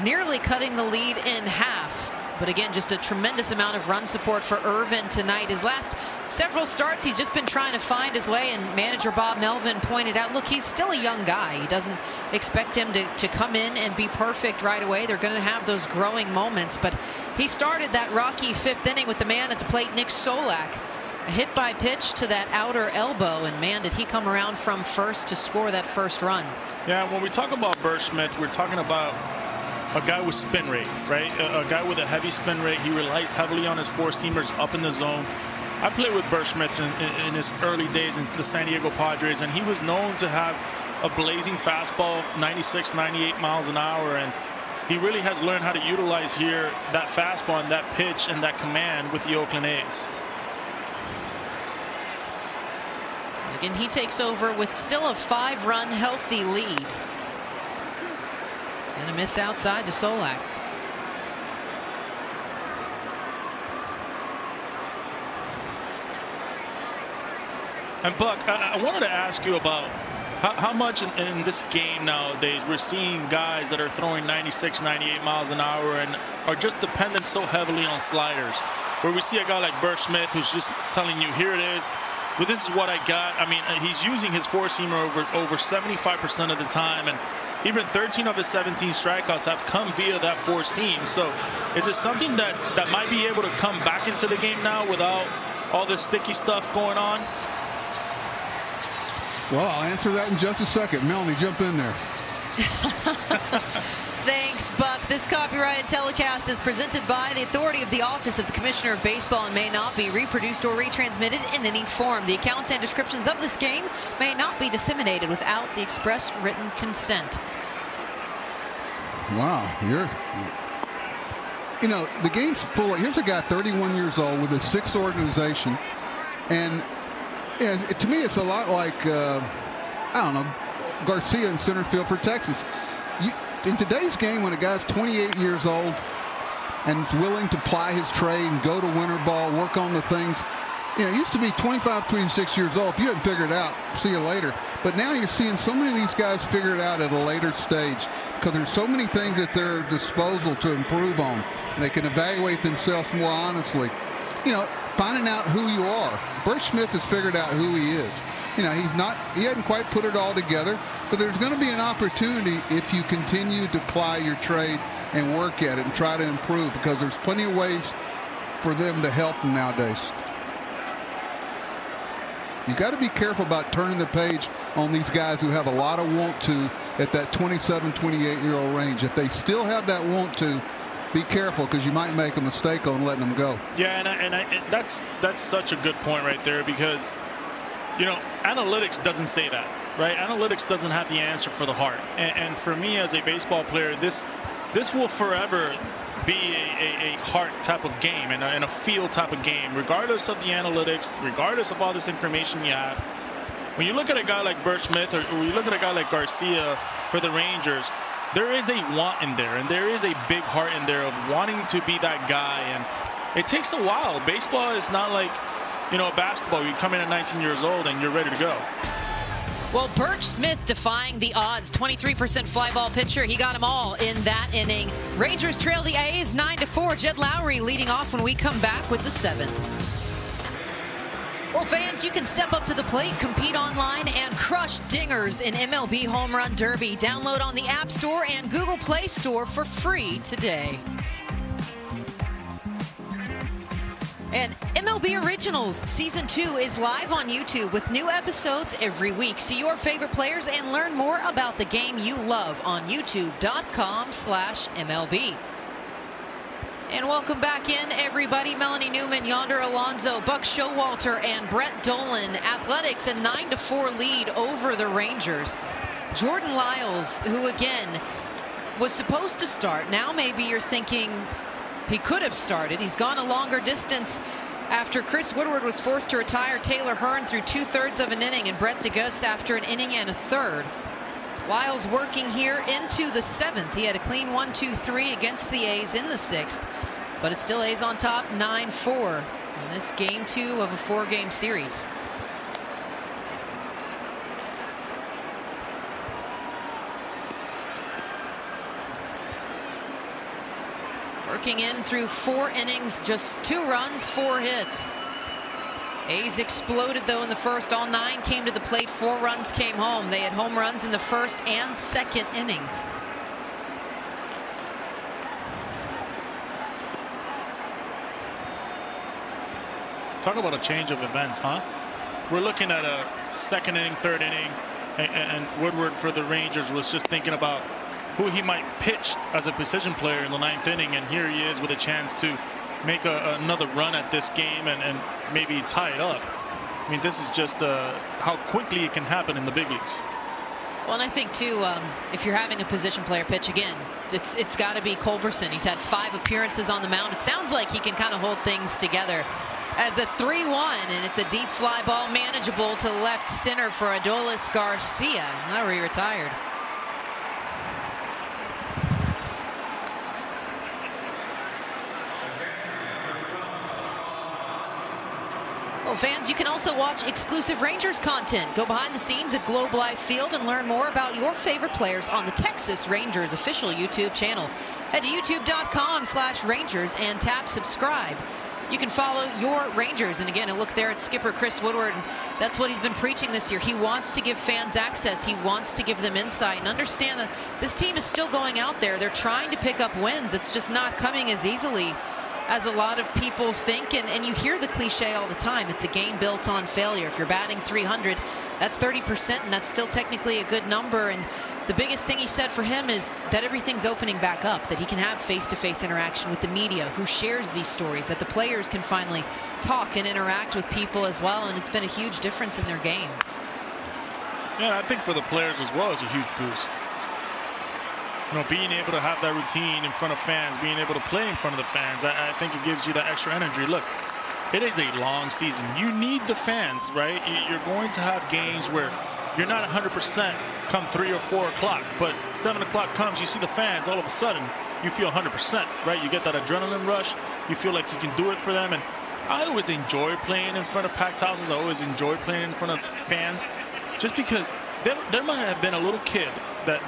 nearly cutting the lead in half. But again, just a tremendous amount of run support for Irvin tonight. His last several starts, he's just been trying to find his way, and manager Bob Melvin pointed out, look, he's still a young guy. He doesn't expect him to come in and be perfect right away. They're going to have those growing moments. But he started that rocky 5th inning with the man at the plate, Nick Solak. A hit by pitch to that outer elbow, and man, did he come around from first to score that first run. Yeah, when we talk about Burch Smith, we're talking about a guy with spin rate, right? A guy with a heavy spin rate. He relies heavily on his 4-seamers up in the zone. I played with Burch Smith in his early days in the San Diego Padres, and he was known to have a blazing fastball, 96, 98 miles an hour, and he really has learned how to utilize here that fastball and that pitch and that command with the Oakland A's. Again, he takes over with still a 5-run healthy lead. And a miss outside to Solak. And Buck, I wanted to ask you about how much in this game nowadays we're seeing guys that are throwing 96, 98 miles an hour and are just dependent so heavily on sliders. Where we see a guy like Burch Smith who's just telling you, here it is. Well, this is what I got. I mean, he's using his 4-seamer over 75% of the time, and even 13 of his 17 strikeouts have come via that 4-seam. So is it something that might be able to come back into the game now without all this sticky stuff going on? Well, I'll answer that in just a second. Melanie, jump in there. Thanks, Buck. This copyrighted telecast is presented by the authority of the Office of the Commissioner of Baseball and may not be reproduced or retransmitted in any form. The accounts and descriptions of this game may not be disseminated without the express written consent. Wow, you know, the game's full of, here's a guy 31 years old with a 6th organization, and to me it's a lot like I don't know, Garcia in center field for Texas. In today's game, when a guy's 28 years old and is willing to ply his trade and go to winter ball, work on the things, you know, it used to be 25, 26 years old. If you hadn't figured it out, see you later. But now you're seeing so many of these guys figure it out at a later stage because there's so many things at their disposal to improve on. They can evaluate themselves more honestly. You know, finding out who you are. Burch Smith has figured out who he is. You know, he hadn't quite put it all together, but there's going to be an opportunity if you continue to ply your trade and work at it and try to improve, because there's plenty of ways for them to help them nowadays. You got to be careful about turning the page on these guys who have a lot of want to at that 27, 28-year-old range. If they still have that want to, be careful, because you might make a mistake on letting them go. Yeah, and that's such a good point right there, because, you know, analytics doesn't say that, right? Analytics doesn't have the answer for the heart. And for me as a baseball player, this will forever be a heart type of game and a feel type of game, regardless of the analytics, regardless of all this information you have. When you look at a guy like Burch Smith, or you look at a guy like Garcia for the Rangers, there is a want in there, and there is a big heart in there of wanting to be that guy. And it takes a while. Baseball is not like, you know, basketball. You come in at 19 years old and you're ready to go. Well, Burch Smith defying the odds. 23% fly ball pitcher. He got them all in that inning. Rangers trail the A's 9-4. Jed Lowry leading off when we come back with the 7th. Well, fans, you can step up to the plate, compete online, and crush dingers in MLB Home Run Derby. Download on the App Store and Google Play Store for free today. And MLB Originals Season 2 is live on YouTube with new episodes every week. See your favorite players and learn more about the game you love on youtube.com/MLB. And welcome back in, everybody. Melanie Newman, Yonder Alonso, Buck Showalter, and Brett Dolan. Athletics a 9-4 lead over the Rangers. Jordan Lyles, who again was supposed to start. Now maybe you're thinking he could have started. He's gone a longer distance after Chris Woodward was forced to retire Taylor Hearn through 2/3 of an inning, and Brett DeGuss after an inning and a third. Lyles working here into the 7th. He had a clean 1-2-3 against the A's in the 6th, but it's still A's on top 9-4 in this game 2 of a 4-game series. Working in through 4 innings, just 2 runs, 4 hits. A's exploded though in the first. All 9 came to the plate, 4 runs came home. They had home runs in the first and second innings. Talk about a change of events, huh? We're looking at a 2nd inning, 3rd inning, and Woodward for the Rangers was just thinking about who he might pitch as a position player in the 9th inning, and here he is with a chance to make another run at this game and maybe tie it up. I mean, this is just how quickly it can happen in the big leagues. Well, and I think too, if you're having a position player pitch again, it's got to be Culberson. He's had 5 appearances on the mound. It sounds like he can kind of hold things together as a 3-1, and it's a deep fly ball, manageable to left center for Adolis Garcia. Lowry retired. Well, fans, you can also watch exclusive Rangers content. Go behind the scenes at Globe Life Field and learn more about your favorite players on the Texas Rangers official YouTube channel. Head to youtube.com/Rangers and tap subscribe. You can follow your Rangers. And again, a look there at skipper Chris Woodward. That's what he's been preaching this year. He wants to give fans access. He wants to give them insight and understand that this team is still going out there. They're trying to pick up wins. It's just not coming as easily as a lot of people think, and you hear the cliche all the time. It's a game built on failure. If you're batting 300, that's 30%, and that's still technically a good number. And the biggest thing he said for him is that everything's opening back up, that he can have face-to-face interaction with the media who shares these stories, that the players can finally talk and interact with people as well, and it's been a huge difference in their game. Yeah, I think for the players as well is a huge boost. You know, being able to have that routine in front of fans, being able to play in front of the fans, I think it gives you that extra energy. Look, it is a long season. You need the fans, right? You're going to have games where you're not 100% come 3 or 4 o'clock, but 7 o'clock comes, you see the fans, all of a sudden, you feel 100%, right? You get that adrenaline rush. You feel like you can do it for them. And I always enjoy playing in front of packed houses. I always enjoy playing in front of fans, just because there might have been a little kid that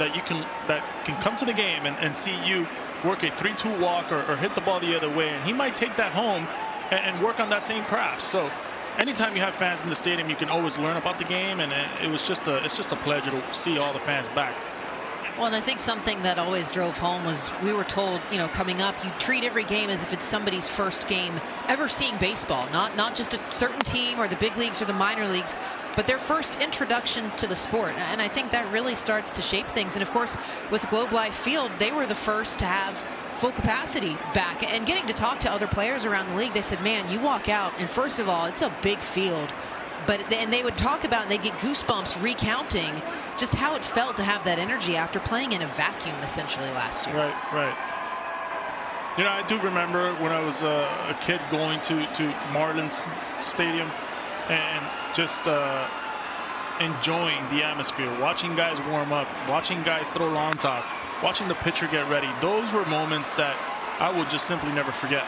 can come to the game and see you work a 3-2 walk or hit the ball the other way, and he might take that home and work on that same craft. So anytime you have fans in the stadium, you can always learn about the game, and it's just a pleasure to see all the fans back. Well, and I think something that always drove home was we were told, you know, coming up, you treat every game as if it's somebody's first game ever seeing baseball, not just a certain team or the big leagues or the minor leagues, but their first introduction to the sport. And I think that really starts to shape things. And of course, with Globe Life Field, they were the first to have full capacity back. And getting to talk to other players around the league, they said, man, you walk out, and first of all, it's a big field. And they would talk about, and they get goosebumps recounting just how it felt to have that energy after playing in a vacuum essentially last year. Right. You know, I do remember when I was a kid going to Marlins Stadium and just enjoying the atmosphere, watching guys warm up, watching guys throw long toss, watching the pitcher get ready. Those were moments that I will just simply never forget.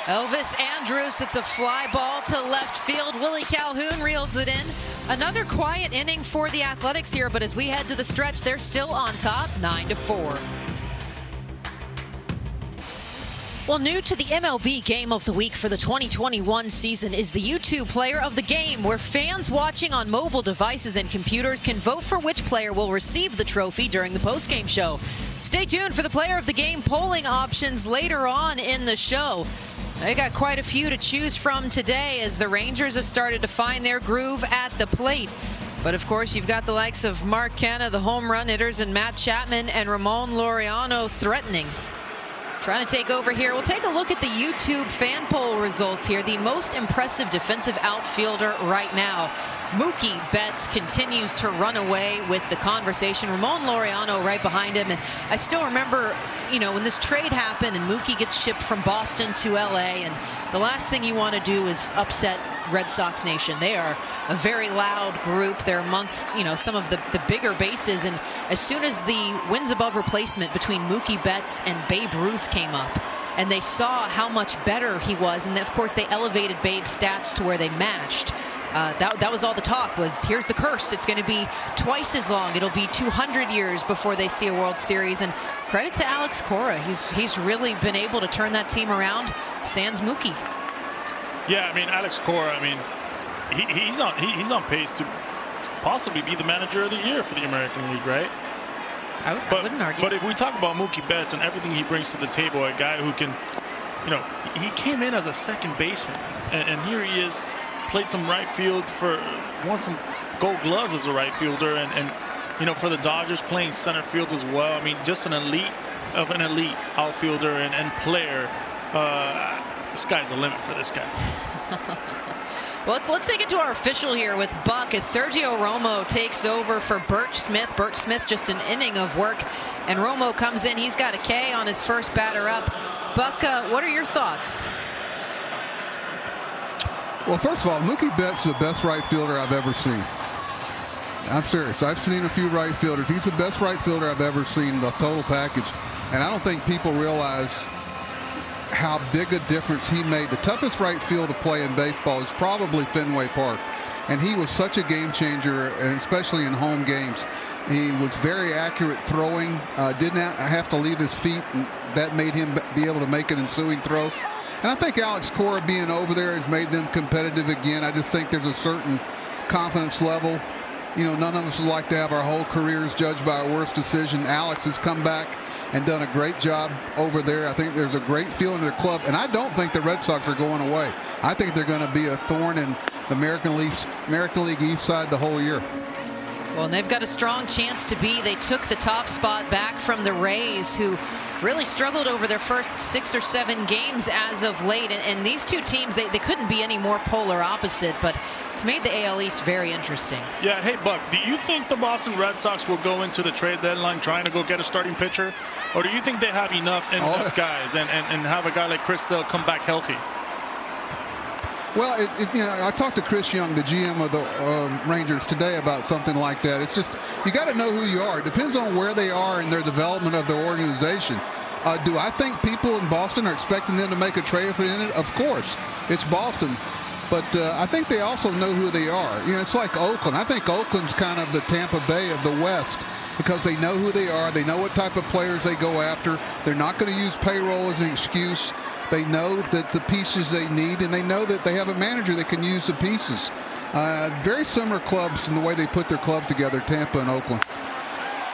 Elvis Andrus, it's a fly ball to left field. Willie Calhoun reels it in. Another quiet inning for the Athletics here, but as we head to the stretch, they're still on top, 9-4. Well, new to the MLB Game of the Week for the 2021 season is the YouTube Player of the Game, where fans watching on mobile devices and computers can vote for which player will receive the trophy during the postgame show. Stay tuned for the Player of the Game polling options later on in the show. They got quite a few to choose from today as the Rangers have started to find their groove at the plate. But of course, you've got the likes of Mark Canha, the home run hitters, and Matt Chapman and Ramon Laureano threatening. Trying to take over here. We'll take a look at the YouTube fan poll results here. The most impressive defensive outfielder right now, Mookie Betts, continues to run away with the conversation. Ramon Laureano right behind him. And I still remember, you know, when this trade happened and Mookie gets shipped from Boston to LA, and the last thing you want to do is upset Red Sox Nation. They are a very loud group. They're amongst, you know, some of the bigger bases. And as soon as the wins above replacement between Mookie Betts and Babe Ruth came up, and they saw how much better he was, and of course they elevated Babe's stats to where they matched. That was all the talk was, here's the curse. It's going to be twice as long. It'll be 200 years before they see a World Series. And credit to Alex Cora. He's really been able to turn that team around, sans Mookie. Yeah, I mean, Alex Cora, I mean, he's on pace to possibly be the manager of the year for the American League, right? I wouldn't argue. But if we talk about Mookie Betts and everything he brings to the table, a guy who can, you know, he came in as a second baseman, and here he is, played some right field won some gold gloves as a right fielder, and you know, for the Dodgers, playing center field as well. I mean, just an elite outfielder and player. The sky's the limit for this guy. Well, let's take it to our official here with Buck as Sergio Romo takes over for Burch Smith. Burch Smith, just an inning of work, and Romo comes in. He's got a K on his first batter up. Buck, what are your thoughts? Well, first of all, Mookie Betts is the best right fielder I've ever seen. I'm serious. I've seen a few right fielders. He's the best right fielder I've ever seen, the total package. And I don't think people realize how big a difference he made. The toughest right field to play in baseball is probably Fenway Park. And he was such a game changer, especially in home games. He was very accurate throwing, didn't have to leave his feet, and that made him be able to make an ensuing throw. And I think Alex Cora being over there has made them competitive again. I just think there's a certain confidence level. You know, none of us would like to have our whole careers judged by our worst decision. Alex has come back and done a great job over there. I think there's a great feeling in the club, and I don't think the Red Sox are going away. I think they're going to be a thorn in the American League East side the whole year. Well, and they've got a strong chance to be. They took the top spot back from the Rays, who really struggled over their first 6 or 7 games as of late. And these two teams, they couldn't be any more polar opposite, but it's made the AL East very interesting. Yeah, hey, Buck, do you think the Boston Red Sox will go into the trade deadline trying to go get a starting pitcher? Or do you think they have enough guys and have a guy like Chris Sale come back healthy? Well, you know, I talked to Chris Young, the GM of the Rangers, today about something like that. It's just, you got to know who you are. It depends on where they are in their development of their organization. Do I think people in Boston are expecting them to make a trade for it? Of course. It's Boston. But I think they also know who they are. You know, it's like Oakland. I think Oakland's kind of the Tampa Bay of the West because they know who they are. They know what type of players they go after. They're not going to use payroll as an excuse. They know that the pieces they need, and they know that they have a manager that can use the pieces. Very similar clubs in the way they put their club together, Tampa and Oakland.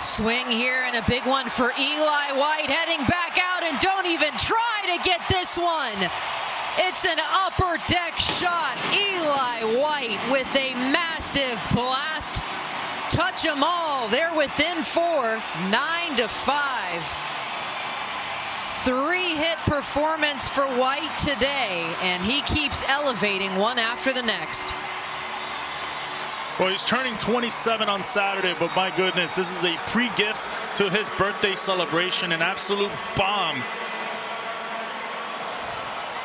Swing here and a big one for Eli White, heading back out, and don't even try to get this one. It's an upper deck shot. Eli White with a massive blast. Touch them all. They're within 4, 9-5. 3-hit performance for White today, and he keeps elevating one after the next. Well, he's turning 27 on Saturday, but my goodness, this is a pre-gift to his birthday celebration, an absolute bomb.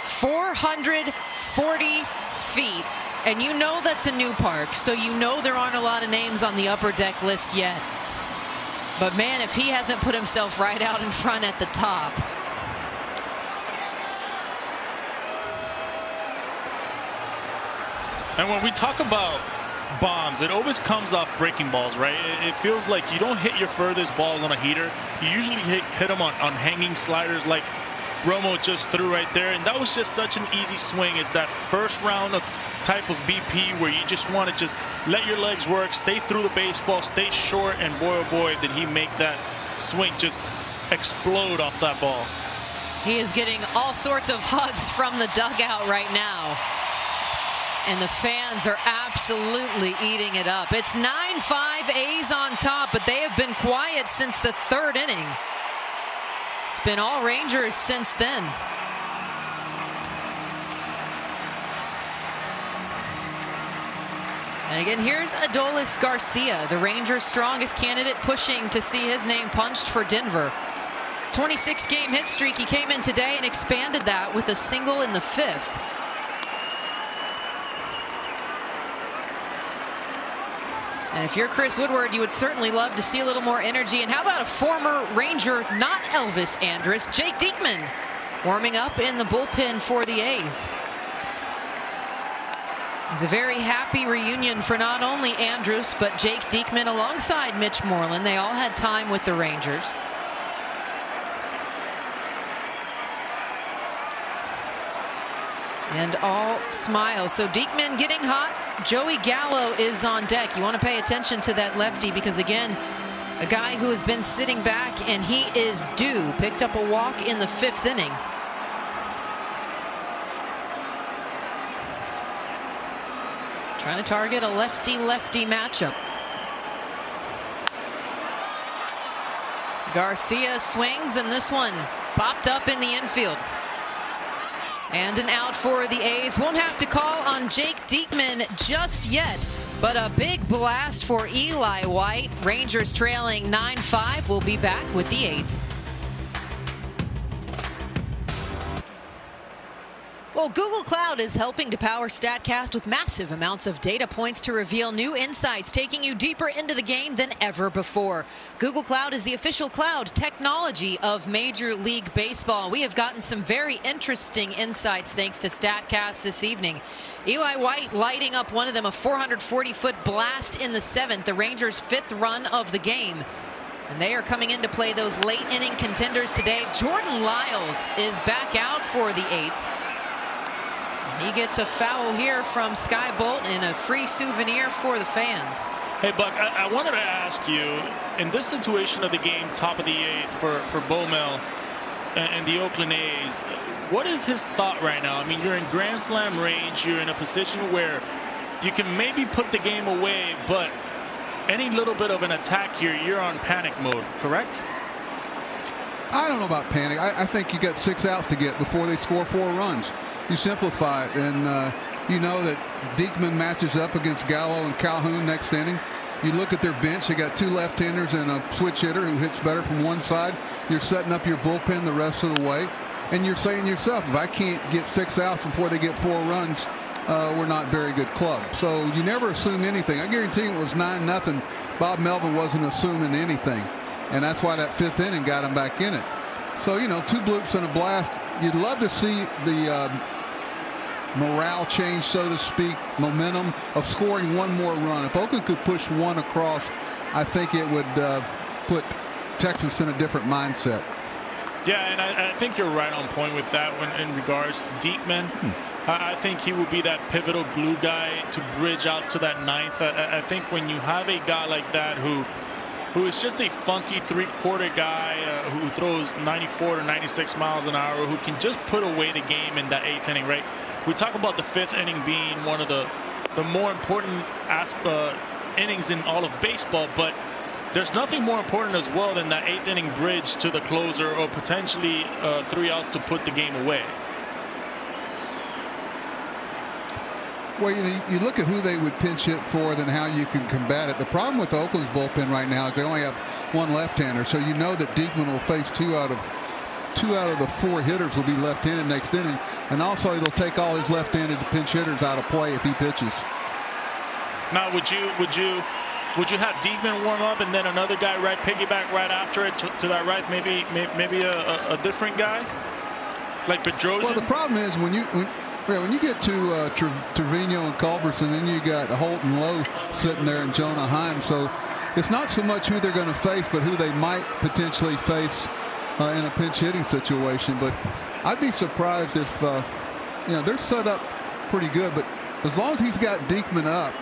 440 feet, and you know that's a new park, so you know there aren't a lot of names on the upper deck list yet. But man, if he hasn't put himself right out in front at the top. And when we talk about bombs, it always comes off breaking balls, right? It feels like you don't hit your furthest balls on a heater. You usually hit them on hanging sliders like Romo just threw right there. And that was just such an easy swing. It's that first round of type of BP where you just want to just let your legs work, stay through the baseball, stay short, and boy, oh boy, did he make that swing just explode off that ball. He is getting all sorts of hugs from the dugout right now. And the fans are absolutely eating it up. It's 9-5, A's on top, but they have been quiet since the 3rd inning. It's been all Rangers since then. And again, here's Adolis Garcia, the Rangers' strongest candidate, pushing to see his name punched for Denver. 26-game hit streak. He came in today and expanded that with a single in the 5th. And if you're Chris Woodward, you would certainly love to see a little more energy. And how about a former Ranger, not Elvis Andrus, Jake Diekman, warming up in the bullpen for the A's. It's a very happy reunion for not only Andrus, but Jake Diekman alongside Mitch Moreland. They all had time with the Rangers. And all smiles. So Diekman getting hot. Joey Gallo is on deck. You want to pay attention to that lefty because, again, a guy who has been sitting back and he is due. Picked up a walk in the 5th inning. Trying to target a lefty-lefty matchup. Garcia swings, and this one popped up in the infield. And an out for the A's. Won't have to call on Jake Diekman just yet, but a big blast for Eli White. Rangers trailing 9-5. We'll be back with the 8th. Well, Google Cloud is helping to power StatCast with massive amounts of data points to reveal new insights, taking you deeper into the game than ever before. Google Cloud is the official cloud technology of Major League Baseball. We have gotten some very interesting insights thanks to StatCast this evening. Eli White lighting up one of them, a 440-foot blast in the 7th, the Rangers' 5th run of the game. And they are coming in to play those late inning contenders today. Jordan Lyles is back out for the 8th. He gets a foul here from Skye Bolt and a free souvenir for the fans. Hey, Buck, I wanted to ask you, in this situation of the game, top of the 8th for Bowmel and the Oakland A's, what is his thought right now? I mean, you're in Grand Slam range. You're in a position where you can maybe put the game away, but any little bit of an attack here, you're on panic mode, correct? I don't know about panic. I think you got 6 outs to get before they score 4 runs. You simplify it, and you know that Diekman matches up against Gallo and Calhoun next inning. You look at their bench, they got 2 left-handers and a switch hitter who hits better from one side. You're setting up your bullpen the rest of the way, and you're saying to yourself, if I can't get 6 outs before they get 4 runs, we're not a very good club. So you never assume anything. I guarantee you it was 9-0. Bob Melvin wasn't assuming anything, and that's why that 5th inning got him back in it. So, you know, 2 bloops and a blast. You'd love to see the morale change, so to speak, momentum of scoring 1 more run. If Oakland could push 1 across, I think it would put Texas in a different mindset. Yeah, and I think you're right on point with that one in regards to Diekman. I think he will be that pivotal glue guy to bridge out to that 9th. I think when you have a guy like that who who is just a funky three-quarter guy who throws 94 to 96 miles an hour, who can just put away the game in that 8th inning, right? We talk about the 5th inning being one of the more important innings in all of baseball, but there's nothing more important as well than that 8th inning bridge to the closer, or potentially 3 outs to put the game away. Well, you look at who they would pinch hit for, then how you can combat it. The problem with Oakland's bullpen right now is they only have one left-hander, so you know that Diekman will face two out of the 4 hitters will be left-handed next inning, and also it'll take all his left-handed pinch hitters out of play if he pitches. Now, would you have Diekman warm up and then another guy piggyback right after it to that right? Maybe a different guy like Bedrosian? Well, the problem is when you get to Trevino and Culberson, then you got Holt and Lowe sitting there and Jonah Heim. So it's not so much who they're going to face, but who they might potentially face in a pinch hitting situation. But I'd be surprised if they're set up pretty good. But as long as he's got Diekman up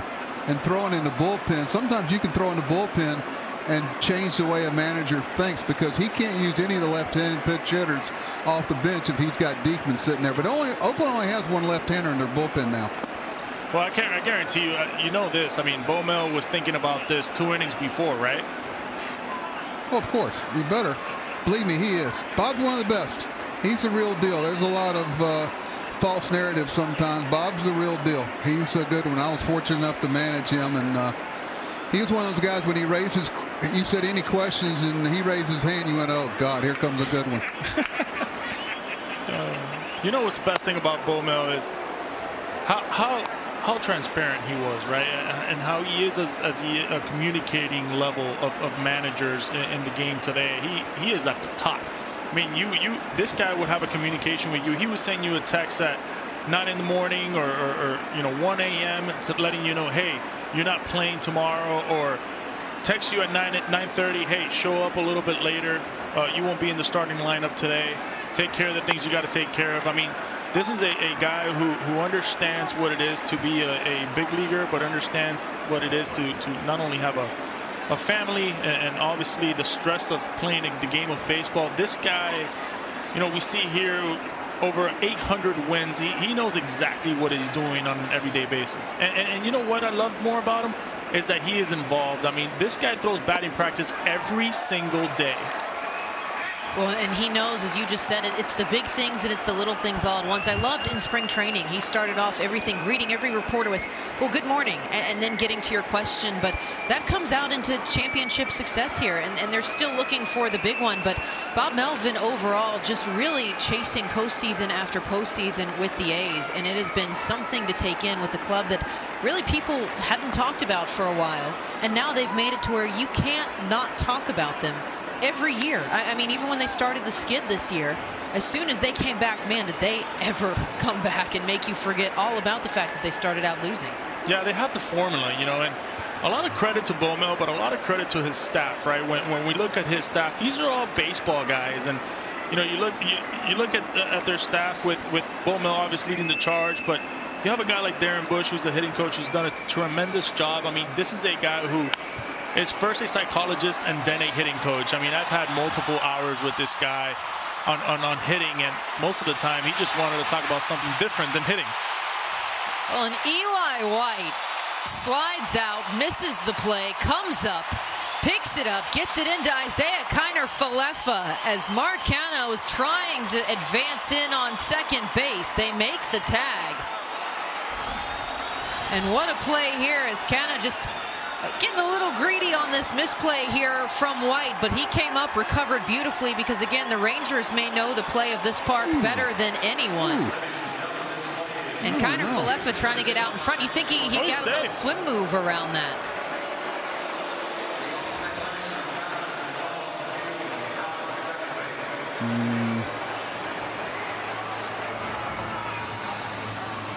and throwing in the bullpen, sometimes you can throw in the bullpen and change the way a manager thinks, because he can't use any of the left-handed pitch hitters off the bench if he's got Diekman sitting there. But Oakland only has one left-hander in their bullpen now. Well, I guarantee you, you know this. I mean, Bo Mel was thinking about this 2 innings before, right? Well, of course. You better. Believe me, he is. Bob's one of the best. He's the real deal. There's a lot of false narratives sometimes. Bob's the real deal. He's a good one. I was fortunate enough to manage him, and he was one of those guys when he raises. You said any questions, and he raised his hand. You went, "Oh God, here comes a good one." You know what's the best thing about Bo Mel is how transparent he was, right? And how he is as a communicating level of managers in the game today. He is at the top. I mean, this guy would have a communication with you. He would send you a text at 9 in the morning or 1 a.m. to letting you know, hey, you're not playing tomorrow, or text you at 9:30, hey, show up a little bit later. You won't be in the starting lineup today. Take care of the things you got to take care of. I mean, this is a guy who understands what it is to be a big leaguer, but understands what it is to not only have a family and obviously the stress of playing the game of baseball. This guy, we see here over 800 wins. He knows exactly what he's doing on an everyday basis. And you know what I love more about him is that he is involved. I mean, this guy throws batting practice every single day. Well, and he knows, as you just said, it's the big things and it's the little things all at once. I loved in spring training, he started off everything, greeting every reporter with, well, good morning, and then getting to your question. But that comes out into championship success here, and they're still looking for the big one. But Bob Melvin overall just really chasing postseason after postseason with the A's, and it has been something to take in with a club that really people hadn't talked about for a while. And now they've made it to where you can't not talk about them every year. I mean, even when they started the skid this year, as soon as they came back, man, did they ever come back and make you forget all about the fact that they started out losing. Yeah, they have the formula, and a lot of credit to Bo Mel, but a lot of credit to his staff, right? When we look at his staff, these are all baseball guys, and you look at their staff with Bo Mel obviously leading the charge, but you have a guy like Darren Bush, who's the hitting coach, who's done a tremendous job. I mean, this is a guy who is first a psychologist and then a hitting coach. I mean, I've had multiple hours with this guy on hitting, and most of the time he just wanted to talk about something different than hitting. Well, and Eli White slides out, misses the play, comes up, picks it up, gets it into Isaiah Kiner-Falefa as Mark Canha was trying to advance in on second base. They make the tag. And what a play here as Canha just getting a little greedy on this misplay here from White, but he came up, recovered beautifully, because again, the Rangers may know the play of this park better than anyone. And Kiner-Falefa trying to get out in front. You think he got a little swim move around that?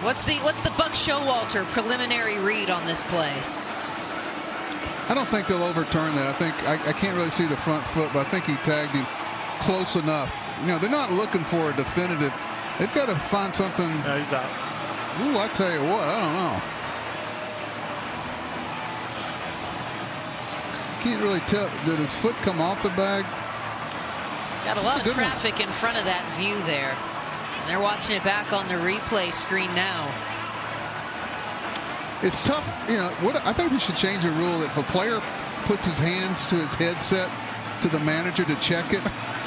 What's the Buck Showalter preliminary read on this play? I don't think they'll overturn that. I think I can't really see the front foot, but I think he tagged him close enough. They're not looking for a definitive. They've got to find something. Yeah, he's out. Ooh, I tell you what, I don't know. can't really tell. Did his foot come off the bag? Got a lot of traffic in front of that view there. And they're watching it back on the replay screen now. It's tough, you know. I think they should change a rule that if a player puts his hands to his headset to the manager to check it,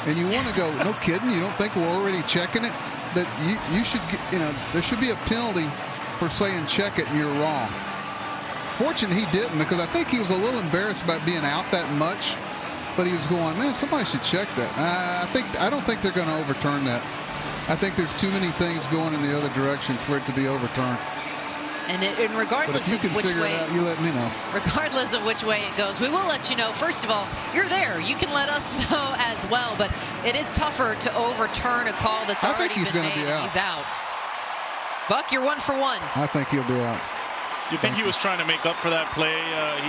and you want to go, no kidding, you don't think we're already checking it? That you should, there should be a penalty for saying check it and you're wrong. Fortunately, he didn't, because I think he was a little embarrassed about being out that much. But he was going, man, somebody should check that. I don't think they're going to overturn that. I think there's too many things going in the other direction for it to be overturned. And regardless of which way, you let me know. Regardless of which way it goes, we will let you know. First of all, you're there. You can let us know as well. But it is tougher to overturn a call that's already been made. He's out. Buck, you're 1 for 1. I think he'll be out. You think he was trying to make up for that play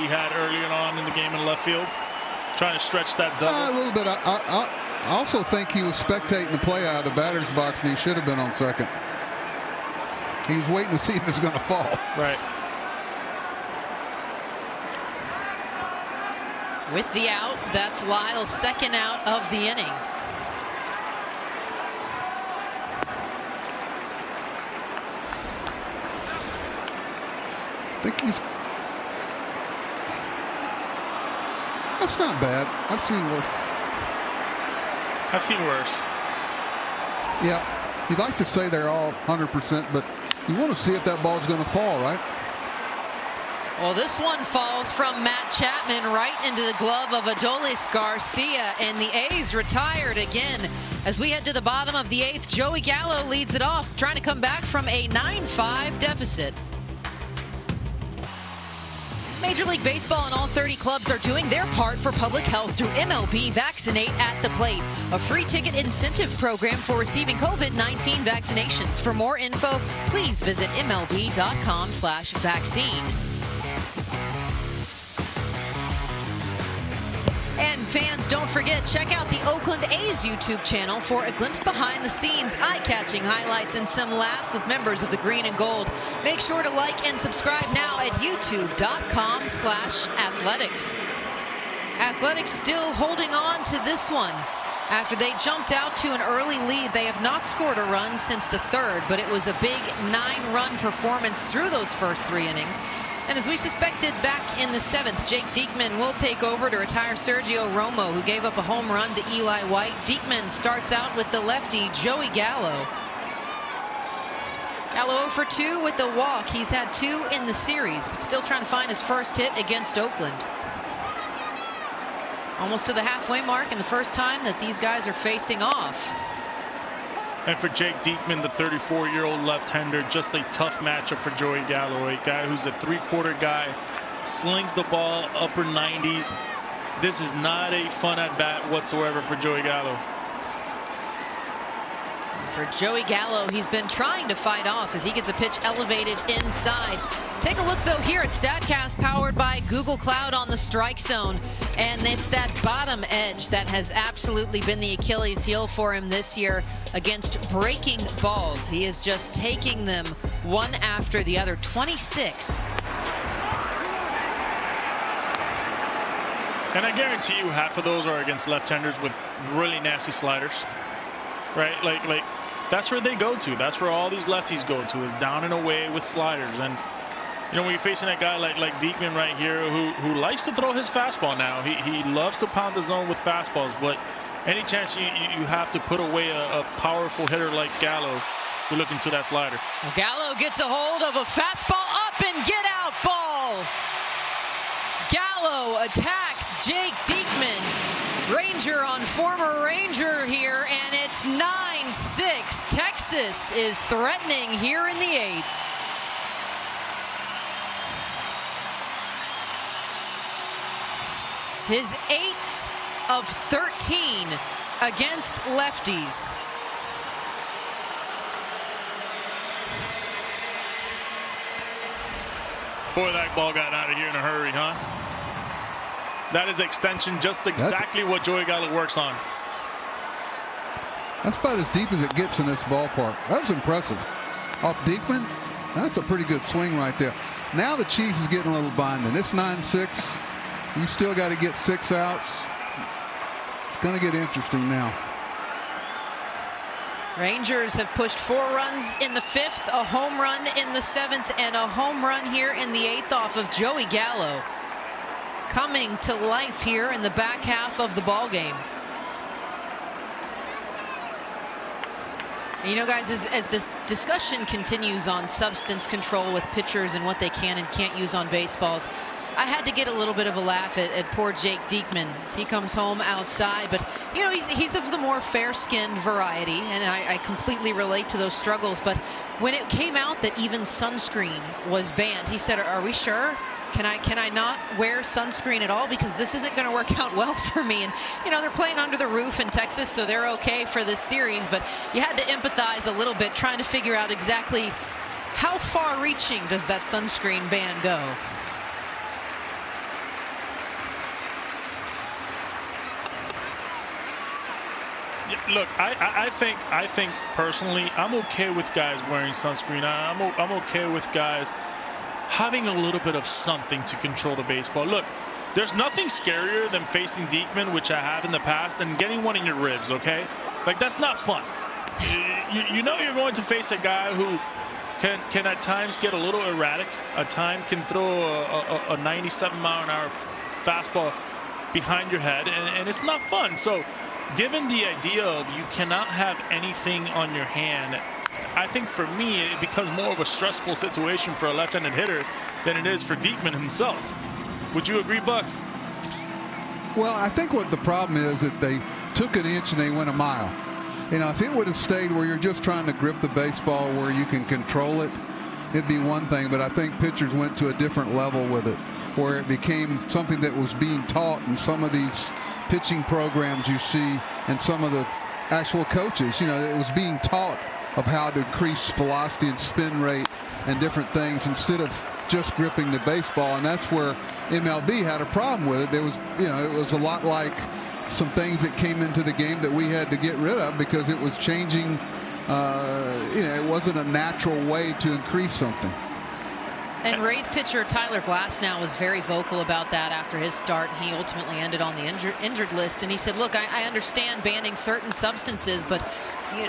he had earlier on in the game in left field? Trying to stretch that double? A little bit. I also think he was spectating the play out of the batter's box, and he should have been on second. He was waiting to see if it's going to fall. Right. With the out, that's Lyle's second out of the inning. I think he's... That's not bad. I've seen worse. I've seen worse. Yeah. You'd like to say they're all 100%, but you want to see if that ball's going to fall, right? Well, this one falls from Matt Chapman right into the glove of Adolis Garcia, and the A's retired again. As we head to the bottom of the 8th, Joey Gallo leads it off, trying to come back from a 9-5 deficit. Major League Baseball and all 30 clubs are doing their part for public health through MLB Vaccinate at the Plate, a free ticket incentive program for receiving COVID-19 vaccinations. For more info, please visit MLB.com/vaccine. And fans, don't forget, check out the Oakland A's YouTube channel for a glimpse behind the scenes, eye-catching highlights, and some laughs with members of the Green and Gold. Make sure to like and subscribe now at youtube.com/athletics. Athletics still holding on to this one. After they jumped out to an early lead, they have not scored a run since the 3rd, but it was a big 9-run performance through those first 3 innings. And as we suspected back in the 7th, Jake Diekman will take over to retire Sergio Romo, who gave up a home run to Eli White. Diekman starts out with the lefty, Joey Gallo. Gallo 0 for 2 with the walk. He's had 2 in the series, but still trying to find his first hit against Oakland. Almost to the halfway mark, and the first time that these guys are facing off. And for Jake Diekman, the 34-year-old left-hander, just a tough matchup for Joey Gallo, a guy who's a 3-quarter guy, slings the ball upper 90s. This is not a fun at-bat whatsoever for Joey Gallo. For Joey Gallo, he's been trying to fight off as he gets a pitch elevated inside. Take a look, though, here at StatCast, powered by Google Cloud on the strike zone. And it's that bottom edge that has absolutely been the Achilles heel for him this year against breaking balls. He is just taking them one after the other. 26. And I guarantee you half of those are against left-handers with really nasty sliders. Right? Like that's where they go to. That's where all these lefties go to, is down and away with sliders. And you know, when you're facing a guy like Diekman right here, who likes to throw his fastball now, he loves to pound the zone with fastballs, but any chance you have to put away a powerful hitter like Gallo, you're looking to that slider. Gallo gets a hold of a fastball, up and get out ball. Gallo attacks Jake Diekman. Ranger on former Ranger here, and it's 9-6. Texas is threatening here in the 8th. His 8th of 13 against lefties. Boy, that ball got out of here in a hurry, huh? That is extension, just exactly what Joey Gallo works on. That's about as deep as it gets in this ballpark. That was impressive. Off Diekman, that's a pretty good swing right there. Now the Chiefs is getting a little binding. It's 9-6. You still got to get 6 outs. It's going to get interesting now. Rangers have pushed 4 runs in the 5th, a home run in the 7th, and a home run here in the 8th off of Joey Gallo. Coming to life here in the back half of the ball game. You know, guys, as this discussion continues on substance control with pitchers and what they can and can't use on baseballs, I had to get a little bit of a laugh at poor Jake Diekman as he comes home outside. But, you know, he's of the more fair-skinned variety, and I completely relate to those struggles. But when it came out that even sunscreen was banned, he said, "Are we sure? Can I not wear sunscreen at all? Because this isn't going to work out well for me." And, you know, they're playing under the roof in Texas, so they're okay for this series. But you had to empathize a little bit trying to figure out exactly how far-reaching does that sunscreen ban go. Look, I think personally, I'm okay with guys wearing sunscreen. I'm okay with guys having a little bit of something to control the baseball. Look, there's nothing scarier than facing Diekman, which I have in the past, and getting one in your ribs, okay? Like, that's not fun. You know you're going to face a guy who can at times get a little erratic, at times can throw a 97-mile-an-hour fastball behind your head, and it's not fun. So given the idea of you cannot have anything on your hand, I think for me it becomes more of a stressful situation for a left-handed hitter than it is for Diekman himself. Would you agree, Buck? Well, I think what the problem is that they took an inch and they went a mile. You know, if it would have stayed where you're just trying to grip the baseball where you can control it, it'd be one thing. But I think pitchers went to a different level with it, where it became something that was being taught in some of these pitching programs you see, and some of the actual coaches. You know, it was being taught of how to increase velocity and spin rate and different things instead of just gripping the baseball. And that's where MLB had a problem with it. There was, you know, it was a lot like some things that came into the game that we had to get rid of because it was changing. You know, it wasn't a natural way to increase something. And Rays pitcher Tyler Glasnow was very vocal about that after his start. He ultimately ended on the injured list. And he said, look, I understand banning certain substances, but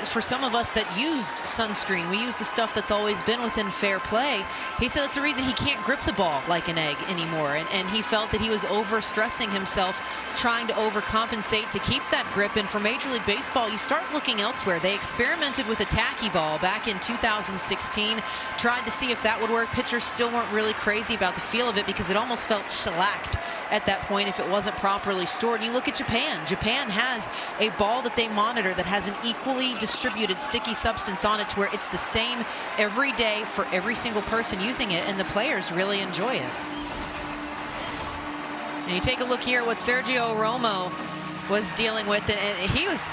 for some of us that used sunscreen, we use the stuff that's always been within fair play. He said that's the reason he can't grip the ball like an egg anymore. And he felt that he was overstressing himself, trying to overcompensate to keep that grip. And for Major League Baseball, you start looking elsewhere. They experimented with a tacky ball back in 2016, tried to see if that would work. Pitchers still weren't really crazy about the feel of it because it almost felt shellacked at that point if it wasn't properly stored. And you look at Japan. Japan has a ball that they monitor that has an equally distributed sticky substance on it to where it's the same every day for every single person using it, and the players really enjoy it. And you take a look here at what Sergio Romo was dealing with, and he was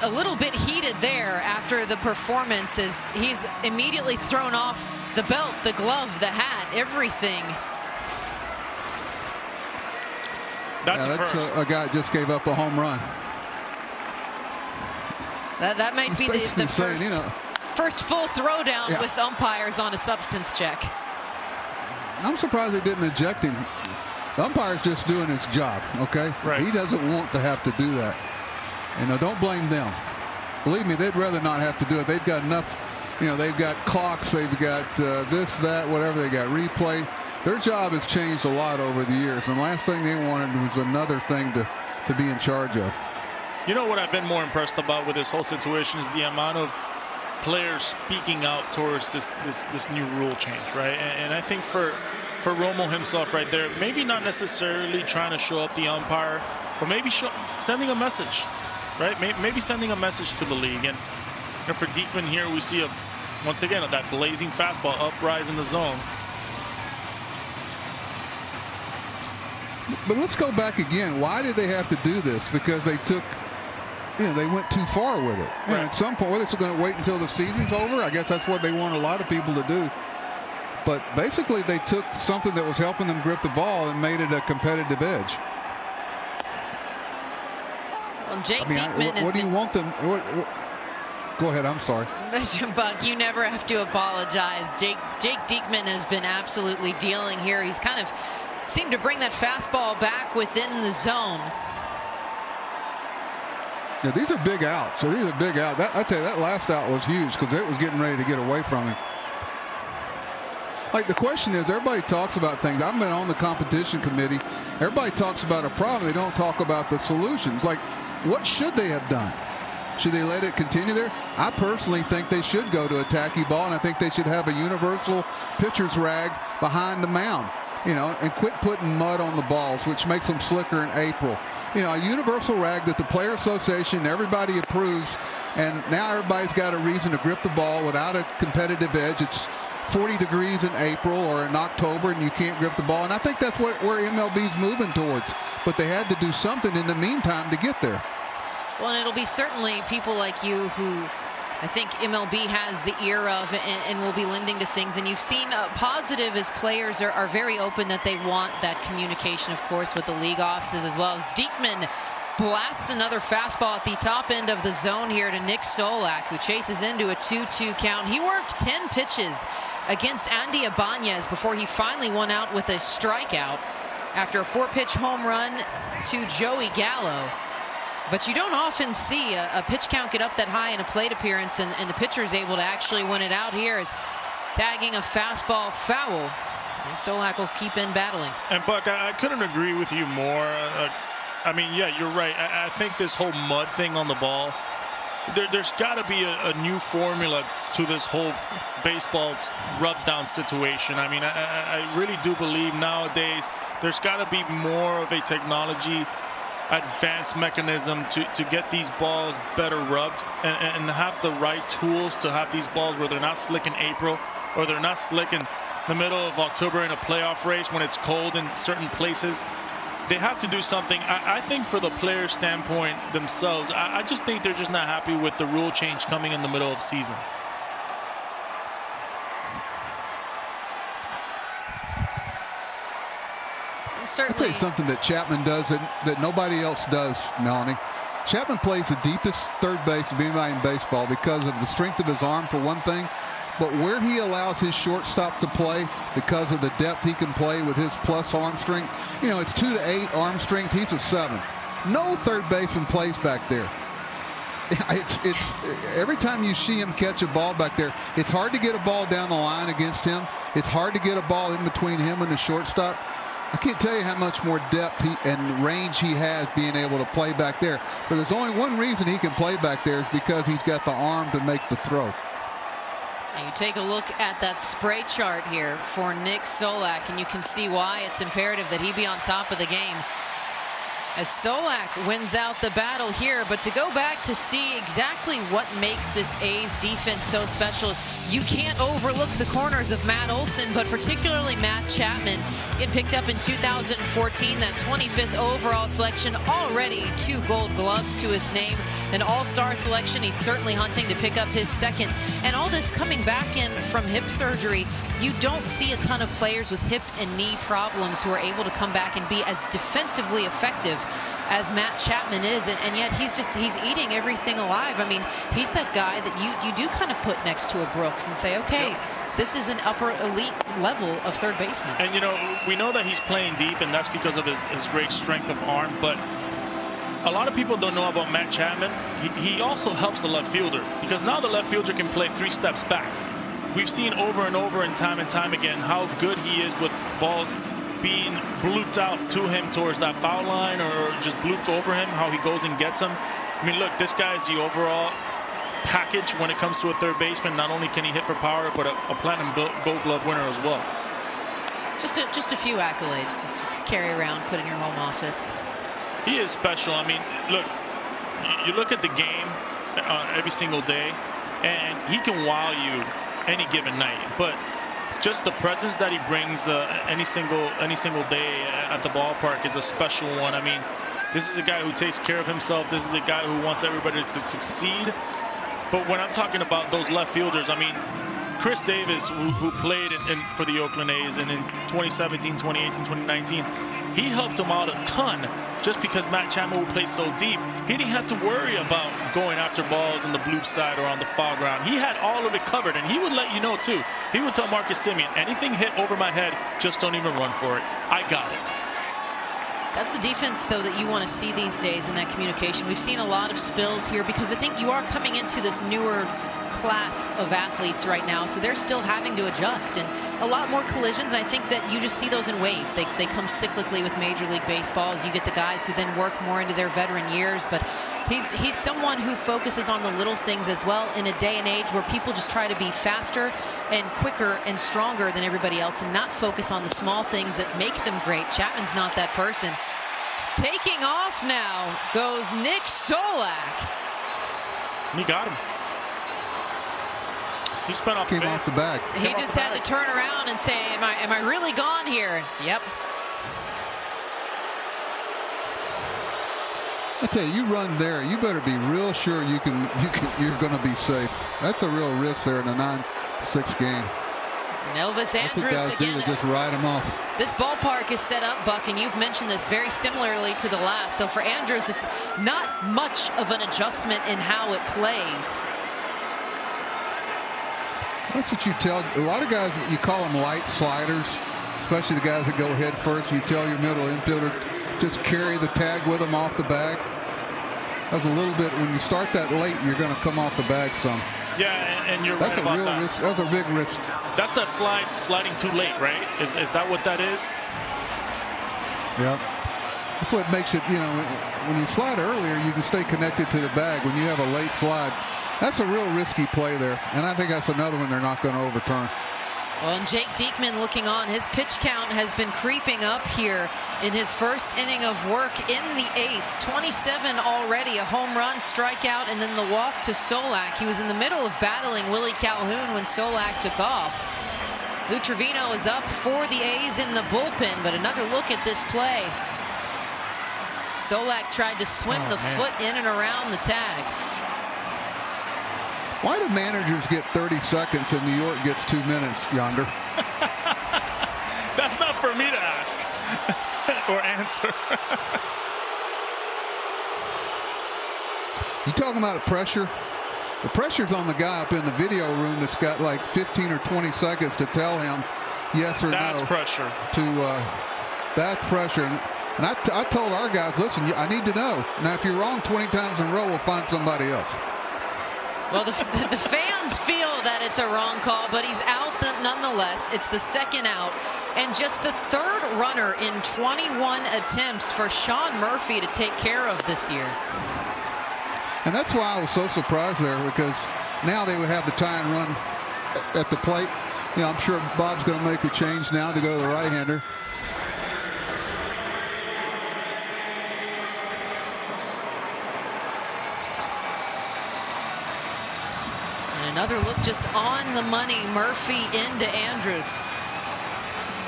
a little bit heated there after the performance, as he's immediately thrown off the belt, the glove, the hat, everything. That's a guy just gave up a home run. That might be the first, you know, first full throwdown with umpires on a substance check. I'm surprised they didn't eject him. The umpire's just doing his job, okay? Right. He doesn't want to have to do that. You know, don't blame them. Believe me, they'd rather not have to do it. They've got enough, you know, they've got clocks, they've got this, that, whatever, they got replay. Their job has changed a lot over the years, and the last thing they wanted was another thing to be in charge of. You know what I've been more impressed about with this whole situation is the amount of players speaking out towards this new rule change, right? And I think for Romo himself right there, maybe not necessarily trying to show up the umpire, but maybe sending a message, right? Maybe sending a message to the league. And for Diekman here, we see once again that blazing fastball uprise in the zone. But let's go back again. Why did they have to do this? Because they took, you know, they went too far with it. And at some point, whether it's going to wait until the season's over, I guess that's what they want a lot of people to do. But basically, they took something that was helping them grip the ball and made it a competitive edge. Well, Jake Diekman what do you want them? Go ahead. I'm sorry. Buck, you never have to apologize. Jake Diekman has been absolutely dealing here. He's kind of seemed to bring that fastball back within the zone. Yeah, these are big outs. So these are big outs. I tell you, that last out was huge because it was getting ready to get away from him. Like, the question is, everybody talks about things. I've been on the competition committee. Everybody talks about a problem. They don't talk about the solutions. Like, what should they have done? Should they let it continue there? I personally think they should go to a tacky ball, and I think they should have a universal pitcher's rag behind the mound, you know, and quit putting mud on the balls, which makes them slicker in April. You know, a universal rag that the Player Association, everybody approves, and now everybody's got a reason to grip the ball without a competitive edge. It's 40 degrees in April or in October, and you can't grip the ball. And I think that's where MLB's moving towards. But they had to do something in the meantime to get there. Well, and it'll be certainly people like you who I think MLB has the ear of and will be lending to things. And you've seen positive as players are very open that they want that communication, of course, with the league offices, as well as Diekman blasts another fastball at the top end of the zone here to Nick Solak, who chases into a 2-2 count. He worked 10 pitches against Andy Ibanez before he finally won out with a strikeout after a 4-pitch home run to Joey Gallo. But you don't often see a pitch count get up that high in a plate appearance, and the pitcher is able to actually win it out here as tagging a fastball foul. And Solak will keep in battling. And Buck, I couldn't agree with you more. I mean, yeah, you're right. I think this whole mud thing on the ball, there's got to be a new formula to this whole baseball rub-down situation. I mean, I really do believe nowadays there's got to be more of a technology advanced mechanism to get these balls better rubbed and have the right tools to have these balls where they're not slick in April or they're not slick in the middle of October in a playoff race when it's cold in certain places. They have to do something. I think for the player standpoint themselves, I just think they're just not happy with the rule change coming in the middle of season. I'll tell you something that Chapman does that nobody else does, Melanie. Chapman plays the deepest third base of anybody in baseball because of the strength of his arm, for one thing. But where he allows his shortstop to play, because of the depth he can play with his plus arm strength, you know, it's 2 to 8 arm strength. He's a 7. No third baseman plays back there. It's every time you see him catch a ball back there, it's hard to get a ball down the line against him. It's hard to get a ball in between him and the shortstop. I can't tell you how much more depth and range he has being able to play back there. But there's only one reason he can play back there is because he's got the arm to make the throw. And you take a look at that spray chart here for Nick Solak, and you can see why it's imperative that he be on top of the game, as Solak wins out the battle here. But to go back to see exactly what makes this A's defense so special, you can't overlook the corners of Matt Olson, but particularly Matt Chapman. He had picked up in 2014 that 25th overall selection, already 2 gold gloves to his name, an all-star selection. He's certainly hunting to pick up his 2nd. And all this coming back in from hip surgery, you don't see a ton of players with hip and knee problems who are able to come back and be as defensively effective as Matt Chapman is, and yet he's eating everything alive. I mean, he's that guy that you do kind of put next to a Brooks and say, okay, yep, this is an upper elite level of third baseman. And, you know, we know that he's playing deep, and that's because of his great strength of arm, but a lot of people don't know about Matt Chapman. He also helps the left fielder, because now the left fielder can play 3 steps back. We've seen over and over and time again how good he is with balls being blooped out to him towards that foul line or just blooped over him, how he goes and gets them. I mean, look, this guy is the overall package when it comes to a third baseman. Not only can he hit for power, but a platinum gold glove winner as well. Just a few accolades to carry around, put in your home office. He is special. I mean, look, you look at the game every single day, and he can wow you any given night. But just the presence that he brings any single day at the ballpark is a special one. I mean, this is a guy who takes care of himself. This is a guy who wants everybody to succeed. But when I'm talking about those left fielders, I mean, Chris Davis, who played for the Oakland A's and in 2017, 2018, 2019, he helped him out a ton just because Matt Chapman would play so deep. He didn't have to worry about going after balls on the blue side or on the foul ground. He had all of it covered, and he would let you know, too. He would tell Marcus Semien, anything hit over my head, just don't even run for it. I got it. That's the defense, though, that you want to see these days in that communication. We've seen a lot of spills here because I think you are coming into this newer class of athletes right now, so they're still having to adjust, and a lot more collisions. I think that you just see those in waves. They come cyclically with Major League Baseball as you get the guys who then work more into their veteran years, but he's someone who focuses on the little things as well in a day and age where people just try to be faster and quicker and stronger than everybody else and not focus on the small things that make them great. Chapman's not that person. Taking off now goes Nick Solak. He got him. He spun off Came off the bag. He just had to turn around and say, am I really gone here? Yep. I tell you run there, you better be real sure you're going to be safe. That's a real risk there in a 9-6 game. And Elvis Andrus That's what guys again. do, they just ride him off. This ballpark is set up, Buck, and you've mentioned this very similarly to the last. So for Andrus, it's not much of an adjustment in how it plays. That's what you tell a lot of guys. You call them light sliders, especially the guys that go head first. You tell your middle infielders just carry the tag with them off the bag. That's a little bit, when you start that late, you're going to come off the bag some. Yeah, and you're That's right a about real that. risk. That's a big risk. That's that sliding too late, right? Is that what that is? Yep. That's what makes it, when you slide earlier, you can stay connected to the bag. When you have a late slide, that's a real risky play there. And I think that's another one they're not going to overturn. Well, and Jake Diekman looking on. His pitch count has been creeping up here in his first inning of work in the 8th. 27 already, a home run, strikeout, and then the walk to Solak. He was in the middle of battling Willie Calhoun when Solak took off. Lou Trevino is up for the A's in the bullpen, but another look at this play. Solak tried to swim the foot in and around the tag. Why do managers get 30 seconds and New York gets 2 minutes, Yonder? That's not for me to ask or answer. You talking about pressure? The pressure's on the guy up in the video room that's got like 15 or 20 seconds to tell him yes or That's no. pressure. That's pressure. And I told our guys, listen, I need to know. Now, if you're wrong 20 times in a row, we'll find somebody else. Well, the fans feel that it's a wrong call, but he's out nonetheless. It's the second out, and just the third runner in 21 attempts for Sean Murphy to take care of this year. And that's why I was so surprised there, because now they would have the tie and run at the plate. I'm sure Bob's going to make a change now to go to the right-hander. Another look just on the money. Murphy into Andrus.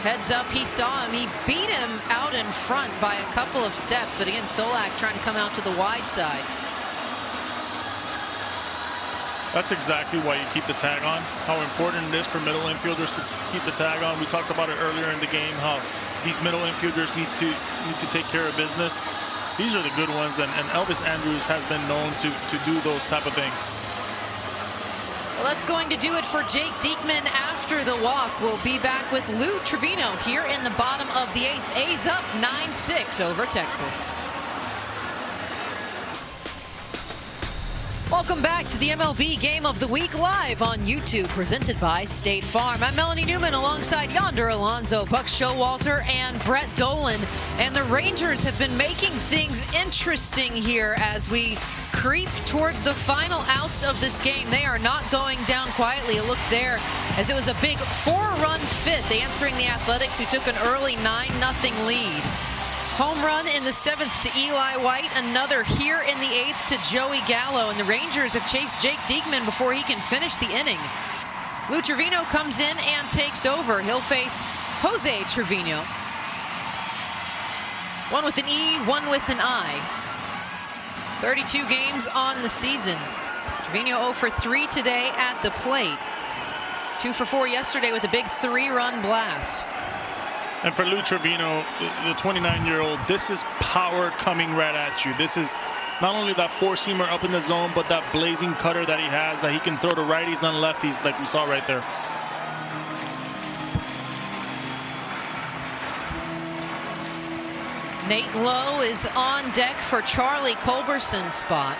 Heads up, he saw him. He beat him out in front by a couple of steps. But again, Solak trying to come out to the wide side. That's exactly why you keep the tag on. How important it is for middle infielders to keep the tag on. We talked about it earlier in the game, how these middle infielders need to take care of business. These are the good ones, and Elvis Andrus has been known to do those type of things. Well, that's going to do it for Jake Diekman after the walk. We'll be back with Lou Trevino here in the bottom of the 8th. A's up 9-6 over Texas. Welcome back to the MLB Game of the Week live on YouTube, presented by State Farm. I'm Melanie Newman alongside Yonder Alonso, Buck Showalter, and Brett Dolan. And the Rangers have been making things interesting here as we creep towards the final outs of this game. They are not going down quietly. A look there as it was a big 4-run fifth, answering the Athletics, who took an early 9-0 lead. Home run in the 7th to Eli White, another here in the 8th to Joey Gallo, and the Rangers have chased Jake Diekman before he can finish the inning. Lou Trevino comes in and takes over. He'll face Jose Trevino. One with an E, one with an I. 32 games on the season. Trevino 0 for 3 today at the plate. 2 for 4 yesterday with a big 3-run blast. And for Lou Trevino, the 29-year-old, this is power coming right at you. This is not only that four-seamer up in the zone, but that blazing cutter that he has, that he can throw to righties and lefties like we saw right there. Nate Lowe is on deck for Charlie Culberson's spot.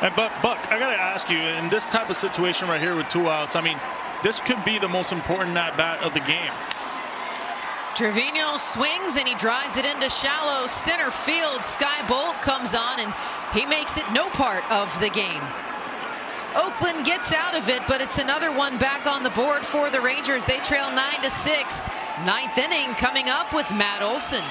And but Buck, I gotta ask you, in this type of situation right here with 2 outs, I mean, this could be the most important at-bat of the game. Trevino swings and he drives it into shallow center field. Skye Bolt comes on and he makes it no part of the game. Oakland gets out of it, but it's another one back on the board for the Rangers. They trail 9-6. Ninth inning coming up with Matt Olson.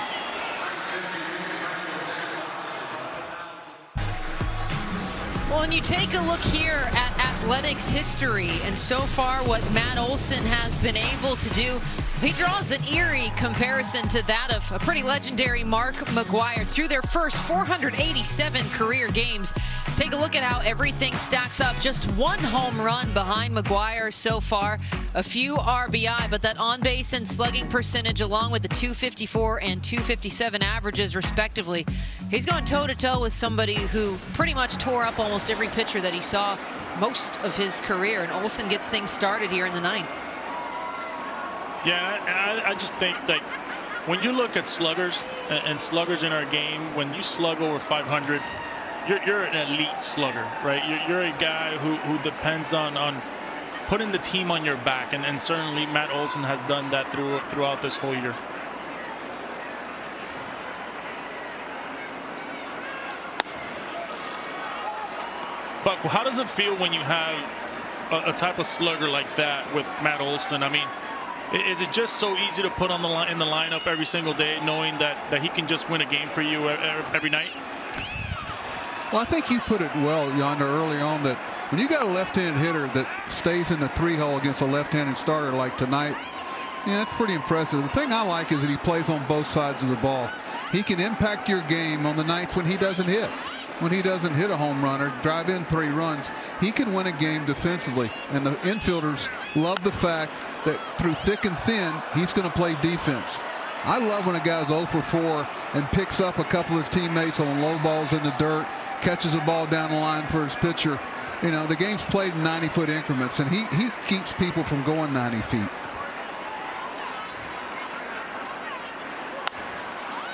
Well, when you take a look here at Athletics history and so far what Matt Olson has been able to do, he draws an eerie comparison to that of a pretty legendary Mark McGwire through their first 487 career games. Take a look at how everything stacks up. Just one home run behind McGwire so far, a few RBI, but that on-base and slugging percentage along with the 254 and 257 averages respectively. He's going toe-to-toe with somebody who pretty much tore up almost every pitcher that he saw most of his career, and Olson gets things started here in the ninth. Yeah, I just think that when you look at sluggers and sluggers in our game, when you slug over 500, you're an elite slugger, right? You're a guy who depends on putting the team on your back, and certainly Matt Olson has done that throughout this whole year. Buck, how does it feel when you have a type of slugger like that with Matt Olson? I mean, is it just so easy to put on in the lineup every single day, knowing that he can just win a game for you every night? Well, I think you put it well, Yonder, early on, that when you got a left-handed hitter that stays in the three-hole against a left-handed starter like tonight, yeah, that's pretty impressive. The thing I like is that he plays on both sides of the ball. He can impact your game on the nights when he doesn't hit. When he doesn't hit a home run or drive in 3 runs, he can win a game defensively. And the infielders love the fact that through thick and thin, he's going to play defense. I love when a guy's 0 for 4 and picks up a couple of his teammates on low balls in the dirt, catches a ball down the line for his pitcher. You know, the game's played in 90-foot increments, and he keeps people from going 90 feet.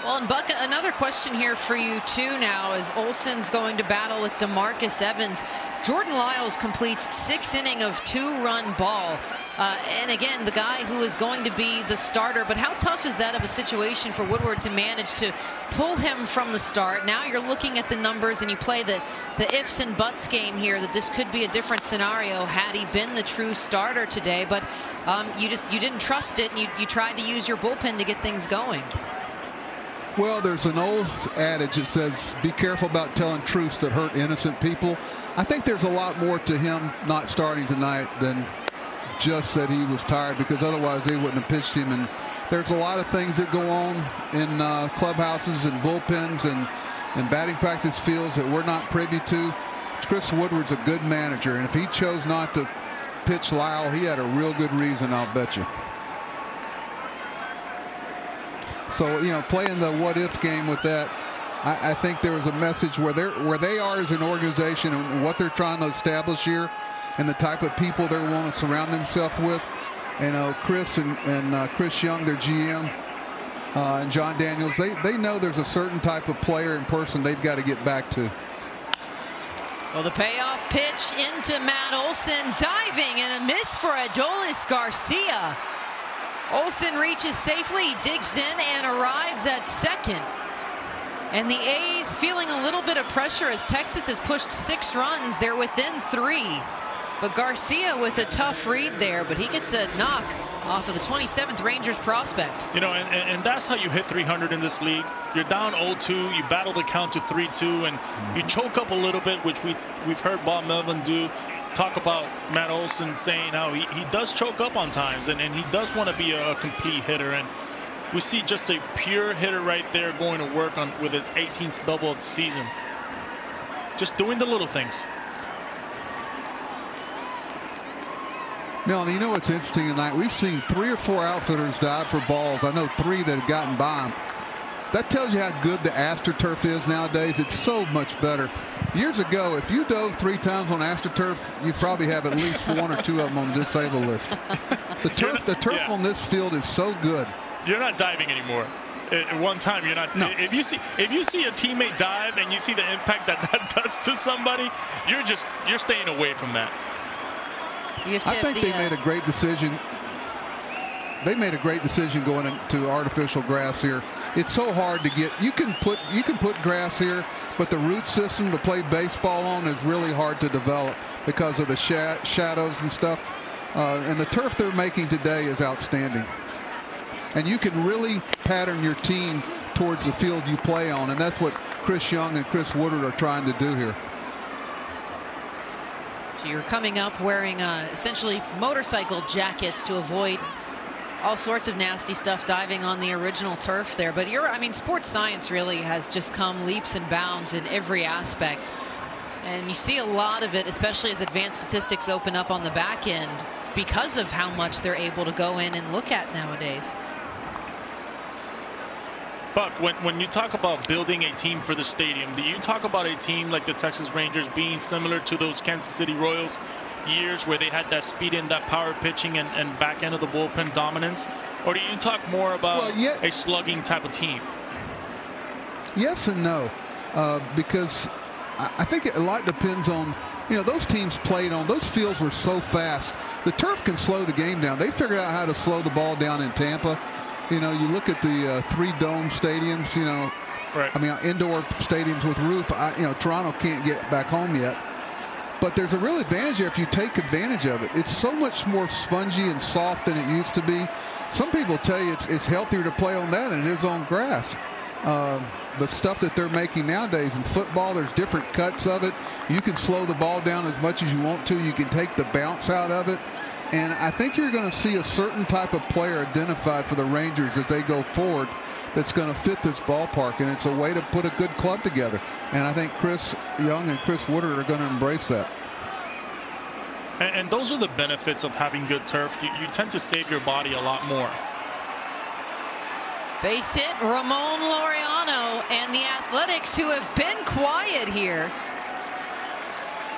Well, and Buck, another question here for you too now as Olson's going to battle with DeMarcus Evans. Jordan Lyles completes 6 innings of 2-run ball. And again, the guy who is going to be the starter. But how tough is that of a situation for Woodward to manage to pull him from the start? Now you're looking at the numbers and you play the ifs and buts game here, that this could be a different scenario had he been the true starter today. But you didn't trust it, and you tried to use your bullpen to get things going. Well, there's an old adage that says, be careful about telling truths that hurt innocent people. I think there's a lot more to him not starting tonight than just that he was tired, because otherwise they wouldn't have pitched him. And there's a lot of things that go on in clubhouses and bullpens and batting practice fields that we're not privy to. Chris Woodward's a good manager, and if he chose not to pitch Lyle, he had a real good reason, I'll bet you. So, you know, playing the what-if game with that, I think there was a message where they are as an organization and what they're trying to establish here and the type of people they want to surround themselves with. You know, Chris and Chris Young, their GM, and John Daniels, they know there's a certain type of player and person they've got to get back to. Well, the payoff pitch into Matt Olson, diving, and a miss for Adolis Garcia. Olson reaches safely, digs in, and arrives at second. And the A's feeling a little bit of pressure as Texas has pushed 6 runs. They're within 3. But Garcia with a tough read there, but he gets a knock off of the 27th Rangers prospect. You know, and that's how you hit 300 in this league. You're down 0-2, you battle the count to 3-2, and you choke up a little bit, which we've heard Bob Melvin do. Talk about Matt Olson saying how he does choke up on times, and he does want to be a complete hitter. And we see just a pure hitter right there going to work with his 18th double of the season. Just doing the little things. Melanie, you know what's interesting tonight? We've seen 3 or 4 outfitters dive for balls. I know 3 that have gotten by them. That tells you how good the AstroTurf is nowadays. It's so much better. Years ago, if you dove 3 times on AstroTurf, you'd probably have at least 1 or 2 of them on the disabled list. The turf on this field is so good. You're not diving anymore. At one time, you're not. No. If you see a teammate dive and you see the impact that does to somebody, you're staying away from that. I think they made a great decision. They made a great decision going into artificial grass here. It's so hard to get. You can put grass here, but the root system to play baseball on is really hard to develop because of the shadows and stuff. And the turf they're making today is outstanding. And you can really pattern your team towards the field you play on, and that's what Chris Young and Chris Woodard are trying to do here. So you're coming up wearing essentially motorcycle jackets to avoid all sorts of nasty stuff diving on the original turf there. But I mean, sports science really has just come leaps and bounds in every aspect. And you see a lot of it, especially as advanced statistics open up on the back end because of how much they're able to go in and look at nowadays. Buck, when you talk about building a team for the stadium, do you talk about a team like the Texas Rangers being similar to those Kansas City Royals years where they had that speed and that power pitching and back end of the bullpen dominance? Or do you talk more about a slugging type of team? Yes and no, because I think a lot depends on, those teams played on, those fields were so fast. The turf can slow the game down. They figured out how to slow the ball down in Tampa. You look at the 3 dome stadiums, right. I mean, indoor stadiums with roof. Toronto can't get back home yet. But there's a real advantage there if you take advantage of it. It's so much more spongy and soft than it used to be. Some people tell you it's healthier to play on that than it is on grass. The stuff that they're making nowadays in football, there's different cuts of it. You can slow the ball down as much as you want to. You can take the bounce out of it. And I think you're going to see a certain type of player identified for the Rangers as they go forward that's going to fit this ballpark. And it's a way to put a good club together. And I think Chris Young and Chris Woodard are going to embrace that. And those are the benefits of having good turf. You tend to save your body a lot more. Base hit, Ramon Laureano, and the Athletics, who have been quiet here,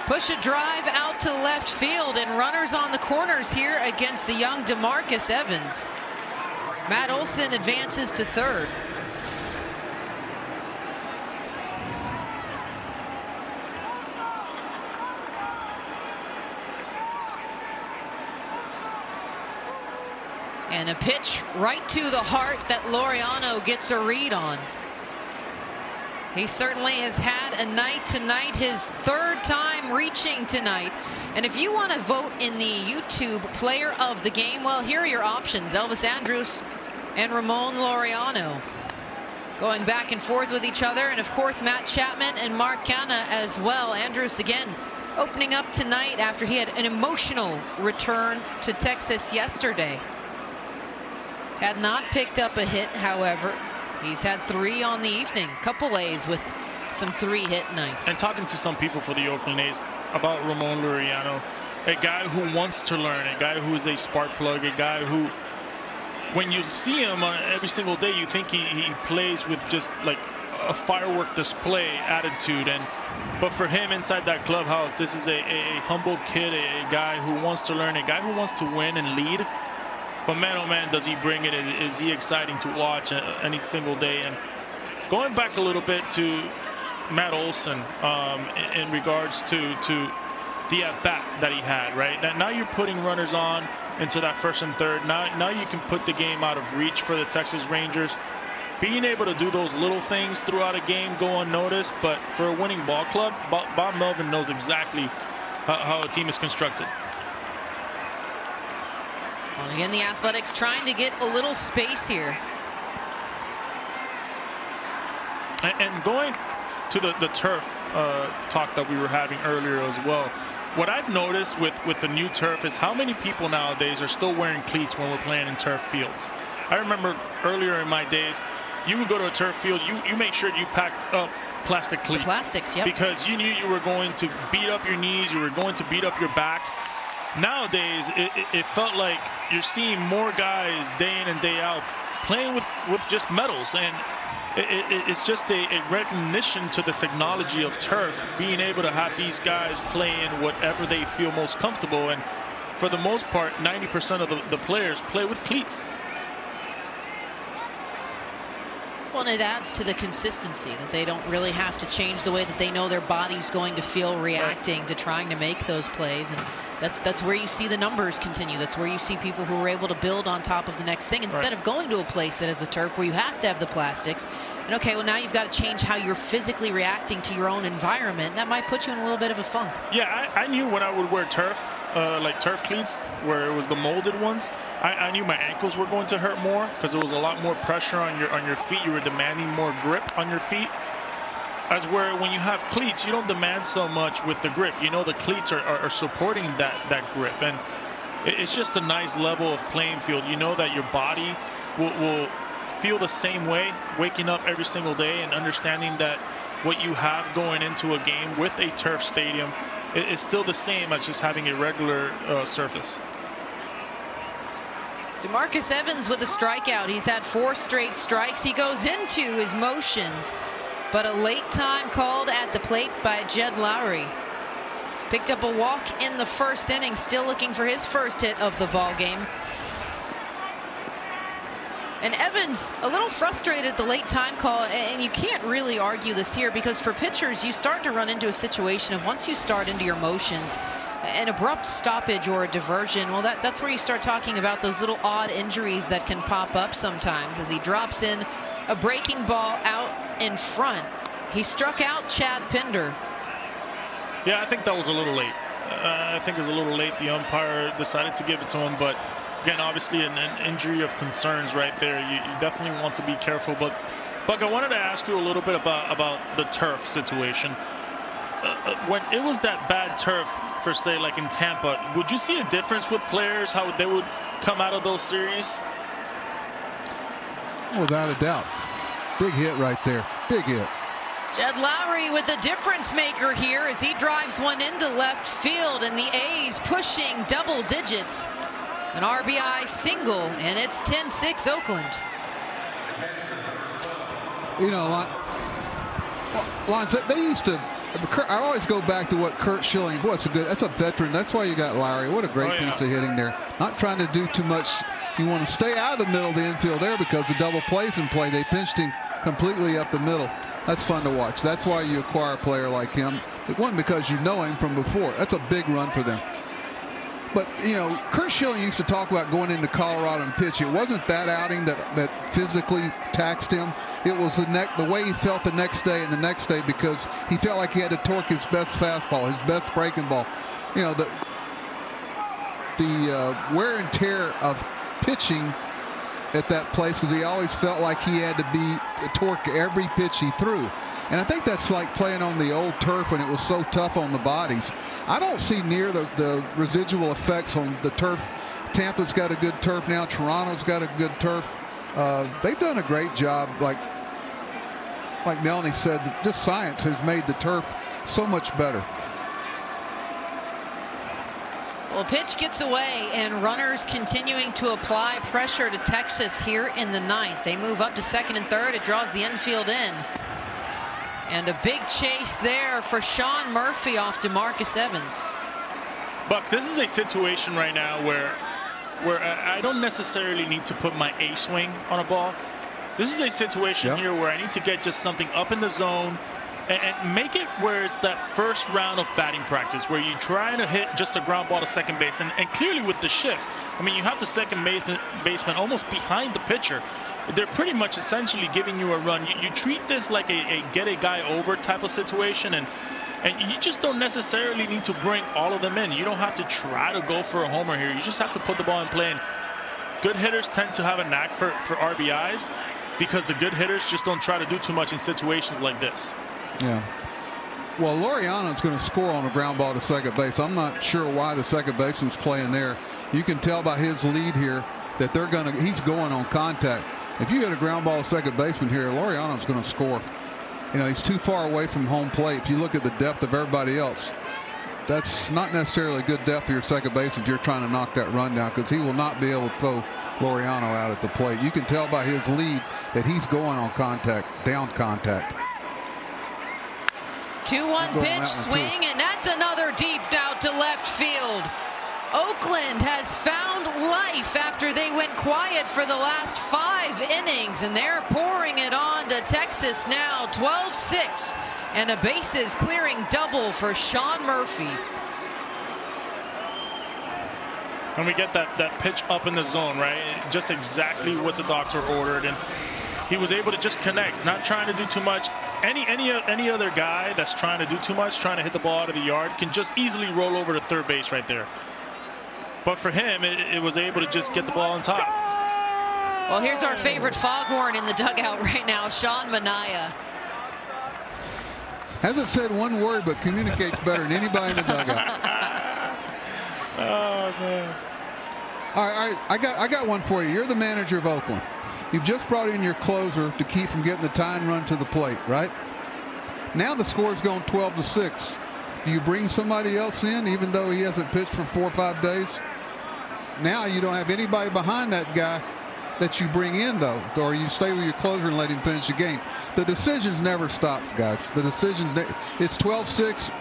push a drive out to left field, and runners on the corners here against the young DeMarcus Evans. Matt Olson advances to third. And a pitch right to the heart that Laureano gets a read on. He certainly has had a night tonight, his 3rd time reaching tonight. And if you want to vote in the YouTube player of the game, well, here are your options. Elvis Andrus and Ramon Laureano going back and forth with each other. And of course, Matt Chapman and Mark Canha as well. Andrus again opening up tonight after he had an emotional return to Texas yesterday. Had not picked up a hit, however. He's had 3 on the evening. Couple A's with some 3-hit nights. And talking to some people for the Oakland A's about Ramon Laureano, a guy who wants to learn, a guy who is a spark plug, a guy who, when you see him every single day, you think he plays with just like a firework display attitude. But for him inside that clubhouse, this is a humble kid, a guy who wants to learn, a guy who wants to win and lead. But man, oh man, does he bring it. Is he exciting to watch any single day. And going back a little bit to Matt Olson in regards to the at-bat that he had, right? Now you're putting runners on into that 1st and 3rd. Now you can put the game out of reach for the Texas Rangers. Being able to do those little things throughout a game go unnoticed, but for a winning ball club, Bob Melvin knows exactly how a team is constructed. Well, again, the Athletics trying to get a little space here. And going to the turf talk that we were having earlier as well, what I've noticed with the new turf is how many people nowadays are still wearing cleats when we're playing in turf fields. I remember earlier in my days, you would go to a turf field, you make sure you packed up plastic cleats. The plastics, yep. Because you knew you were going to beat up your knees, you were going to beat up your back. nowadays it felt like you're seeing more guys day in and day out playing with just metals, and it's just a recognition to the technology of turf, being able to have these guys play in whatever they feel most comfortable. And for the most part, 90% of the players play with cleats. Well, and it adds to the consistency that they don't really have to change the way that they know their body's going to feel reacting to trying to make those plays. And that's where you see the numbers continue. That's where you see people who are able to build on top of the next thing instead of going to a place that has the turf where you have to have the plastics. And okay, well, now you've got to change how you're physically reacting to your own environment. That might put you in a little bit of a funk. Yeah, I knew when I would wear turf, like turf cleats, where it was the molded ones, I knew my ankles were going to hurt more because it was a lot more pressure on your feet. You were demanding more grip on your feet. As where when you have cleats, you don't demand so much with the grip. You know the cleats are supporting that grip, and it's just a nice level of playing field. You know that your body will feel the same way waking up every single day, and understanding that what you have going into a game with a turf stadium is still the same as just having a regular surface. DeMarcus Evans with a strikeout. He's had 4 straight strikes. He goes into his motions, but a late time called at the plate by Jed Lowry. Picked up a walk in the first inning, still looking for his first hit of the ball game. And Evans a little frustrated at the late time call, and you can't really argue this here, because for pitchers you start to run into a situation of, once you start into your motions, an abrupt stoppage or a diversion, well, that's where you start talking about those little odd injuries that can pop up sometimes. As he drops in a breaking ball out in front, he struck out Chad Pinder. Yeah, I think that was a little late. I think it was a little late. The umpire decided to give it to him, but again, obviously an injury of concerns right there. You definitely want to be careful. But Buck, I wanted to ask you a little bit about the turf situation. When it was that bad turf, for say like in Tampa, would you see a difference with players, how they would come out of those series? Without a doubt. Big hit right there. Big hit. Jed Lowry with a difference maker here as he drives one into left field, and the A's pushing double digits. An RBI single, and it's 10-6 Oakland. You know, Lance, they used to. I always go back to what Curt Schilling. Boy, that's a veteran. That's why you got Lowry. What a great piece of hitting there. Not trying to do too much. You want to stay out of the middle of the infield there, because the double plays in play. They pinched him completely up the middle. That's fun to watch. That's why you acquire a player like him. One, because you know him from before. That's a big run for them. But, you know, Curt Schilling used to talk about going into Colorado and pitch. It wasn't that outing that physically taxed him. It was the way he felt the next day and the next day, because he felt like he had to torque his best fastball, his best breaking ball. You know, the wear and tear of pitching at that place, because he always felt like he had to torque every pitch he threw. And I think that's like playing on the old turf when it was so tough on the bodies. I don't see near the residual effects on the turf. Tampa's got a good turf now. Toronto's got a good turf. They've done a great job. Like Melanie said, just science has made the turf so much better. Well, pitch gets away, and runners continuing to apply pressure to Texas here in the 9th. They move up to second and third. It draws the infield in. And a big chase there for Sean Murphy off DeMarcus Evans. Buck, this is a situation right now where I don't necessarily need to put my A swing on a ball. This is a situation here where I need to get just something up in the zone and make it where it's that first round of batting practice, where you try to hit just a ground ball to second base. And clearly with the shift, I mean, you have the second baseman almost behind the pitcher. They're pretty much essentially giving you a run. You treat this like a get a guy over type of situation, and you just don't necessarily need to bring all of them in. You don't have to try to go for a homer here. You just have to put the ball in play. And good hitters tend to have a knack for RBIs, because the good hitters just don't try to do too much in situations like this. Yeah. Well, Laureano's going to score on a ground ball to second base. I'm not sure why the second baseman's playing there. You can tell by his lead here that he's going on contact. If you hit a ground ball to second baseman here, Laureano's going to score. You know, he's too far away from home plate. If you look at the depth of everybody else, that's not necessarily good depth for your second baseman if you're trying to knock that run down, because he will not be able to throw Laureano out at the plate. You can tell by his lead that he's going on contact, down contact. 2-1 pitch swing, and that's another deep out to left field. Oakland has found life after they went quiet for the last 5 innings, and they're pouring it on to Texas now. 12-6, and a bases clearing double for Sean Murphy. And we get that pitch up in the zone, right? Just exactly what the doctor ordered, and he was able to just connect, not trying to do too much. Any other guy that's trying to do too much, trying to hit the ball out of the yard, can just easily roll over to third base right there. But for him, it was able to just get the ball on top. Well, here's our favorite foghorn in the dugout right now, Sean Manaea. Hasn't said one word, but communicates better than anybody in the dugout. Oh, man. All right, I got one for you. You're the manager of Oakland. You've just brought in your closer to keep from getting the tying run to the plate, right? Now the score's going 12-6. Do you bring somebody else in, even though he hasn't pitched for 4 or 5 days? Now you don't have anybody behind that guy that you bring in, though, or you stay with your closer and let him finish the game. The decisions never stops, guys. The decisions, it's 12-6.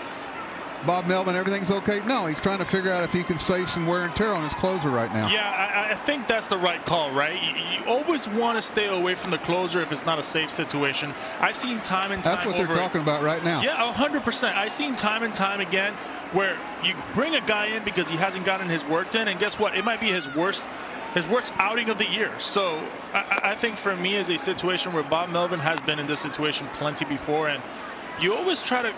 Bob Melvin, everything's okay? No, he's trying to figure out if he can save some wear and tear on his closer right now. Yeah, I think that's the right call, right? You always want to stay away from the closer if it's not a safe situation. I've seen time and time That's what they're talking about right now. Yeah, 100%. I've seen time and time again where you bring a guy in because he hasn't gotten his work in, and guess what? It might be his worst outing of the year. So I think for me, is a situation where Bob Melvin has been in this situation plenty before, and you always try to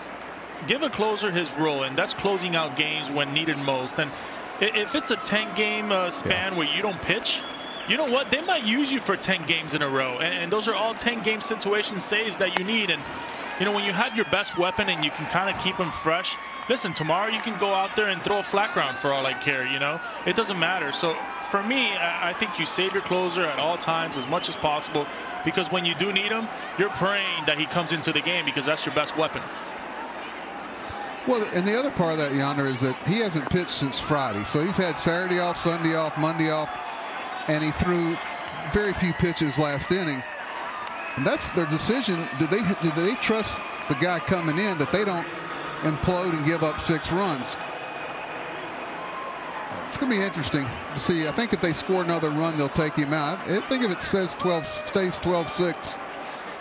give a closer his role, and that's closing out games when needed most. And if it's a 10-game span where you don't pitch, you know what? They might use you for 10 games in a row, and those are all 10-game situation saves that you need. And you know, when you have your best weapon and you can kind of keep them fresh, listen, tomorrow you can go out there and throw a flat ground for all I care. You know, it doesn't matter. So for me, I think you save your closer at all times as much as possible, because when you do need him, you're praying that he comes into the game, because that's your best weapon. Well, and the other part of that, Yonder, is that he hasn't pitched since Friday. So he's had Saturday off, Sunday off, Monday off, and he threw very few pitches last inning. And that's their decision. Did they trust the guy coming in that they don't implode and give up 6 runs? It's going to be interesting to see. I think if they score another run, they'll take him out. I think if it says stays 12-6,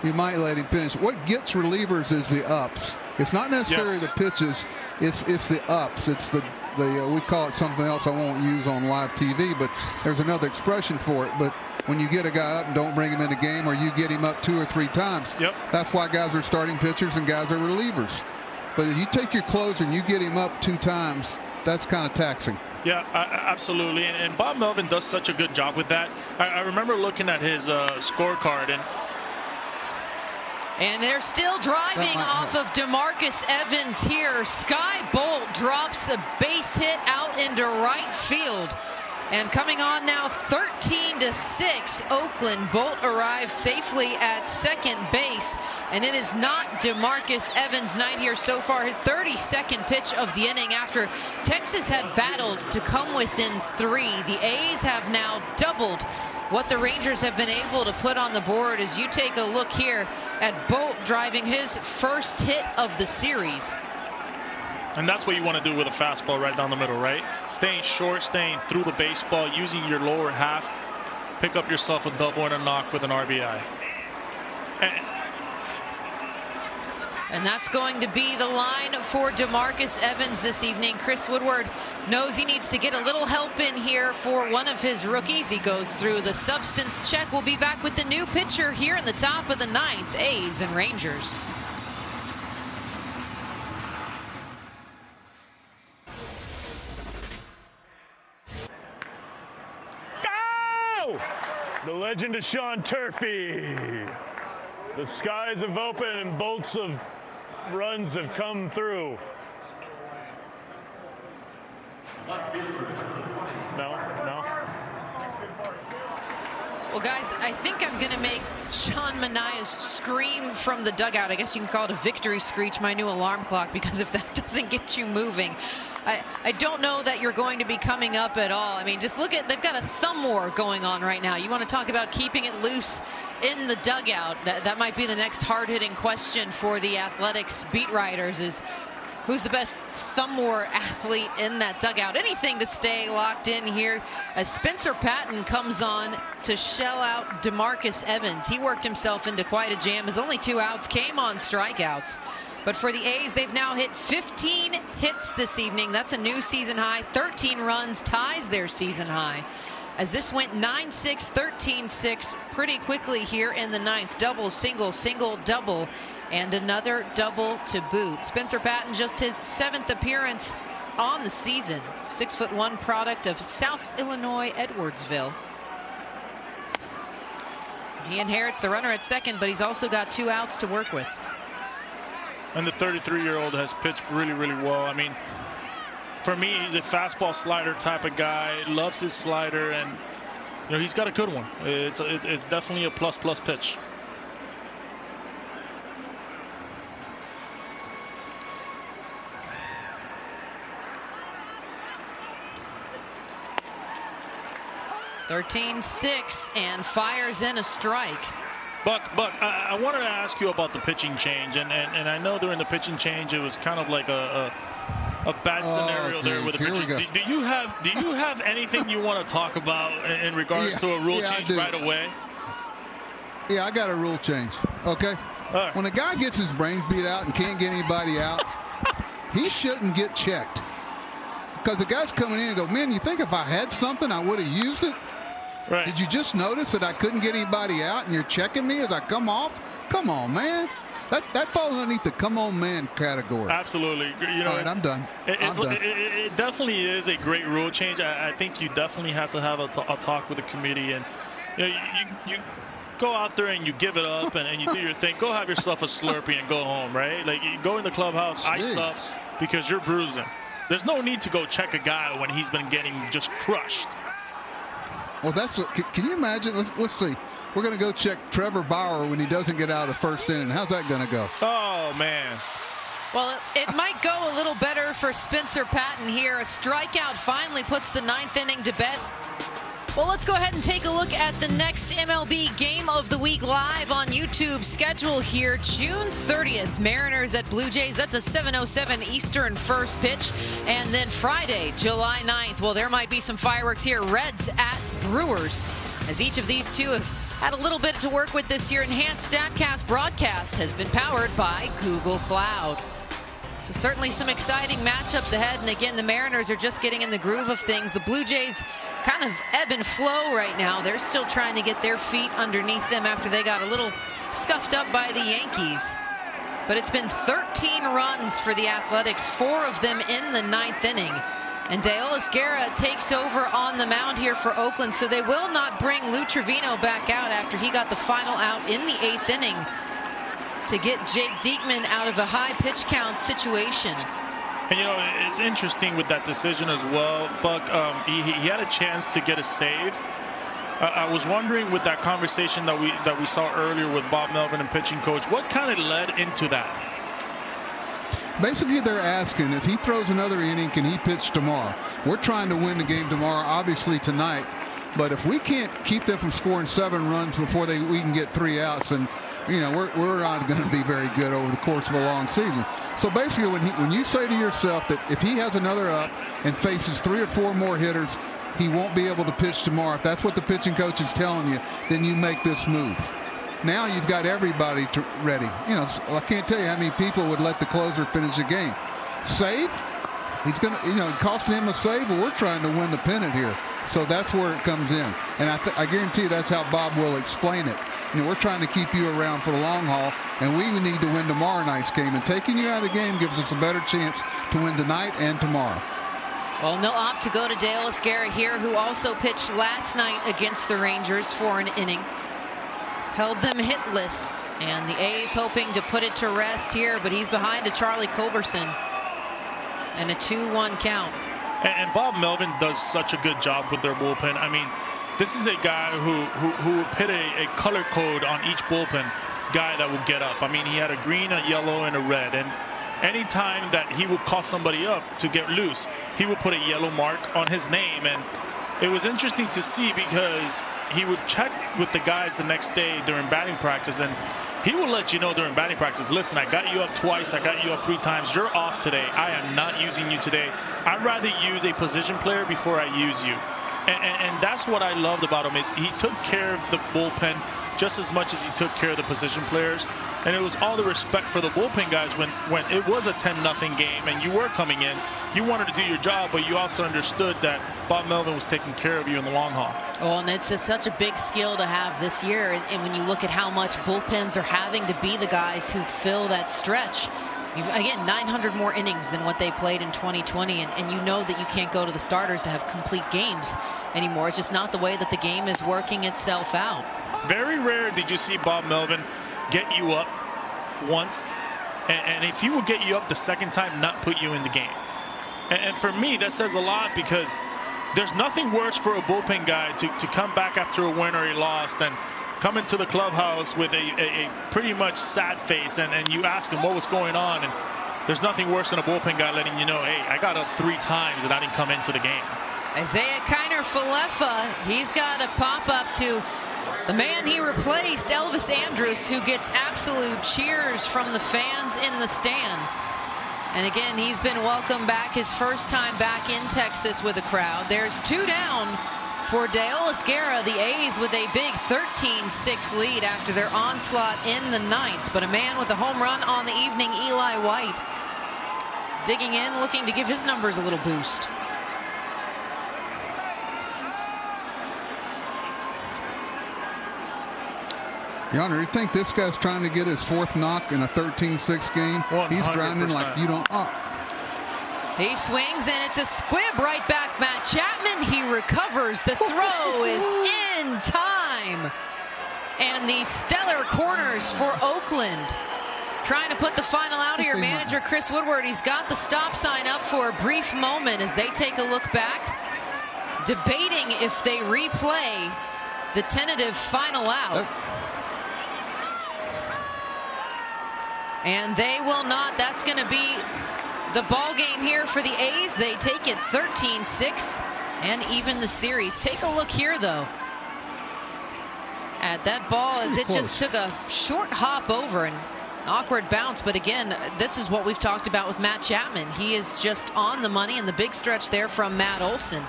you might let him finish. What gets relievers is the ups. It's not necessarily the pitches. It's the ups. It's the we call it something else I won't use on live TV, but there's another expression for it. But when you get a guy up and don't bring him in the game, or you get him up 2 or 3 times, that's why guys are starting pitchers and guys are relievers. But if you take your closer and you get him up 2 times, that's kind of taxing. Yeah, absolutely. And Bob Melvin does such a good job with that. I remember looking at his scorecard, and they're still driving off of DeMarcus Evans here. Sky Bolt drops a base hit out into right field. And coming on now, 13-6, Oakland. Bolt arrives safely at second base. And it is not DeMarcus Evans' night here so far. His 32nd pitch of the inning after Texas had battled to come within 3. The A's have now doubled what the Rangers have been able to put on the board, as you take a look here at Bolt driving his first hit of the series. And that's what you want to do with a fastball right down the middle, right? Staying short, staying through the baseball, using your lower half, pick up yourself a double and a knock with an RBI. And that's going to be the line for DeMarcus Evans this evening. Chris Woodward knows he needs to get a little help in here for one of his rookies. He goes through the substance check. We'll be back with the new pitcher here in the top of the 9th, A's and Rangers. Go! The legend of Sean Turfy. The skies have opened and bolts of runs have come through. No. Well, guys, I think I'm going to make Sean Manaea scream from the dugout. I guess you can call it a victory screech, my new alarm clock, because if that doesn't get you moving, I don't know that you're going to be coming up at all. I mean, just look at, they've got a thumb war going on right now. You want to talk about keeping it loose in the dugout. That might be the next hard-hitting question for the Athletics beat writers is, who's the best thumb war athlete in that dugout? Anything to stay locked in here as Spencer Patton comes on to shell out DeMarcus Evans. He worked himself into quite a jam. His only 2 outs came on strikeouts. But for the A's, they've now hit 15 hits this evening. That's a new season high. 13 runs ties their season high. As this went 9-6, 13-6 pretty quickly here in the 9th. Double, single, single, double, and another double to boot. Spencer Patton, just his 7th appearance on the season. 6'1" product of South Illinois, Edwardsville. He inherits the runner at second, but he's also got 2 outs to work with. And the 33-year-old has pitched really, really well. I mean, for me, he's a fastball slider type of guy. Loves his slider, and you know he's got a good one. It's definitely a plus pitch. (13-6) and fires in a strike. Buck, I wanted to ask you about the pitching change, and I know during the pitching change it was kind of like a bad scenario there with the pitching. Do you have anything you want to talk about in regards to a rule change right away? Yeah, I got a rule change. Okay. Right. When a guy gets his brains beat out and can't get anybody out, he shouldn't get checked. Because the guy's coming in and go, man, you think if I had something, I would have used it? Right. Did you just notice that I couldn't get anybody out and you're checking me as I come off? Come on, man. That falls underneath the come on, man category. Absolutely. You know, all right, I'm done. It definitely is a great rule change. I think you definitely have to have a talk with the committee. And you know, you go out there and you give it up and you do your thing. Go have yourself a Slurpee and go home, right? Like, you go in the clubhouse, ice up because you're bruising. There's no need to go check a guy when he's been getting just crushed. Well, that's what. Can you imagine? Let's see. We're going to go check Trevor Bauer when he doesn't get out of the first inning. How's that going to go? Oh, man. Well, it might go a little better for Spencer Patton here. A strikeout finally puts the 9th inning to bed. Well, let's go ahead and take a look at the next MLB Game of the Week live on YouTube schedule here. June 30th, Mariners at Blue Jays. That's a 7:07 Eastern first pitch. And then Friday, July 9th, well, there might be some fireworks here. Reds at Brewers, as each of these two have had a little bit to work with this year. Enhanced StatCast broadcast has been powered by Google Cloud. So certainly some exciting matchups ahead. And again, the Mariners are just getting in the groove of things. The Blue Jays kind of ebb and flow right now. They're still trying to get their feet underneath them after they got a little scuffed up by the Yankees. But it's been 13 runs for the Athletics, 4 of them in the 9th inning. And Deolis Guerra takes over on the mound here for Oakland. So they will not bring Lou Trevino back out after he got the final out in the 8th inning to get Jake Diekman out of a high pitch count situation. And you know, it's interesting with that decision as well, Buck. He had a chance to get a save. I was wondering with that conversation that we saw earlier with Bob Melvin and pitching coach, what kind of led into that? Basically, they're asking if he throws another inning, can he pitch tomorrow? We're trying to win the game tomorrow, obviously tonight. But if we can't keep them from scoring 7 runs before we can get 3 outs, then you know we're not going to be very good over the course of a long season. So basically, when you say to yourself that if he has another up and faces 3 or 4 more hitters, he won't be able to pitch tomorrow. If that's what the pitching coach is telling you, then you make this move. Now you've got everybody ready. You know, I can't tell you how many people would let the closer finish the game. Save? He's going to, you know, costing him a save, but we're trying to win the pennant here. So that's where it comes in. And I guarantee you that's how Bob will explain it. You know, we're trying to keep you around for the long haul, and we need to win tomorrow night's game. And taking you out of the game gives us a better chance to win tonight and tomorrow. Well, and they'll opt to go to Deolis Guerra here, who also pitched last night against the Rangers for an inning. Held them hitless, and the A's hoping to put it to rest here, but he's behind a Charlie Culberson and a 2-1 count. And Bob Melvin does such a good job with their bullpen. I mean, this is a guy who would put a color code on each bullpen guy that will get up. I mean, he had a green, a yellow, and a red. And anytime that he would call somebody up to get loose, he would put a yellow mark on his name. And it was interesting to see because he would check with the guys the next day during batting practice, and he will let you know during batting practice, listen, I got you up twice, I got you up 3 times, you're off today, I am not using you today. I'd rather use a position player before I use you. And that's what I loved about him, is he took care of the bullpen just as much as he took care of the position players. And it was all the respect for the bullpen guys when it was a 10-0 game and you were coming in. You wanted to do your job, but you also understood that Bob Melvin was taking care of you in the long haul. Oh, and it's such a big skill to have this year. And when you look at how much bullpens are having to be the guys who fill that stretch, again, 900 more innings than what they played in 2020. And you know that you can't go to the starters to have complete games anymore. It's just not the way that the game is working itself out. Very rare did you see Bob Melvin get you up once, and if he will get you up the second time, not put you in the game. And for me, that says a lot, because there's nothing worse for a bullpen guy to come back after a win or a loss than come into the clubhouse with a pretty much sad face, and you ask him what was going on, and there's nothing worse than a bullpen guy letting you know, hey, I got up 3 times and I didn't come into the game. Isaiah Kiner-Falefa, he's got a pop-up to the man he replaced, Elvis Andrus, who gets absolute cheers from the fans in the stands. And again, he's been welcomed back his first time back in Texas with a crowd. There's 2 down for Deolis Guerra, the A's with a big 13-6 lead after their onslaught in the 9th. But a man with a home run on the evening, Eli White, digging in, looking to give his numbers a little boost. Yonder, you think this guy's trying to get his 4th knock in a 13-6 game? 100%. He's drowning like you don't. He swings, and it's a squib right back. Matt Chapman, he recovers. The throw is in time. And the stellar corners for Oakland. Trying to put the final out here, manager Chris Woodward. He's got the stop sign up for a brief moment as they take a look back, debating if they replay the tentative final out. And they will not. That's going to be the ball game here for the A's. They take it 13-6 and even the series. Take a look here, though, at that ball as it just took a short hop over, an awkward bounce. But again, this is what we've talked about with Matt Chapman. He is just on the money, and the big stretch there from Matt Olson,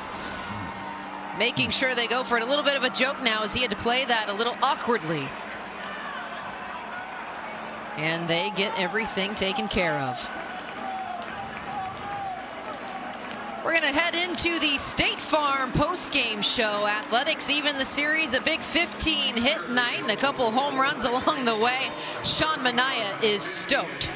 making sure they go for it. A little bit of a joke now as he had to play that a little awkwardly. And they get everything taken care of. We're going to head into the State Farm post-game show. Athletics even the series, a big 15-hit night and a couple home runs along the way. Sean Manaea is stoked.